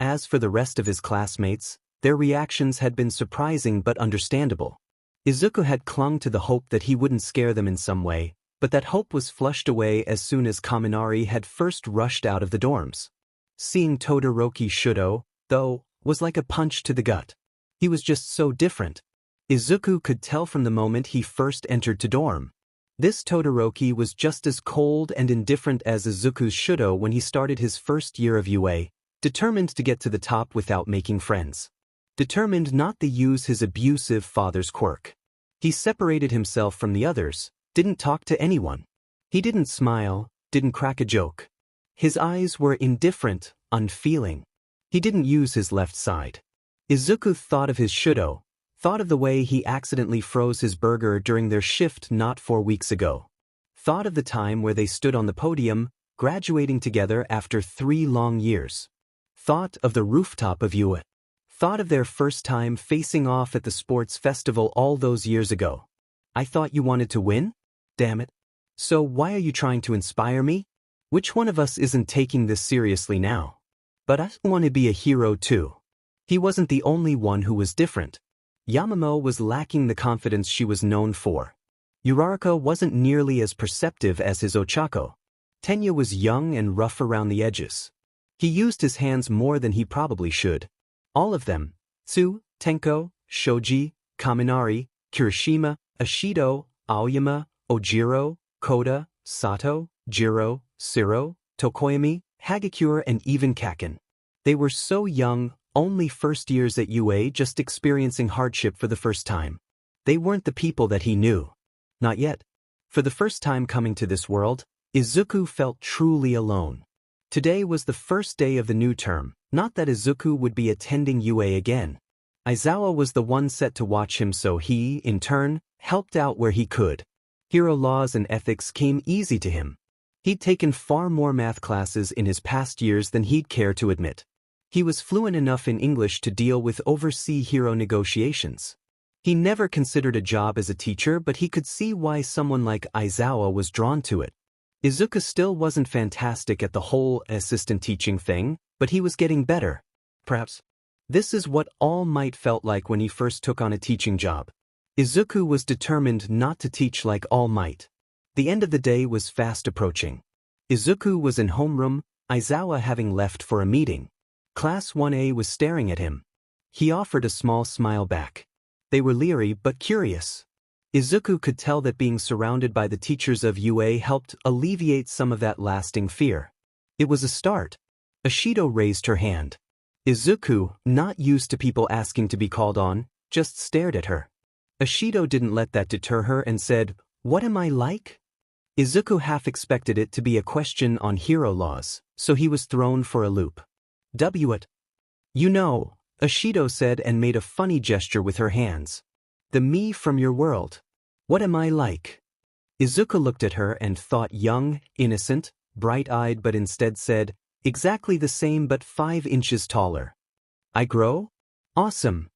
As for the rest of his classmates, their reactions had been surprising but understandable. Izuku had clung to the hope that he wouldn't scare them in some way, but that hope was flushed away as soon as Kaminari had first rushed out of the dorms. Seeing Todoroki Shudo, though, was like a punch to the gut. He was just so different. Izuku could tell from the moment he first entered to dorm. This Todoroki was just as cold and indifferent as Izuku's Shudo when he started his first year of UA, determined to get to the top without making friends. Determined not to use his abusive father's quirk. He separated himself from the others, didn't talk to anyone. He didn't smile, didn't crack a joke. His eyes were indifferent, unfeeling. He didn't use his left side. Izuku thought of his Shudo, thought of the way he accidentally froze his burger during their shift not 4 weeks ago. Thought of the time where they stood on the podium, graduating together after 3 long years. Thought of the rooftop of UA. Thought of their first time facing off at the sports festival all those years ago. I thought you wanted to win? Damn it. So why are you trying to inspire me? Which one of us isn't taking this seriously now? But I want to be a hero too. He wasn't the only one who was different. Yamamo was lacking the confidence she was known for. Uraraka wasn't nearly as perceptive as his Ochako. Tenya was young and rough around the edges. He used his hands more than he probably should. All of them, Tsu, Tenko, Shoji, Kaminari, Kirishima, Ashido, Aoyama, Ojiro, Koda, Sato, Jiro, Siro, Tokoyami, Hagakure and even Kaken. They were so young, only first years at UA, just experiencing hardship for the first time. They weren't the people that he knew. Not yet. For the first time coming to this world, Izuku felt truly alone. Today was the first day of the new term, not that Izuku would be attending UA again. Aizawa was the one set to watch him, so he, in turn, helped out where he could. Hero laws and ethics came easy to him. He'd taken far more math classes in his past years than he'd care to admit. He was fluent enough in English to deal with overseas hero negotiations. He never considered a job as a teacher, but he could see why someone like Aizawa was drawn to it. Izuku still wasn't fantastic at the whole assistant teaching thing, but he was getting better. Perhaps. This is what All Might felt like when he first took on a teaching job. Izuku was determined not to teach like All Might. The end of the day was fast approaching. Izuku was in homeroom, Aizawa having left for a meeting. Class 1A was staring at him. He offered a small smile back. They were leery but curious. Izuku could tell that being surrounded by the teachers of UA helped alleviate some of that lasting fear. It was a start. Ashido raised her hand. Izuku, not used to people asking to be called on, just stared at her. Ashido didn't let that deter her and said, "What am I like?" Izuku half expected it to be a question on hero laws, so he was thrown for a loop. "What? You know," Ashido said and made a funny gesture with her hands. "The me from your world. What am I like?" Izuku looked at her and thought young, innocent, bright-eyed, but instead said, "Exactly the same but 5 inches taller." "I grow? Awesome."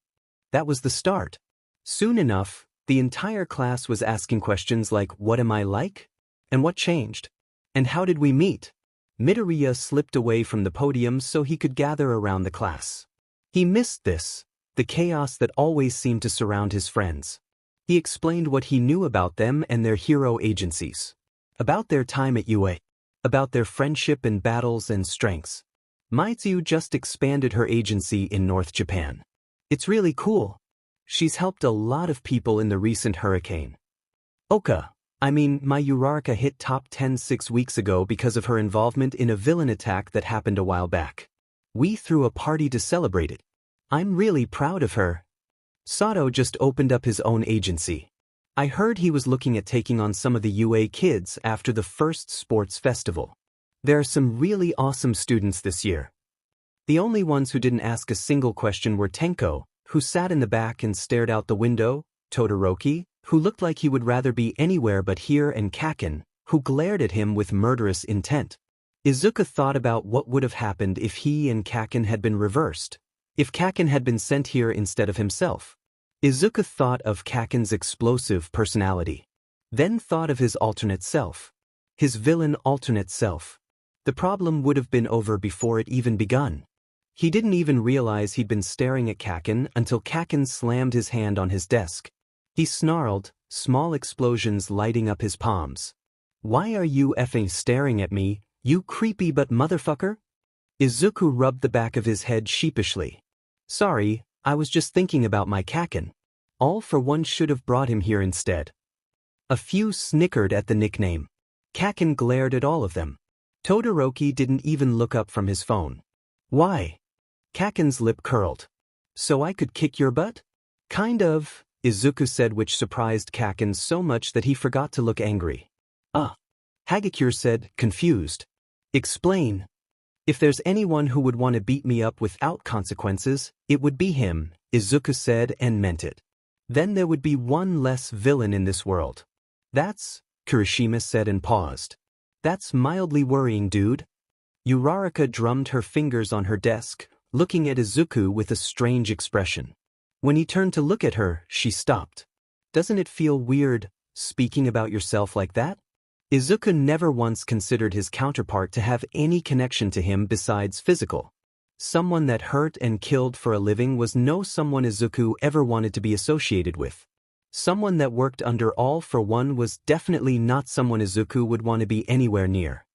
That was the start. Soon enough, the entire class was asking questions like, "What am I like? And what changed? And how did we meet?" Midoriya slipped away from the podium so he could gather around the class. He missed this, the chaos that always seemed to surround his friends. He explained what he knew about them and their hero agencies. About their time at UA. About their friendship and battles and strengths. Mitsuyu just expanded her agency in North Japan. It's really cool. She's helped a lot of people in the recent hurricane. My Uraraka hit top 10 6 weeks ago because of her involvement in a villain attack that happened a while back. We threw a party to celebrate it. I'm really proud of her. Sato just opened up his own agency. I heard he was looking at taking on some of the UA kids after the first sports festival. There are some really awesome students this year. The only ones who didn't ask a single question were Tenko, who sat in the back and stared out the window, Todoroki, who looked like he would rather be anywhere but here, and Kaken, who glared at him with murderous intent. Izuku thought about what would have happened if he and Kaken had been reversed. If Kaken had been sent here instead of himself. Izuku thought of Kaken's explosive personality. Then thought of his alternate self. His villain alternate self. The problem would have been over before it even begun. He didn't even realize he'd been staring at Kaken until Kaken slammed his hand on his desk. He snarled, small explosions lighting up his palms. "Why are you effing staring at me, you creepy but motherfucker?" Izuku rubbed the back of his head sheepishly. "Sorry, I was just thinking about my Kaken. All for One should have brought him here instead." A few snickered at the nickname. Kaken glared at all of them. Todoroki didn't even look up from his phone. "Why?" Kaken's lip curled. "So I could kick your butt?" "Kind of," Izuku said, which surprised Kaken so much that he forgot to look angry. Hagakure said, confused. "Explain." "If there's anyone who would want to beat me up without consequences, it would be him," Izuku said and meant it. "Then there would be one less villain in this world." "That's," Kirishima said and paused. "That's mildly worrying, dude." Uraraka drummed her fingers on her desk, looking at Izuku with a strange expression. When he turned to look at her, she stopped. "Doesn't it feel weird, speaking about yourself like that?" Izuku never once considered his counterpart to have any connection to him besides physical. Someone that hurt and killed for a living was no someone Izuku ever wanted to be associated with. Someone that worked under All for One was definitely not someone Izuku would want to be anywhere near.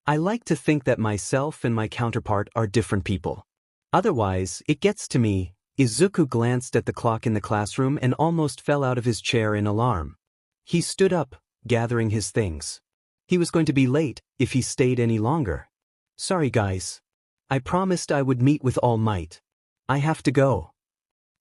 "I like to think that myself and my counterpart are different people. Otherwise, it gets to me." Izuku glanced at the clock in the classroom and almost fell out of his chair in alarm. He stood up, gathering his things. He was going to be late if he stayed any longer. "Sorry guys. I promised I would meet with All Might. I have to go."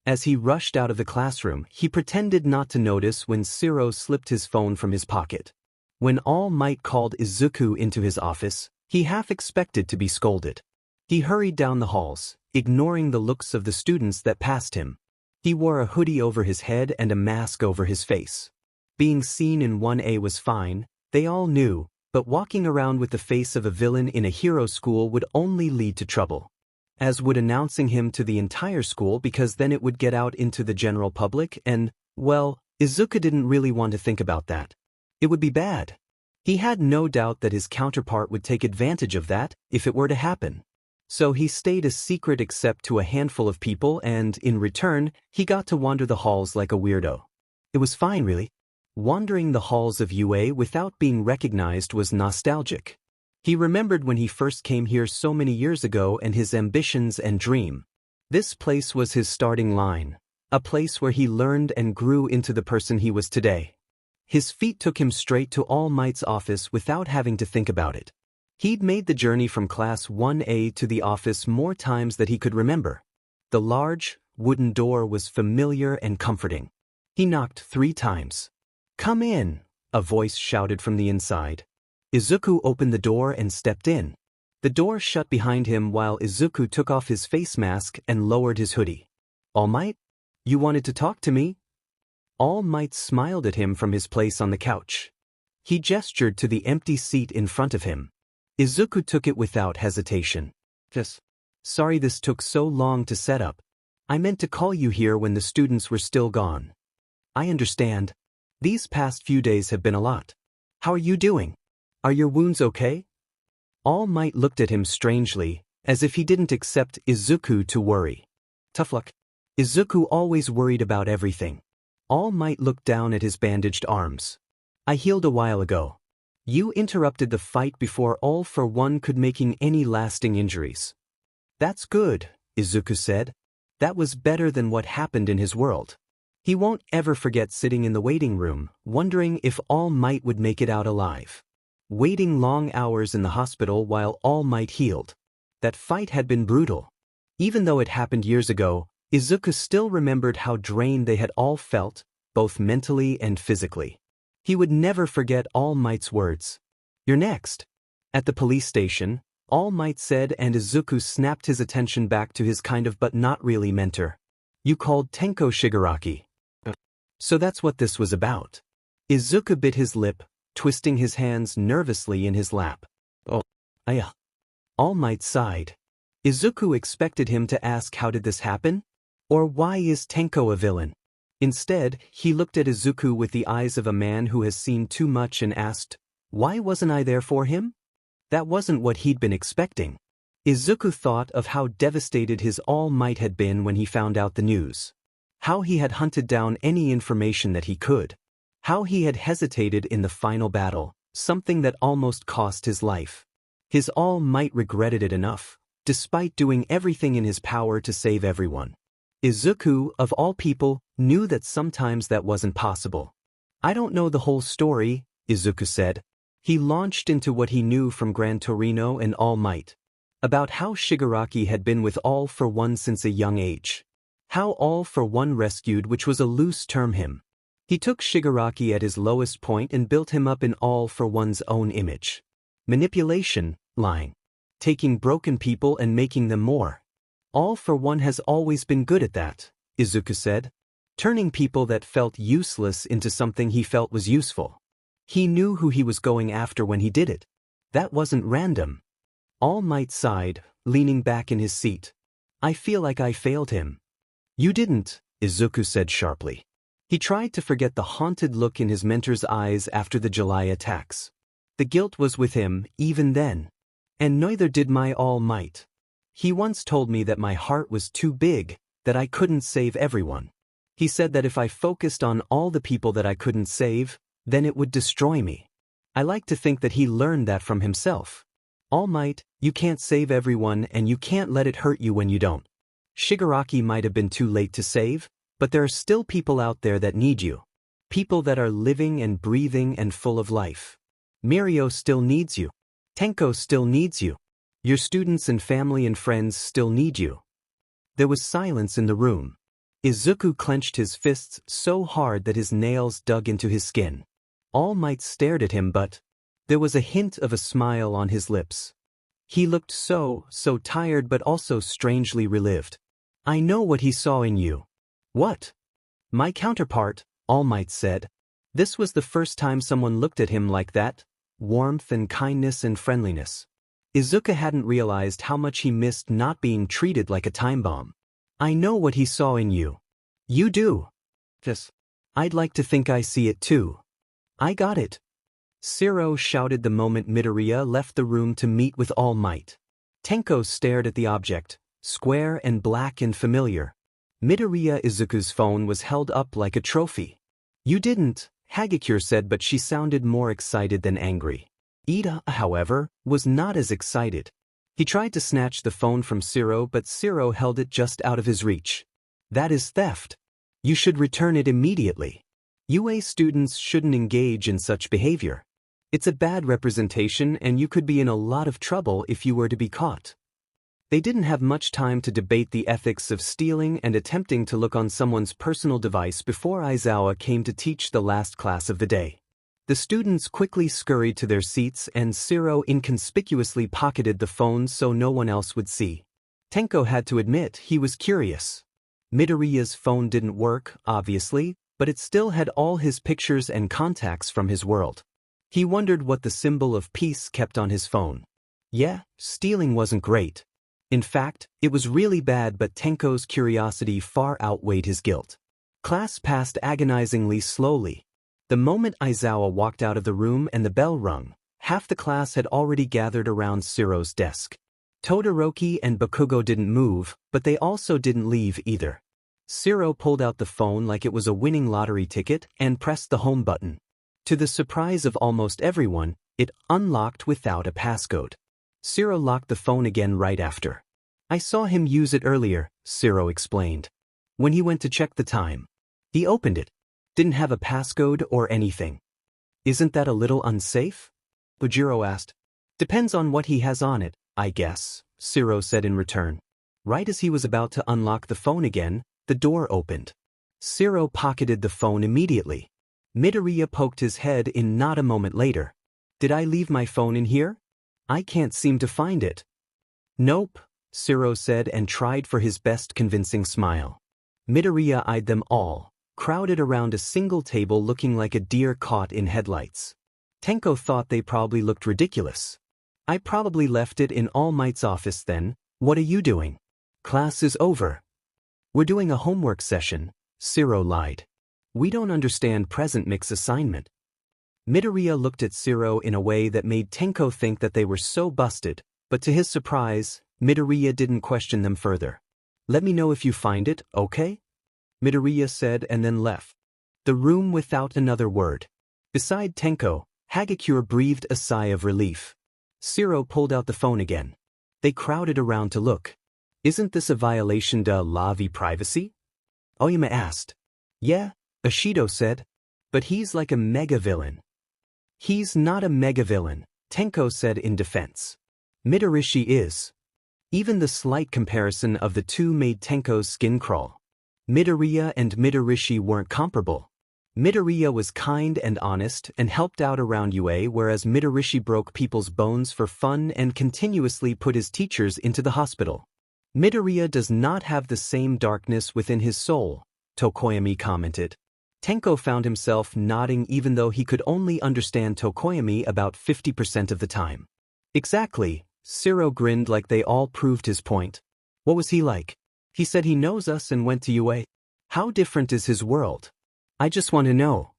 As he rushed out of the classroom, he pretended not to notice when Siro slipped his phone from his pocket. When All Might called Izuku into his office, he half expected to be scolded. He hurried down the halls, ignoring the looks of the students that passed him. He wore a hoodie over his head and a mask over his face. Being seen in 1A was fine, they all knew, but walking around with the face of a villain in a hero school would only lead to trouble. As would announcing him to the entire school, because then it would get out into the general public and, well, Izuku didn't really want to think about that. It would be bad. He had no doubt that his counterpart would take advantage of that if it were to happen. So he stayed a secret except to a handful of people and, in return, he got to wander the halls like a weirdo. It was fine, really. Wandering the halls of UA without being recognized was nostalgic. He remembered when he first came here so many years ago and his ambitions and dream. This place was his starting line, a place where he learned and grew into the person he was today. His feet took him straight to All Might's office without having to think about it. He'd made the journey from Class 1A to the office more times than he could remember. The large, wooden door was familiar and comforting. He knocked 3 times. "Come in," a voice shouted from the inside. Izuku opened the door and stepped in. The door shut behind him while Izuku took off his face mask and lowered his hoodie. "All Might? You wanted to talk to me?" All Might smiled at him from his place on the couch. He gestured to the empty seat in front of him. Izuku took it without hesitation. "Just sorry this took so long to set up. I meant to call you here when the students were still gone." "I understand. These past few days have been a lot. How are you doing? Are your wounds okay?" All Might looked at him strangely, as if he didn't accept Izuku to worry. "Tough luck." Izuku always worried about everything. All Might looked down at his bandaged arms. "I healed a while ago. You interrupted the fight before All for One could making any lasting injuries." "That's good," Izuku said. That was better than what happened in his world. He won't ever forget sitting in the waiting room, wondering if All Might would make it out alive. Waiting long hours in the hospital while All Might healed. That fight had been brutal. Even though it happened years ago, Izuku still remembered how drained they had all felt, both mentally and physically. He would never forget All Might's words. "You're next." At the police station, All Might said, and Izuku snapped his attention back to his kind of but not really mentor. "You called Tenko Shigaraki. So that's what this was about." Izuku bit his lip, twisting his hands nervously in his lap. "Oh, All Might sighed. Izuku expected him to ask how did this happen? Or why is Tenko a villain? Instead, he looked at Izuku with the eyes of a man who has seen too much and asked, "Why wasn't I there for him?" That wasn't what he'd been expecting. Izuku thought of how devastated his All Might had been when he found out the news. How he had hunted down any information that he could. How he had hesitated in the final battle, something that almost cost his life. His All Might regretted it enough, despite doing everything in his power to save everyone. Izuku, of all people, knew that sometimes that wasn't possible. "I don't know the whole story," Izuku said. He launched into what he knew from Gran Torino and All Might. About how Shigaraki had been with All for One since a young age. How All for One rescued, which was a loose term, him. He took Shigaraki at his lowest point and built him up in All for One's own image. Manipulation, lying. Taking broken people and making them more. All for One has always been good at that, Izuku said. Turning people that felt useless into something he felt was useful. He knew who he was going after when he did it. That wasn't random. All Might sighed, leaning back in his seat. "I feel like I failed him." "You didn't," Izuku said sharply. He tried to forget the haunted look in his mentor's eyes after the July attacks. The guilt was with him, even then. And neither did my All Might. He once told me that my heart was too big, that I couldn't save everyone. He said that if I focused on all the people that I couldn't save, then it would destroy me. I like to think that he learned that from himself. All Might, you can't save everyone and you can't let it hurt you when you don't. Shigaraki might have been too late to save, but there are still people out there that need you. People that are living and breathing and full of life. Mirio still needs you. Tenko still needs you. Your students and family and friends still need you. There was silence in the room. Izuku clenched his fists so hard that his nails dug into his skin. All Might stared at him, but there was a hint of a smile on his lips. He looked so tired but also strangely relived. "I know what he saw in you." "What?" "My counterpart," All Might said. This was the first time someone looked at him like that. Warmth and kindness and friendliness. Izuku hadn't realized how much he missed not being treated like a time bomb. "I know what he saw in you." "You do?" "Yes. I'd like to think I see it too." "I got it." Siro shouted the moment Midoriya left the room to meet with All Might. Tenko stared at the object, square and black and familiar. Midoriya Izuku's phone was held up like a trophy. You didn't, Hagakure said, but she sounded more excited than angry. Ida, however, was not as excited. He tried to snatch the phone from Shiro, but Shiro held it just out of his reach. That is theft. You should return it immediately. UA students shouldn't engage in such behavior. It's a bad representation and you could be in a lot of trouble if you were to be caught. They didn't have much time to debate the ethics of stealing and attempting to look on someone's personal device before Aizawa came to teach the last class of the day. The students quickly scurried to their seats and Shiro inconspicuously pocketed the phone so no one else would see. Tenko had to admit he was curious. Midoriya's phone didn't work, obviously, but it still had all his pictures and contacts from his world. He wondered what the symbol of peace kept on his phone. Yeah, stealing wasn't great. In fact, it was really bad, but Tenko's curiosity far outweighed his guilt. Class passed agonizingly slowly. The moment Aizawa walked out of the room and the bell rung, half the class had already gathered around Shiro's desk. Todoroki and Bakugo didn't move, but they also didn't leave either. Shiro pulled out the phone like it was a winning lottery ticket and pressed the home button. To the surprise of almost everyone, it unlocked without a passcode. Shiro locked the phone again right after. I saw him use it earlier, Shiro explained. When he went to check the time. He opened it. Didn't have a passcode or anything. Isn't that a little unsafe? Bujiro asked. Depends on what he has on it, I guess, Shiro said in return. Right as he was about to unlock the phone again, the door opened. Shiro pocketed the phone immediately. Midoriya poked his head in not a moment later. Did I leave my phone in here? I can't seem to find it. Nope, Shiro said and tried for his best convincing smile. Midoriya eyed them all, crowded around a single table looking like a deer caught in headlights. Tenko thought they probably looked ridiculous. I probably left it in All Might's office then. What are you doing? Class is over. We're doing a homework session, Shiro lied. We don't understand present mix assignment. Midoriya looked at Shiro in a way that made Tenko think that they were so busted, but to his surprise, Midoriya didn't question them further. Let me know if you find it, okay? Midoriya said and then left the room without another word. Beside Tenko, Hagakure breathed a sigh of relief. Shiro pulled out the phone again. They crowded around to look. Isn't this a violation de la vie privacy? Oyama asked. Yeah, Ashido said. But he's like a mega-villain. He's not a mega-villain, Tenko said in defense. Midorishi is. Even the slight comparison of the two made Tenko's skin crawl. Midoriya and Midorishi weren't comparable. Midoriya was kind and honest and helped out around UA, whereas Midorishi broke people's bones for fun and continuously put his teachers into the hospital. Midoriya does not have the same darkness within his soul, Tokoyami commented. Tenko found himself nodding even though he could only understand Tokoyami about 50% of the time. Exactly, Shiro grinned like they all proved his point. What was he like? He said he knows us and went to UA. How different is his world? I just want to know.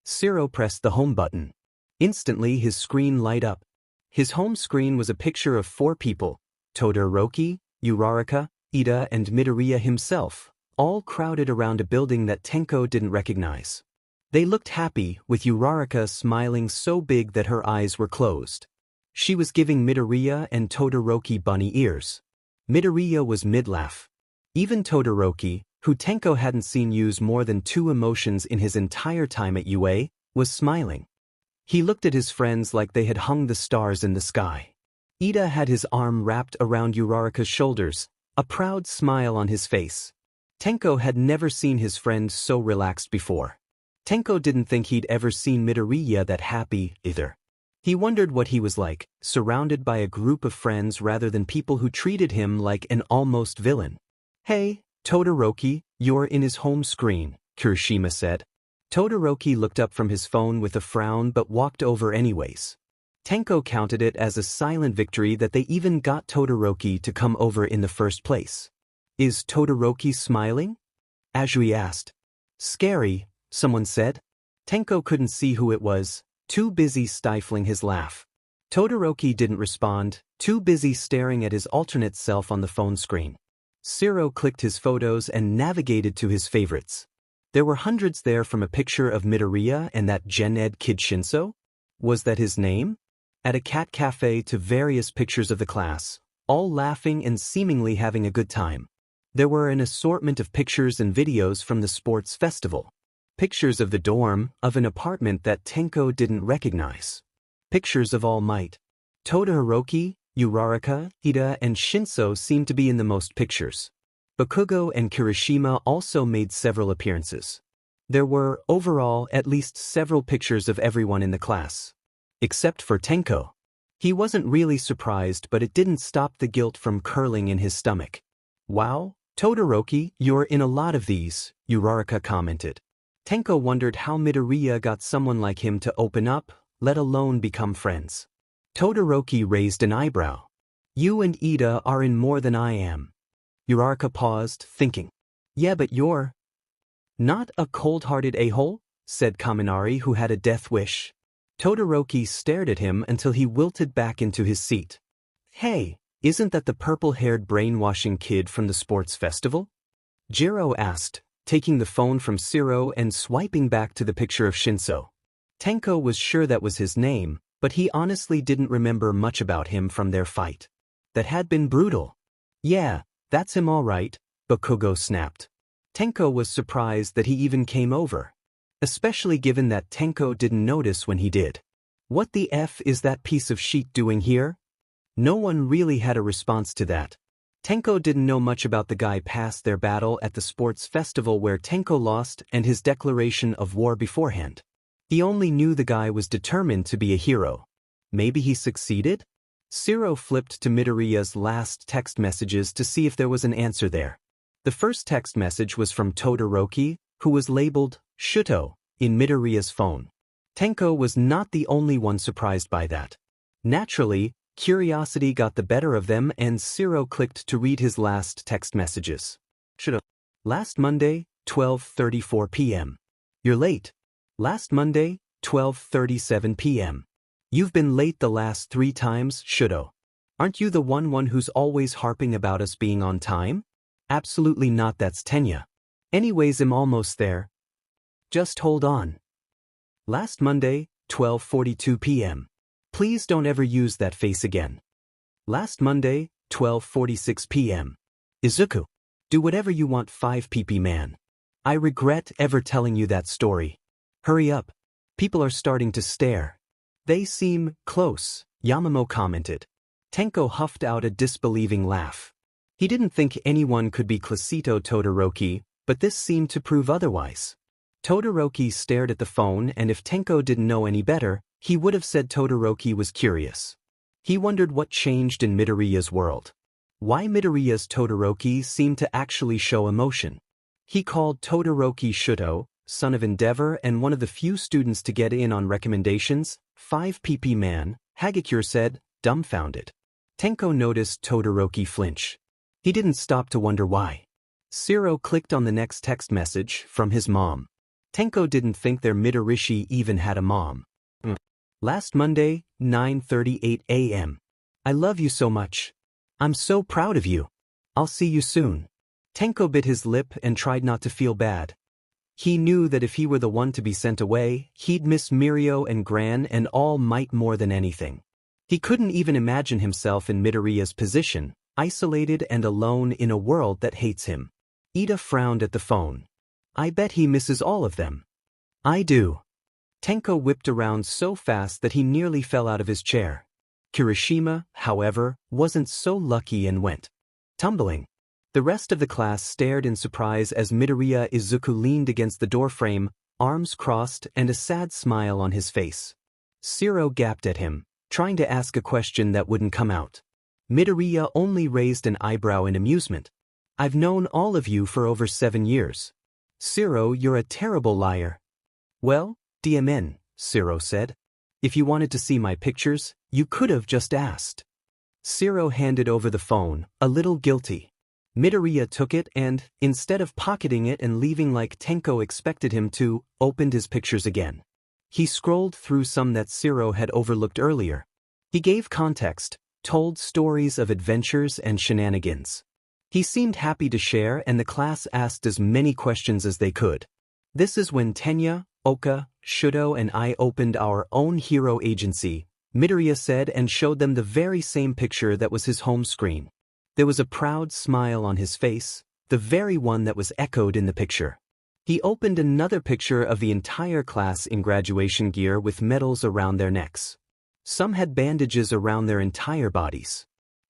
Shiro pressed the home button. Instantly his screen light up. His home screen was a picture of 4 people, Todoroki, Uraraka, Ida and Midoriya himself, all crowded around a building that Tenko didn't recognize. They looked happy, with Uraraka smiling so big that her eyes were closed. She was giving Midoriya and Todoroki bunny ears. Midoriya was mid-laugh. Even Todoroki, who Tenko hadn't seen use more than 2 emotions in his entire time at UA, was smiling. He looked at his friends like they had hung the stars in the sky. Ida had his arm wrapped around Uraraka's shoulders, a proud smile on his face. Tenko had never seen his friend so relaxed before. Tenko didn't think he'd ever seen Midoriya that happy, either. He wondered what he was like, surrounded by a group of friends rather than people who treated him like an almost villain. Hey, Todoroki, you're in his home screen, Kirishima said. Todoroki looked up from his phone with a frown but walked over anyways. Tenko counted it as a silent victory that they even got Todoroki to come over in the first place. Is Todoroki smiling? Azui asked. Scary, someone said. Tenko couldn't see who it was, too busy stifling his laugh. Todoroki didn't respond, too busy staring at his alternate self on the phone screen. Shiro clicked his photos and navigated to his favorites. There were hundreds there, from a picture of Midoriya and that Gen Ed kid Shinso. Was that his name? At a cat cafe to various pictures of the class, all laughing and seemingly having a good time. There were an assortment of pictures and videos from the sports festival. Pictures of the dorm, of an apartment that Tenko didn't recognize. Pictures of All Might. Todoroki, Uraraka, Ida and Shinso seemed to be in the most pictures. Bakugo and Kirishima also made several appearances. There were, overall, at least several pictures of everyone in the class. Except for Tenko. He wasn't really surprised, but it didn't stop the guilt from curling in his stomach. Wow, Todoroki, you're in a lot of these, Uraraka commented. Tenko wondered how Midoriya got someone like him to open up, let alone become friends. Todoroki raised an eyebrow. You and Ida are in more than I am. Uraraka paused, thinking. Yeah, but you're not a cold-hearted a-hole, said Kaminari, who had a death wish. Todoroki stared at him until he wilted back into his seat. Hey, isn't that the purple-haired brainwashing kid from the sports festival? Jiro asked, taking the phone from Shiro and swiping back to the picture of Shinso. Tenko was sure that was his name, but he honestly didn't remember much about him from their fight. That had been brutal. Yeah, that's him all right, Bakugo snapped. Tenko was surprised that he even came over. Especially given that Tenko didn't notice when he did. What the F is that piece of sheet doing here? No one really had a response to that. Tenko didn't know much about the guy past their battle at the sports festival where Tenko lost and his declaration of war beforehand. He only knew the guy was determined to be a hero. Maybe he succeeded? Shiro flipped to Midoriya's last text messages to see if there was an answer there. The first text message was from Todoroki, who was labeled Shuto in Midoriya's phone. Tenko was not the only one surprised by that. Naturally, curiosity got the better of them and Shiro clicked to read his last text messages. Shuto. Last Monday, 12:34 p.m. You're late. Last Monday, 12:37 p.m. You've been late the last 3 times, Shuto. Aren't you the one who's always harping about us being on time? Absolutely not, that's Tenya. Anyways, I'm almost there. Just hold on. Last Monday, 12:42 p.m. Please don't ever use that face again. Last Monday, 12:46 p.m. Izuku. Do whatever you want, 5 pp man. I regret ever telling you that story. Hurry up. People are starting to stare. They seem close, Yamamo commented. Tenko huffed out a disbelieving laugh. He didn't think anyone could be Clasito Todoroki, but this seemed to prove otherwise. Todoroki stared at the phone, and if Tenko didn't know any better, he would have said Todoroki was curious. He wondered what changed in Midoriya's world. Why Midoriya's Todoroki seemed to actually show emotion. He called Todoroki Shuto, son of Endeavor and one of the few students to get in on recommendations, 5 pp man, Hagakure said, dumbfounded. Tenko noticed Todoroki flinch. He didn't stop to wonder why. Shiro clicked on the next text message, from his mom. Tenko didn't think their Midorishi even had a mom. Last Monday, 9:38 a.m. I love you so much. I'm so proud of you. I'll see you soon. Tenko bit his lip and tried not to feel bad. He knew that if he were the one to be sent away, he'd miss Mirio and Gran and All Might more than anything. He couldn't even imagine himself in Midoriya's position, isolated and alone in a world that hates him. Ida frowned at the phone. I bet he misses all of them. I do. Tenko whipped around so fast that he nearly fell out of his chair. Kirishima, however, wasn't so lucky and went tumbling. The rest of the class stared in surprise as Midoriya Izuku leaned against the doorframe, arms crossed and a sad smile on his face. Shiro gaped at him, trying to ask a question that wouldn't come out. Midoriya only raised an eyebrow in amusement. I've known all of you for over 7 years. Shiro, you're a terrible liar. Well, DMN, Shiro said. If you wanted to see my pictures, you could have just asked. Shiro handed over the phone, a little guilty. Midoriya took it and, instead of pocketing it and leaving like Tenko expected him to, opened his pictures again. He scrolled through some that Shiro had overlooked earlier. He gave context, told stories of adventures and shenanigans. He seemed happy to share, and the class asked as many questions as they could. This is when Tenya, Oka, Shudo and I opened our own hero agency, Midoriya said, and showed them the very same picture that was his home screen. There was a proud smile on his face, the very one that was echoed in the picture. He opened another picture of the entire class in graduation gear with medals around their necks. Some had bandages around their entire bodies.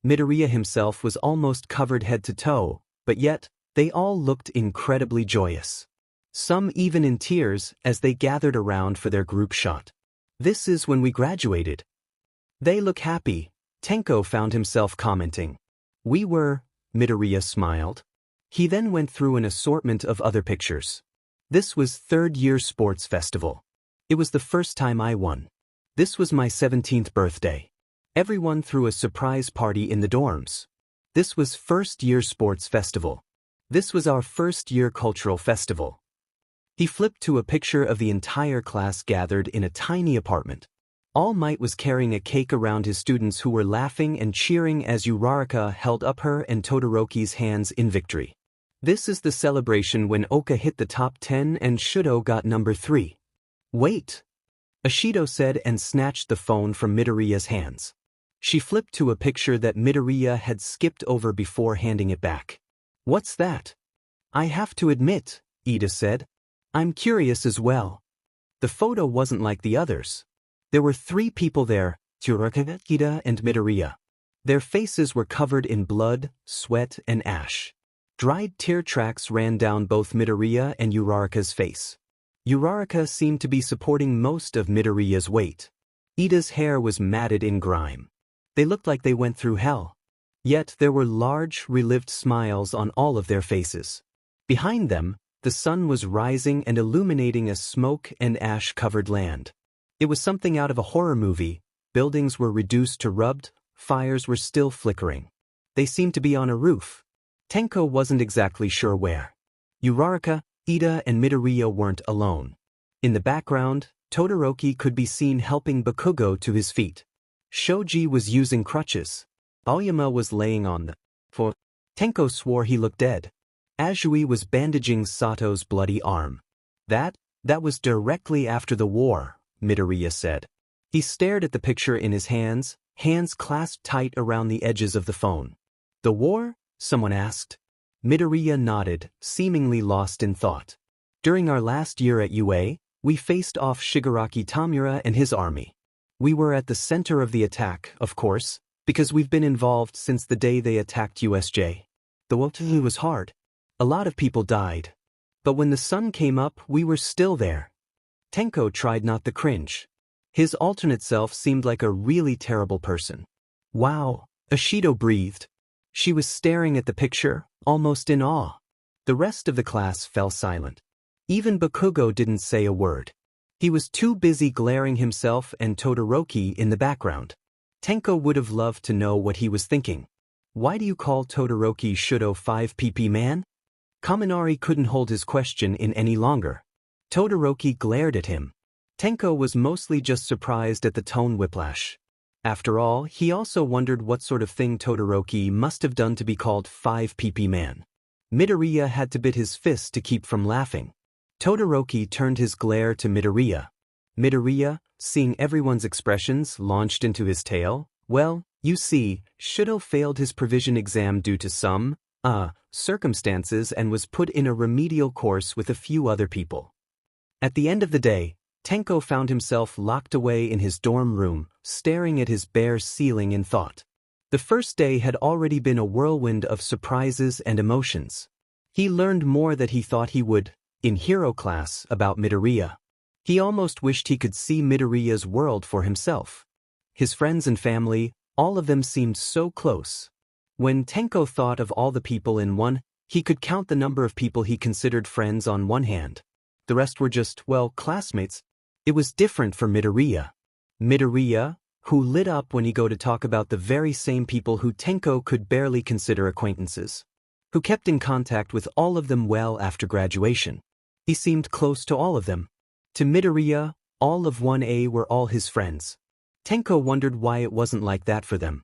Midoriya himself was almost covered head to toe, but yet, they all looked incredibly joyous. Some even in tears as they gathered around for their group shot. This is when we graduated. They look happy, Tenko found himself commenting. We were, Midoriya smiled. He then went through an assortment of other pictures. This was third-year sports festival. It was the first time I won. This was my 17th birthday. Everyone threw a surprise party in the dorms. This was first-year sports festival. This was our first-year cultural festival. He flipped to a picture of the entire class gathered in a tiny apartment. All Might was carrying a cake around his students who were laughing and cheering as Uraraka held up her and Todoroki's hands in victory. This is the celebration when Oka hit the top 10 and Shudo got number 3. Wait! Ashido said and snatched the phone from Midoriya's hands. She flipped to a picture that Midoriya had skipped over before handing it back. What's that? I have to admit, Ida said. I'm curious as well. The photo wasn't like the others. There were 3 people there, Tsuraka, Ida and Midoriya. Their faces were covered in blood, sweat and ash. Dried tear tracks ran down both Midoriya and Uraraka's face. Uraraka seemed to be supporting most of Midoriya's weight. Ida's hair was matted in grime. They looked like they went through hell. Yet there were large, relived smiles on all of their faces. Behind them, the sun was rising and illuminating a smoke and ash-covered land. It was something out of a horror movie. Buildings were reduced to rubbed, fires were still flickering. They seemed to be on a roof. Tenko wasn't exactly sure where. Uraraka, Ida and Midoriya weren't alone. In the background, Todoroki could be seen helping Bakugo to his feet. Shoji was using crutches. Aoyama was laying on the floor. Tenko swore he looked dead. Azui was bandaging Sato's bloody arm. That was directly after the war, Midoriya said. He stared at the picture in his hands clasped tight around the edges of the phone. The war? Someone asked. Midoriya nodded, seemingly lost in thought. During our last year at UA, we faced off Shigaraki Tamura and his army. We were at the center of the attack, of course, because we've been involved since the day they attacked USJ. The war was hard. A lot of people died. But when the sun came up, we were still there. Tenko tried not to cringe. His alternate self seemed like a really terrible person. Wow, Ashido breathed. She was staring at the picture, almost in awe. The rest of the class fell silent. Even Bakugo didn't say a word. He was too busy glaring himself and Todoroki in the background. Tenko would have loved to know what he was thinking. Why do you call Todoroki Shudo 5pp man? Kaminari couldn't hold his question in any longer. Todoroki glared at him. Tenko was mostly just surprised at the tone whiplash. After all, he also wondered what sort of thing Todoroki must have done to be called 5pp man. Midoriya had to bit his fist to keep from laughing. Todoroki turned his glare to Midoriya. Midoriya, seeing everyone's expressions, launched into his tale. Well, you see, Shudo failed his provision exam due to some, circumstances and was put in a remedial course with a few other people. At the end of the day, Tenko found himself locked away in his dorm room, staring at his bare ceiling in thought. The first day had already been a whirlwind of surprises and emotions. He learned more than he thought he would, in hero class, about Midoriya. He almost wished he could see Midoriya's world for himself. His friends and family, all of them seemed so close. When Tenko thought of all the people in one, he could count the number of people he considered friends on one hand. The rest were just, well, classmates. It was different for Midoriya. Midoriya, who lit up when he go to talk about the very same people who Tenko could barely consider acquaintances. Who kept in contact with all of them well after graduation. He seemed close to all of them. To Midoriya, all of 1A were all his friends. Tenko wondered why it wasn't like that for them.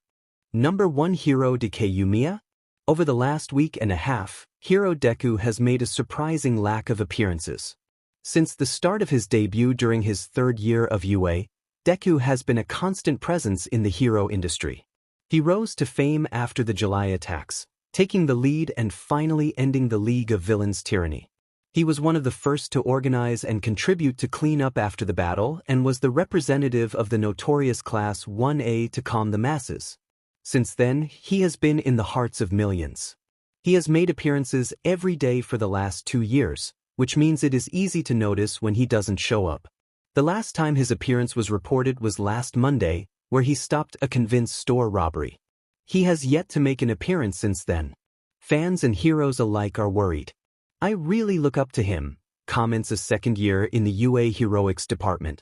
Number 1 hero Deku. Over the last week and a half, Hero Deku has made a surprising lack of appearances. Since the start of his debut during his third year of UA, Deku has been a constant presence in the hero industry. He rose to fame after the July attacks, taking the lead and finally ending the League of Villains tyranny. He was one of the first to organize and contribute to clean up after the battle and was the representative of the notorious Class 1A to calm the masses. Since then, he has been in the hearts of millions. He has made appearances every day for the last 2 years, which means it is easy to notice when he doesn't show up. The last time his appearance was reported was last Monday, where he stopped a convenience store robbery. He has yet to make an appearance since then. Fans and heroes alike are worried. "I really look up to him," comments a second year in the UA Heroics department.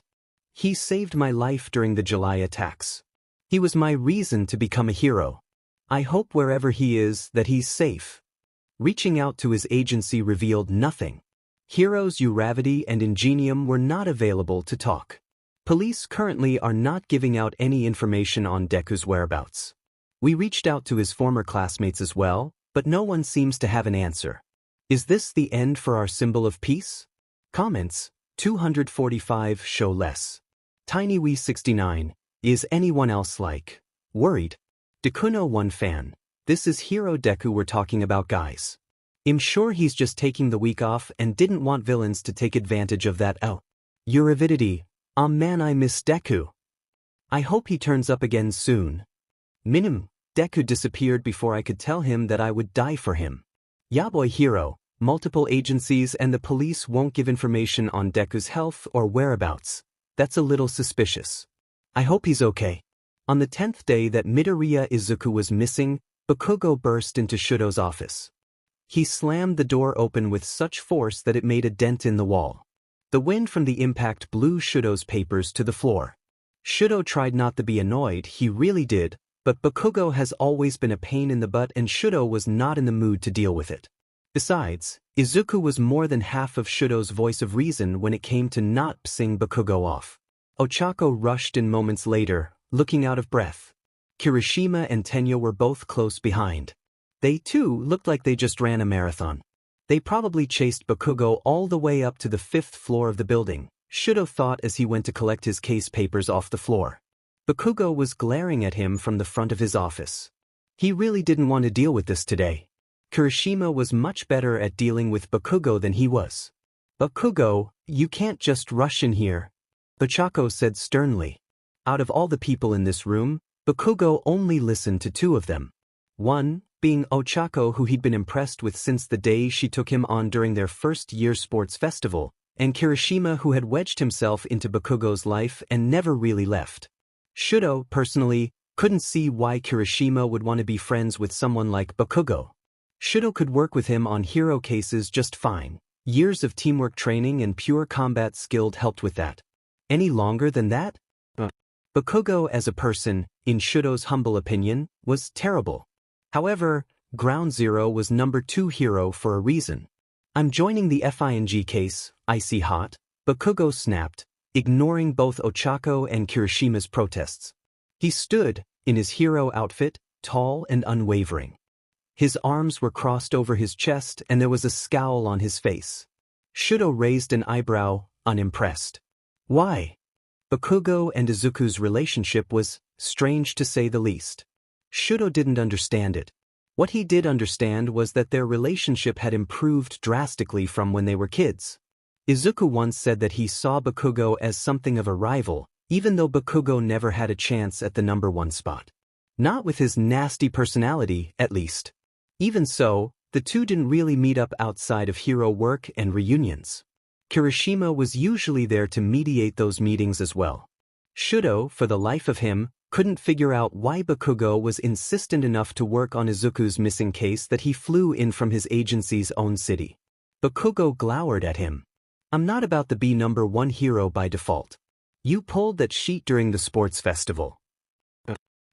"He saved my life during the July attacks. He was my reason to become a hero. I hope wherever he is that he's safe." Reaching out to his agency revealed nothing. Heroes Uravity and Ingenium were not available to talk. Police currently are not giving out any information on Deku's whereabouts. We reached out to his former classmates as well, but no one seems to have an answer. Is this the end for our symbol of peace? Comments, 245 show less. TinyWee69, is anyone else worried? Dekuno1 fan, this is Hero Deku we're talking about, guys. I'm sure he's just taking the week off and didn't want villains to take advantage of that. Oh. Uravidity, aw man, I miss Deku. I hope he turns up again soon. Minim, Deku disappeared before I could tell him that I would die for him. Yaboy Hero, multiple agencies and the police won't give information on Deku's health or whereabouts. That's a little suspicious. I hope he's okay. On the 10th day that Midoriya Izuku was missing, Bakugo burst into Shudo's office. He slammed the door open with such force that it made a dent in the wall. The wind from the impact blew Shudo's papers to the floor. Shudo tried not to be annoyed, he really did, but Bakugo has always been a pain in the butt and Shudo was not in the mood to deal with it. Besides, Izuku was more than half of Shudo's voice of reason when it came to not pissing Bakugo off. Ochako rushed in moments later, looking out of breath. Kirishima and Tenyo were both close behind. They too looked like they just ran a marathon. They probably chased Bakugo all the way up to the 5th floor of the building, Shudo thought as he went to collect his case papers off the floor. Bakugo was glaring at him from the front of his office. He really didn't want to deal with this today. Kirishima was much better at dealing with Bakugo than he was. "Bakugo, you can't just rush in here," Ochako said sternly. Out of all the people in this room, Bakugo only listened to 2 of them. One, being Ochako, who he'd been impressed with since the day she took him on during their first-year sports festival, and Kirishima, who had wedged himself into Bakugo's life and never really left. Shudo, personally, couldn't see why Kirishima would want to be friends with someone like Bakugo. Shudo could work with him on hero cases just fine. Years of teamwork training and pure combat skill helped with that. Any longer than that? Bakugo as a person, in Shudo's humble opinion, was terrible. However, Ground Zero was number 2 hero for a reason. "I'm joining the FING case, icy hot," Bakugo snapped, ignoring both Ochako and Kirishima's protests. He stood, in his hero outfit, tall and unwavering. His arms were crossed over his chest and there was a scowl on his face. Shudo raised an eyebrow, unimpressed. Why? Bakugo and Izuku's relationship was strange to say the least. Shudo didn't understand it. What he did understand was that their relationship had improved drastically from when they were kids. Izuku once said that he saw Bakugo as something of a rival, even though Bakugo never had a chance at the number 1 spot. Not with his nasty personality, at least. Even so, the two didn't really meet up outside of hero work and reunions. Kirishima was usually there to mediate those meetings as well. Shudo, for the life of him, couldn't figure out why Bakugo was insistent enough to work on Izuku's missing case that he flew in from his agency's own city. Bakugo glowered at him. "I'm not about to be number 1 hero by default. You pulled that sheet during the sports festival.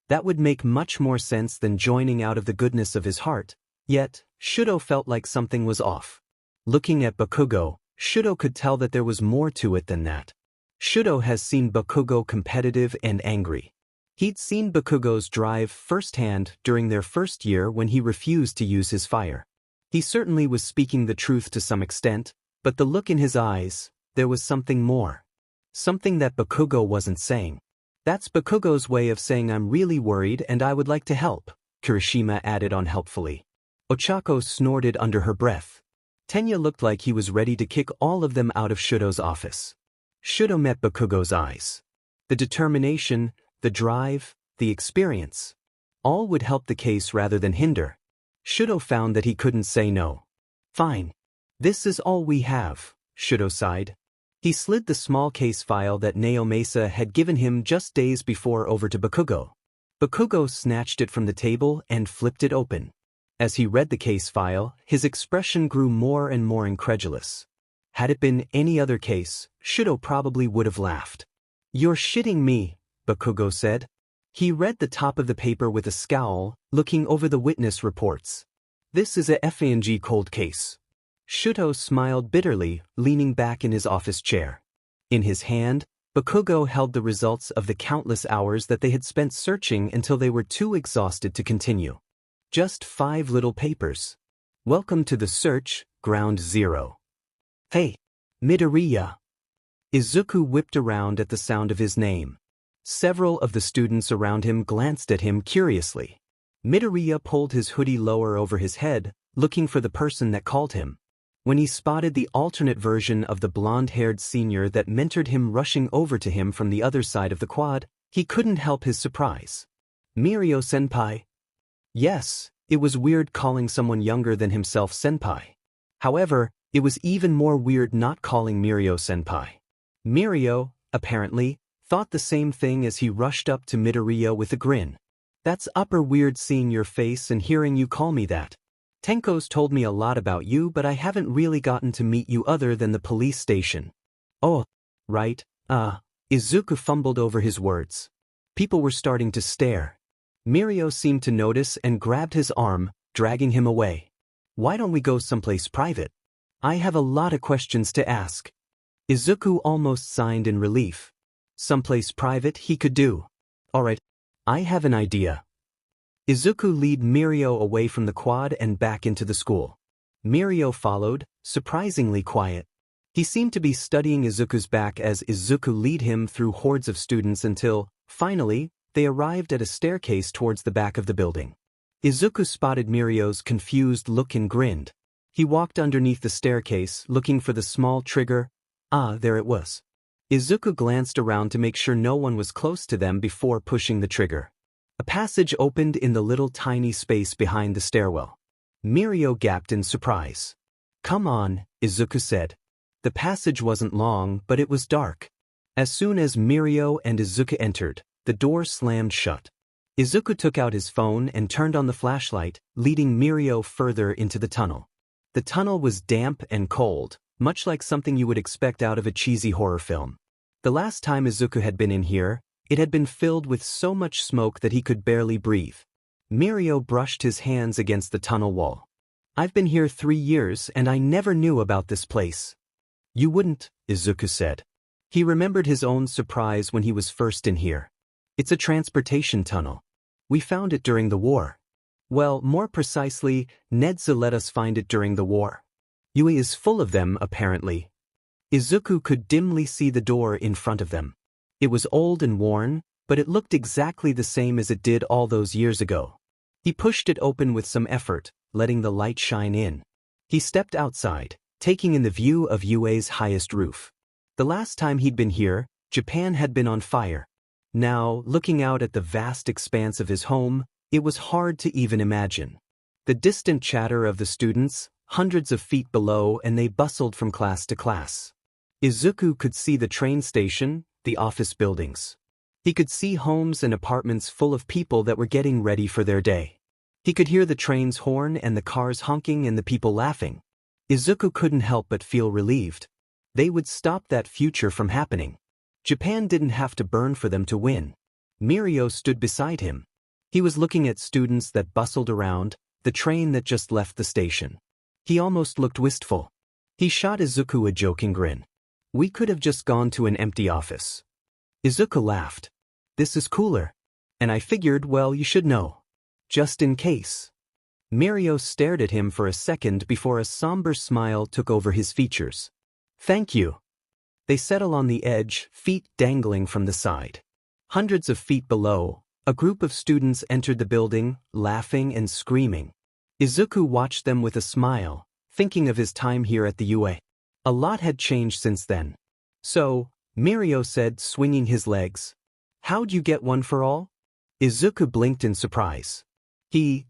That would make much more sense than joining out of the goodness of his heart." Yet, Shudo felt like something was off. Looking at Bakugo, Shudo could tell that there was more to it than that. Shudo has seen Bakugo competitive and angry. He'd seen Bakugo's drive firsthand during their first year when he refused to use his fire. He certainly was speaking the truth to some extent, but the look in his eyes, there was something more. Something that Bakugo wasn't saying. That's Bakugo's way of saying I'm really worried and I would like to help, Kirishima added unhelpfully. Ochako snorted under her breath. Tenya looked like he was ready to kick all of them out of Shudo's office. Shudo met Bakugo's eyes. The determination, the drive, the experience. All would help the case rather than hinder. Shudo found that he couldn't say no. Fine. This is all we have, Shudo sighed. He slid the small case file that Naomasa had given him just days before over to Bakugo. Bakugo snatched it from the table and flipped it open. As he read the case file, his expression grew more and more incredulous. Had it been any other case, Shudo probably would have laughed. You're shitting me, Bakugo said. He read the top of the paper with a scowl, looking over the witness reports. This is a FANG cold case. Shudo smiled bitterly, leaning back in his office chair. In his hand, Bakugo held the results of the countless hours that they had spent searching until they were too exhausted to continue. Just 5 little papers. Welcome to the search, Ground Zero. Hey, Midoriya. Izuku whipped around at the sound of his name. Several of the students around him glanced at him curiously. Midoriya pulled his hoodie lower over his head, looking for the person that called him. When he spotted the alternate version of the blonde-haired senior that mentored him rushing over to him from the other side of the quad, he couldn't help his surprise. Mirio-senpai? Yes, it was weird calling someone younger than himself senpai. However, it was even more weird not calling Mirio-senpai. Mirio, apparently, thought the same thing as he rushed up to Midoriya with a grin. That's upper weird seeing your face and hearing you call me that. Tenko's told me a lot about you, but I haven't really gotten to meet you other than the police station. Oh, right, Izuku fumbled over his words. People were starting to stare. Mirio seemed to notice and grabbed his arm, dragging him away. Why don't we go someplace private? I have a lot of questions to ask. Izuku almost signed in relief. Someplace private he could do. Alright, I have an idea. Izuku led Mirio away from the quad and back into the school. Mirio followed, surprisingly quiet. He seemed to be studying Izuku's back as Izuku led him through hordes of students until, finally, they arrived at a staircase towards the back of the building. Izuku spotted Mirio's confused look and grinned. He walked underneath the staircase, looking for the small trigger. There it was. Izuku glanced around to make sure no one was close to them before pushing the trigger. A passage opened in the little tiny space behind the stairwell. Mirio gaped in surprise. Come on, Izuku said. The passage wasn't long, but it was dark. As soon as Mirio and Izuku entered, the door slammed shut. Izuku took out his phone and turned on the flashlight, leading Mirio further into the tunnel. The tunnel was damp and cold, much like something you would expect out of a cheesy horror film. The last time Izuku had been in here, it had been filled with so much smoke that he could barely breathe. Mirio brushed his hands against the tunnel wall. I've been here 3 years and I never knew about this place. You wouldn't, Izuku said. He remembered his own surprise when he was first in here. It's a transportation tunnel. We found it during the war. Well, more precisely, Nedza let us find it during the war. Yui is full of them, apparently. Izuku could dimly see the door in front of them. It was old and worn, but it looked exactly the same as it did all those years ago. He pushed it open with some effort, letting the light shine in. He stepped outside, taking in the view of Yue's highest roof. The last time he'd been here, Japan had been on fire. Now, looking out at the vast expanse of his home, it was hard to even imagine. The distant chatter of the students, hundreds of feet below, and they bustled from class to class. Izuku could see the train station, the office buildings. He could see homes and apartments full of people that were getting ready for their day. He could hear the train's horn and the cars honking and the people laughing. Izuku couldn't help but feel relieved. They would stop that future from happening. Japan didn't have to burn for them to win. Mirio stood beside him. He was looking at students that bustled around, the train that just left the station. He almost looked wistful. He shot Izuku a joking grin. We could have just gone to an empty office. Izuku laughed. This is cooler. And I figured, well, you should know. Just in case. Mirio stared at him for a second before a somber smile took over his features. Thank you. They settle on the edge, feet dangling from the side. Hundreds of feet below, a group of students entered the building, laughing and screaming. Izuku watched them with a smile, thinking of his time here at the UA. A lot had changed since then. So, Mirio said, swinging his legs. How'd you get one for all? Izuku blinked in surprise. He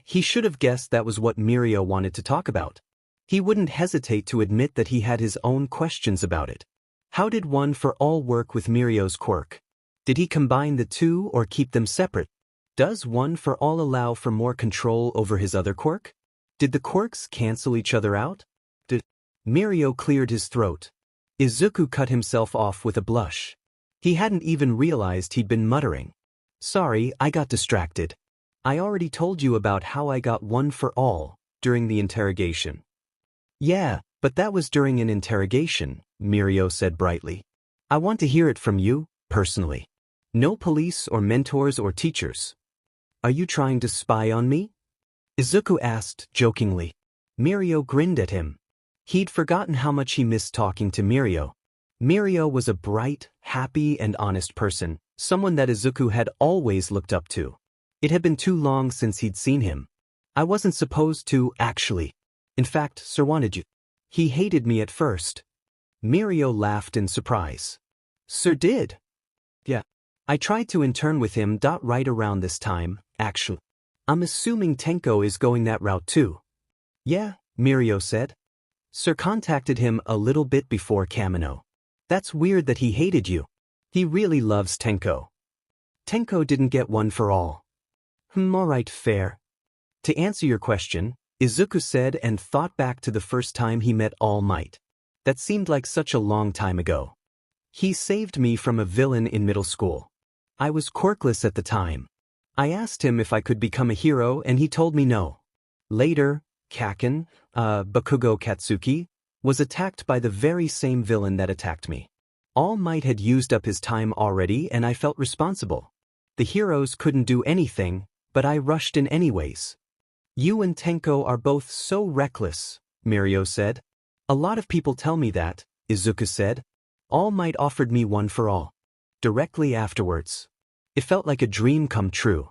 should have guessed that was what Mirio wanted to talk about. He wouldn't hesitate to admit that he had his own questions about it. How did one for all work with Mirio's quirk? Did he combine the two or keep them separate? Does one for all allow for more control over his other quirk? Did the quirks cancel each other out? Mirio cleared his throat. Izuku cut himself off with a blush. He hadn't even realized he'd been muttering. Sorry, I got distracted. I already told you about how I got one for all during the interrogation. Yeah, but that was during an interrogation, Mirio said brightly. I want to hear it from you, personally. No police or mentors or teachers. Are you trying to spy on me? Izuku asked jokingly. Mirio grinned at him. He'd forgotten how much he missed talking to Mirio. Mirio was a bright, happy and honest person, someone that Izuku had always looked up to. It had been too long since he'd seen him. I wasn't supposed to, actually. In fact, Sir wanted you. He hated me at first. Mirio laughed in surprise. Sir did? Yeah. I tried to intern with him right around this time, actually. I'm assuming Tenko is going that route too. Yeah, Mirio said. Sir contacted him a little bit before Kamino. That's weird that he hated you. He really loves Tenko. Tenko didn't get one for all. Alright, fair. To answer your question, Izuku said and thought back to the first time he met All Might. That seemed like such a long time ago. He saved me from a villain in middle school. I was quirkless at the time. I asked him if I could become a hero and he told me no. Later, Kaken, Bakugo Katsuki, was attacked by the very same villain that attacked me. All Might had used up his time already and I felt responsible. The heroes couldn't do anything, but I rushed in anyways. You and Tenko are both so reckless, Mirio said. A lot of people tell me that, Izuku said. All Might offered me one for all. Directly afterwards. It felt like a dream come true.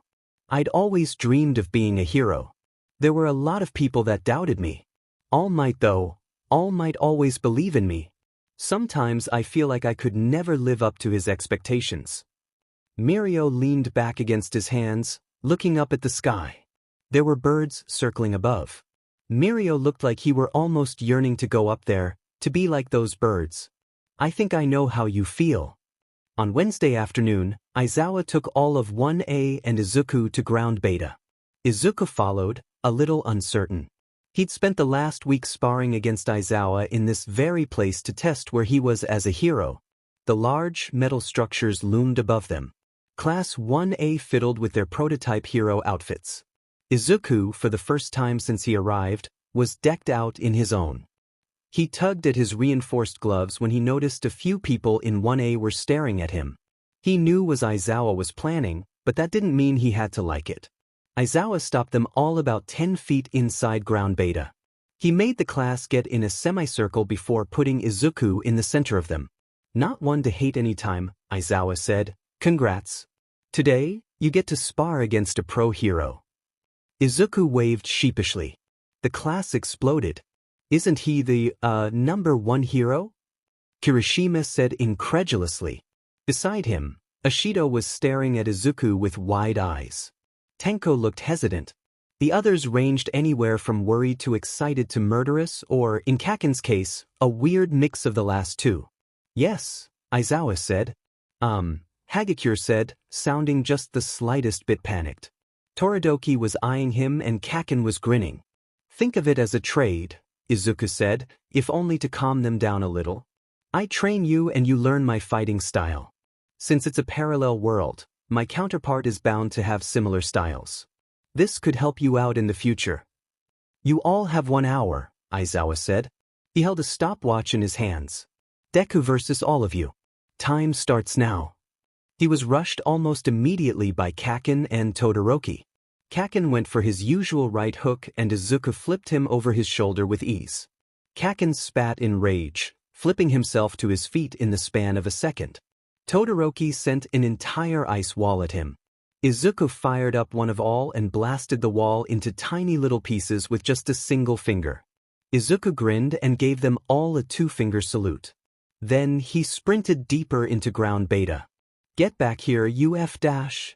I'd always dreamed of being a hero. There were a lot of people that doubted me. All Might though, All Might always believe in me. Sometimes I feel like I could never live up to his expectations. Mirio leaned back against his hands, looking up at the sky. There were birds circling above. Mirio looked like he were almost yearning to go up there, to be like those birds. I think I know how you feel. On Wednesday afternoon, Aizawa took all of 1A and Izuku to ground beta. Izuku followed, a little uncertain. He'd spent the last week sparring against Aizawa in this very place to test where he was as a hero. The large, metal structures loomed above them. Class 1A fiddled with their prototype hero outfits. Izuku, for the first time since he arrived, was decked out in his own. He tugged at his reinforced gloves when he noticed a few people in 1A were staring at him. He knew what Aizawa was planning, but that didn't mean he had to like it. Aizawa stopped them all about 10 feet inside ground beta. He made the class get in a semicircle before putting Izuku in the center of them. Not one to hate any time, Aizawa said. Congrats. Today, you get to spar against a pro hero. Izuku waved sheepishly. The class exploded. Isn't he the, number one hero? Kirishima said incredulously. Beside him, Ashido was staring at Izuku with wide eyes. Tenko looked hesitant. The others ranged anywhere from worried to excited to murderous or, in Kaken's case, a weird mix of the last two. Yes, Aizawa said. Hagakure said, sounding just the slightest bit panicked. Toridoki was eyeing him and Kaken was grinning. Think of it as a trade, Izuku said, if only to calm them down a little. I train you and you learn my fighting style. Since it's a parallel world, my counterpart is bound to have similar styles. This could help you out in the future. You all have 1 hour, Aizawa said. He held a stopwatch in his hands. Deku versus all of you. Time starts now. He was rushed almost immediately by Kaken and Todoroki. Kaken went for his usual right hook and Izuku flipped him over his shoulder with ease. Kaken spat in rage, flipping himself to his feet in the span of a second. Todoroki sent an entire ice wall at him. Izuku fired up one of all and blasted the wall into tiny little pieces with just a single finger. Izuku grinned and gave them all a two-finger salute. Then he sprinted deeper into ground beta. "Get back here, UF dash!"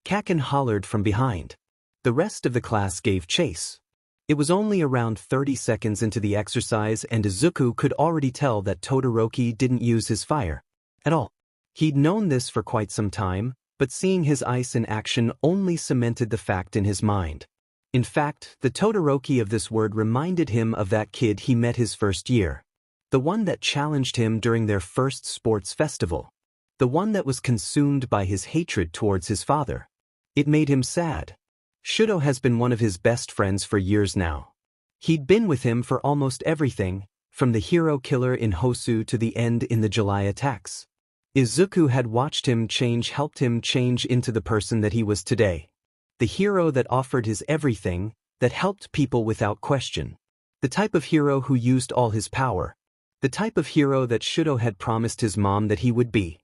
Kaken hollered from behind. The rest of the class gave chase. It was only around 30 seconds into the exercise and Izuku could already tell that Todoroki didn't use his fire at all. He'd known this for quite some time, but seeing his ice in action only cemented the fact in his mind. In fact, the Todoroki of this word reminded him of that kid he met his first year. The one that challenged him during their first sports festival. The one that was consumed by his hatred towards his father. It made him sad. Shudo has been one of his best friends for years now. He'd been with him for almost everything, from the hero killer in Hosu to the end in the July attacks. Izuku had watched him helped him change into the person that he was today. The hero that offered his everything, that helped people without question. The type of hero who used all his power. The type of hero that Shudo had promised his mom that he would be.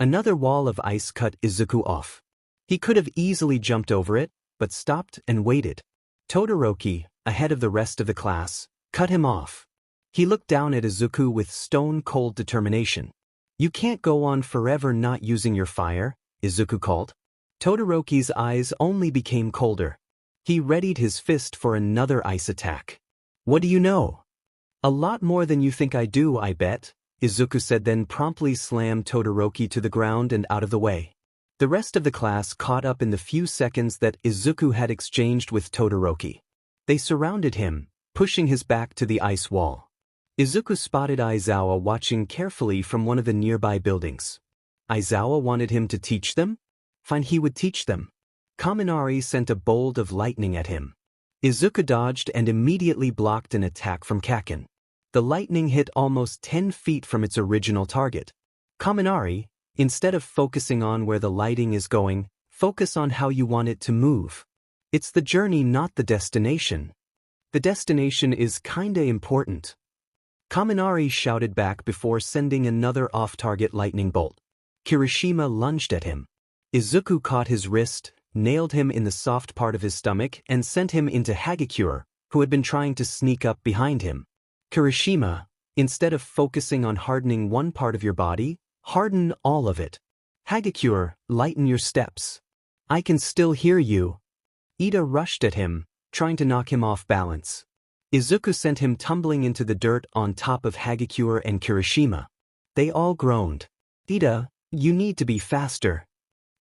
Another wall of ice cut Izuku off. He could have easily jumped over it, but stopped and waited. Todoroki, ahead of the rest of the class, cut him off. He looked down at Izuku with stone-cold determination. "You can't go on forever not using your fire," Izuku called. Todoroki's eyes only became colder. He readied his fist for another ice attack. "What do you know?" "A lot more than you think I do, I bet," Izuku said, then promptly slammed Todoroki to the ground and out of the way. The rest of the class caught up in the few seconds that Izuku had exchanged with Todoroki. They surrounded him, pushing his back to the ice wall. Izuku spotted Aizawa watching carefully from one of the nearby buildings. Aizawa wanted him to teach them? Fine, he would teach them. Kaminari sent a bolt of lightning at him. Izuku dodged and immediately blocked an attack from Kaken. The lightning hit almost 10 feet from its original target. Kaminari, instead of focusing on where the lighting is going, focus on how you want it to move. It's the journey, not the destination. The destination is kinda important. Kaminari shouted back before sending another off-target lightning bolt. Kirishima lunged at him. Izuku caught his wrist, nailed him in the soft part of his stomach and sent him into Hagakure, who had been trying to sneak up behind him. "Kirishima, instead of focusing on hardening one part of your body, harden all of it. Hagakure, lighten your steps. I can still hear you." Ida rushed at him, trying to knock him off balance. Izuku sent him tumbling into the dirt on top of Hagakure and Kirishima. They all groaned. "Ida, you need to be faster."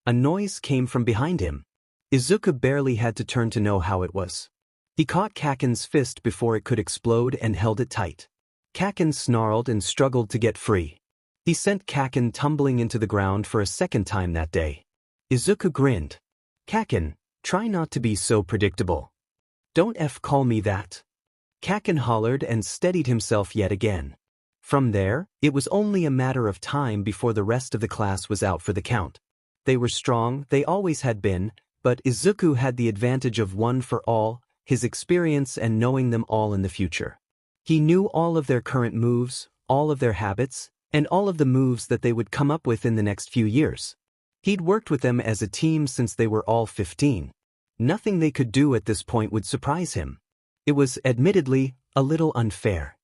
A noise came from behind him. Izuku barely had to turn to know how it was. He caught Kaken's fist before it could explode and held it tight. Kaken snarled and struggled to get free. He sent Kaken tumbling into the ground for a second time that day. Izuku grinned. "Kaken, try not to be so predictable." "Don't call me that." Kaken hollered and steadied himself yet again. From there, it was only a matter of time before the rest of the class was out for the count. They were strong, they always had been, but Izuku had the advantage of one for all, his experience and knowing them all in the future. He knew all of their current moves, all of their habits, and all of the moves that they would come up with in the next few years. He'd worked with them as a team since they were all 15. Nothing they could do at this point would surprise him. It was, admittedly, a little unfair.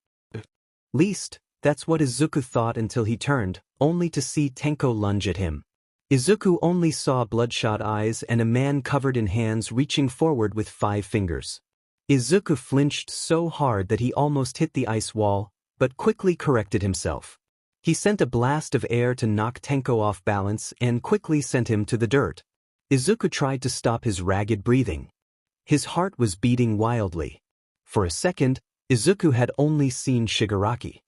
Least, that's what Izuku thought until he turned, only to see Tenko lunge at him. Izuku only saw bloodshot eyes and a man covered in hands reaching forward with 5 fingers. Izuku flinched so hard that he almost hit the ice wall, but quickly corrected himself. He sent a blast of air to knock Tenko off balance and quickly sent him to the dirt. Izuku tried to stop his ragged breathing. His heart was beating wildly. For a second, Izuku had only seen Shigaraki.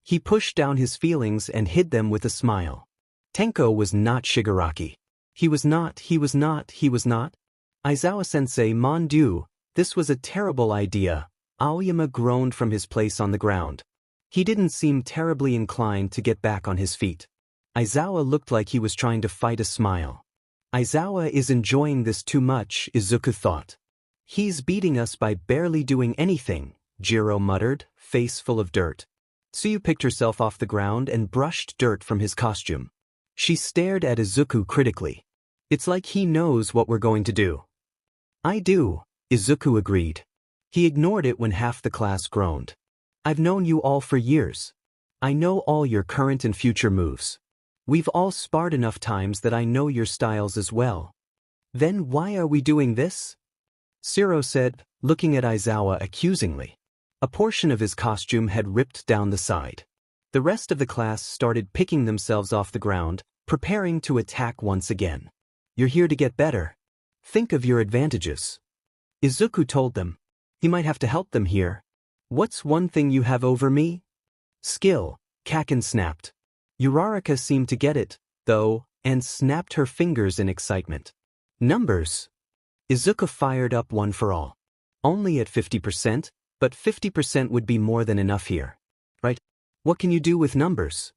He pushed down his feelings and hid them with a smile. Tenko was not Shigaraki. He was not. Aizawa-sensei, mon dieu, this was a terrible idea. Aoyama groaned from his place on the ground. He didn't seem terribly inclined to get back on his feet. Aizawa looked like he was trying to fight a smile. Aizawa is enjoying this too much, Izuku thought. He's beating us by barely doing anything, Jiro muttered, face full of dirt. Tsuyu picked herself off the ground and brushed dirt from his costume. She stared at Izuku critically. It's like he knows what we're going to do. I do, Izuku agreed. He ignored it when half the class groaned. I've known you all for years. I know all your current and future moves. We've all sparred enough times that I know your styles as well. Then why are we doing this? Shiro said, looking at Aizawa accusingly. A portion of his costume had ripped down the side. The rest of the class started picking themselves off the ground, preparing to attack once again. You're here to get better. Think of your advantages. Izuku told them. He might have to help them here. What's one thing you have over me? Skill, Kaken snapped. Uraraka seemed to get it, though, and snapped her fingers in excitement. Numbers. Izuku fired up one for all. Only at 50%, but 50% would be more than enough here. Right? What can you do with numbers?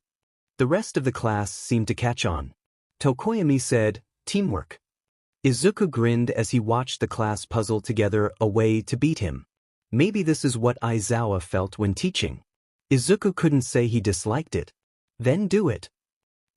The rest of the class seemed to catch on. Tokoyami said, teamwork. Izuku grinned as he watched the class puzzle together a way to beat him. Maybe this is what Aizawa felt when teaching. Izuku couldn't say he disliked it. Then do it.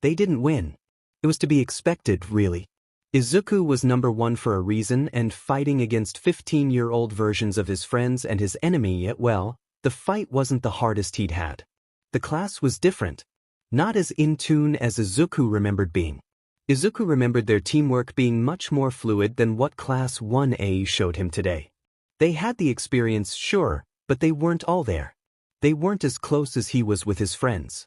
They didn't win. It was to be expected, really. Izuku was number one for a reason, and fighting against 15-year-old versions of his friends and his enemy, yet well, the fight wasn't the hardest he'd had. The class was different. Not as in tune as Izuku remembered being. Izuku remembered their teamwork being much more fluid than what Class 1A showed him today. They had the experience, sure, but they weren't all there. They weren't as close as he was with his friends.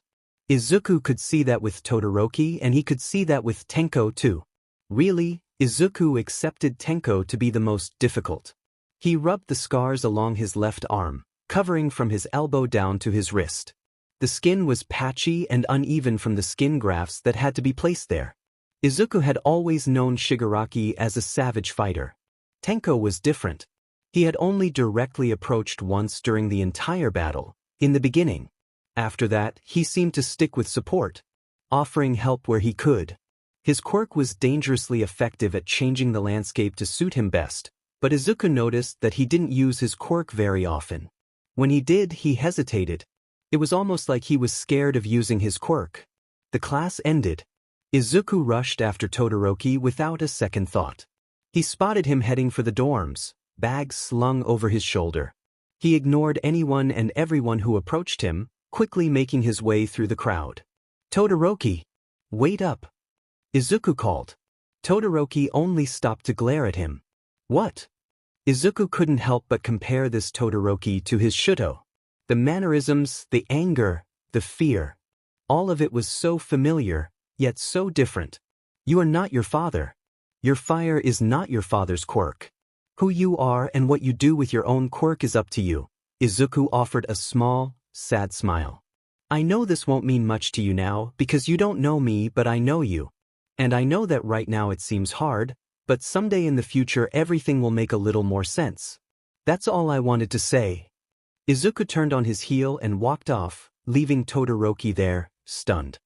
Izuku could see that with Todoroki, and he could see that with Tenko too. Really, Izuku accepted Tenko to be the most difficult. He rubbed the scars along his left arm, covering from his elbow down to his wrist. The skin was patchy and uneven from the skin grafts that had to be placed there. Izuku had always known Shigaraki as a savage fighter. Tenko was different. He had only directly approached once during the entire battle, in the beginning. After that, he seemed to stick with support, offering help where he could. His quirk was dangerously effective at changing the landscape to suit him best, but Izuku noticed that he didn't use his quirk very often. When he did, he hesitated. It was almost like he was scared of using his quirk. The class ended. Izuku rushed after Todoroki without a second thought. He spotted him heading for the dorms, bag slung over his shoulder. He ignored anyone and everyone who approached him, quickly making his way through the crowd. Todoroki! Wait up! Izuku called. Todoroki only stopped to glare at him. What? Izuku couldn't help but compare this Todoroki to his Shuto. The mannerisms, the anger, the fear. All of it was so familiar, yet so different. You are not your father. Your fire is not your father's quirk. Who you are and what you do with your own quirk is up to you. Izuku offered a small, sad smile. I know this won't mean much to you now because you don't know me, but I know you. And I know that right now it seems hard, but someday in the future everything will make a little more sense. That's all I wanted to say. Izuku turned on his heel and walked off, leaving Todoroki there, stunned.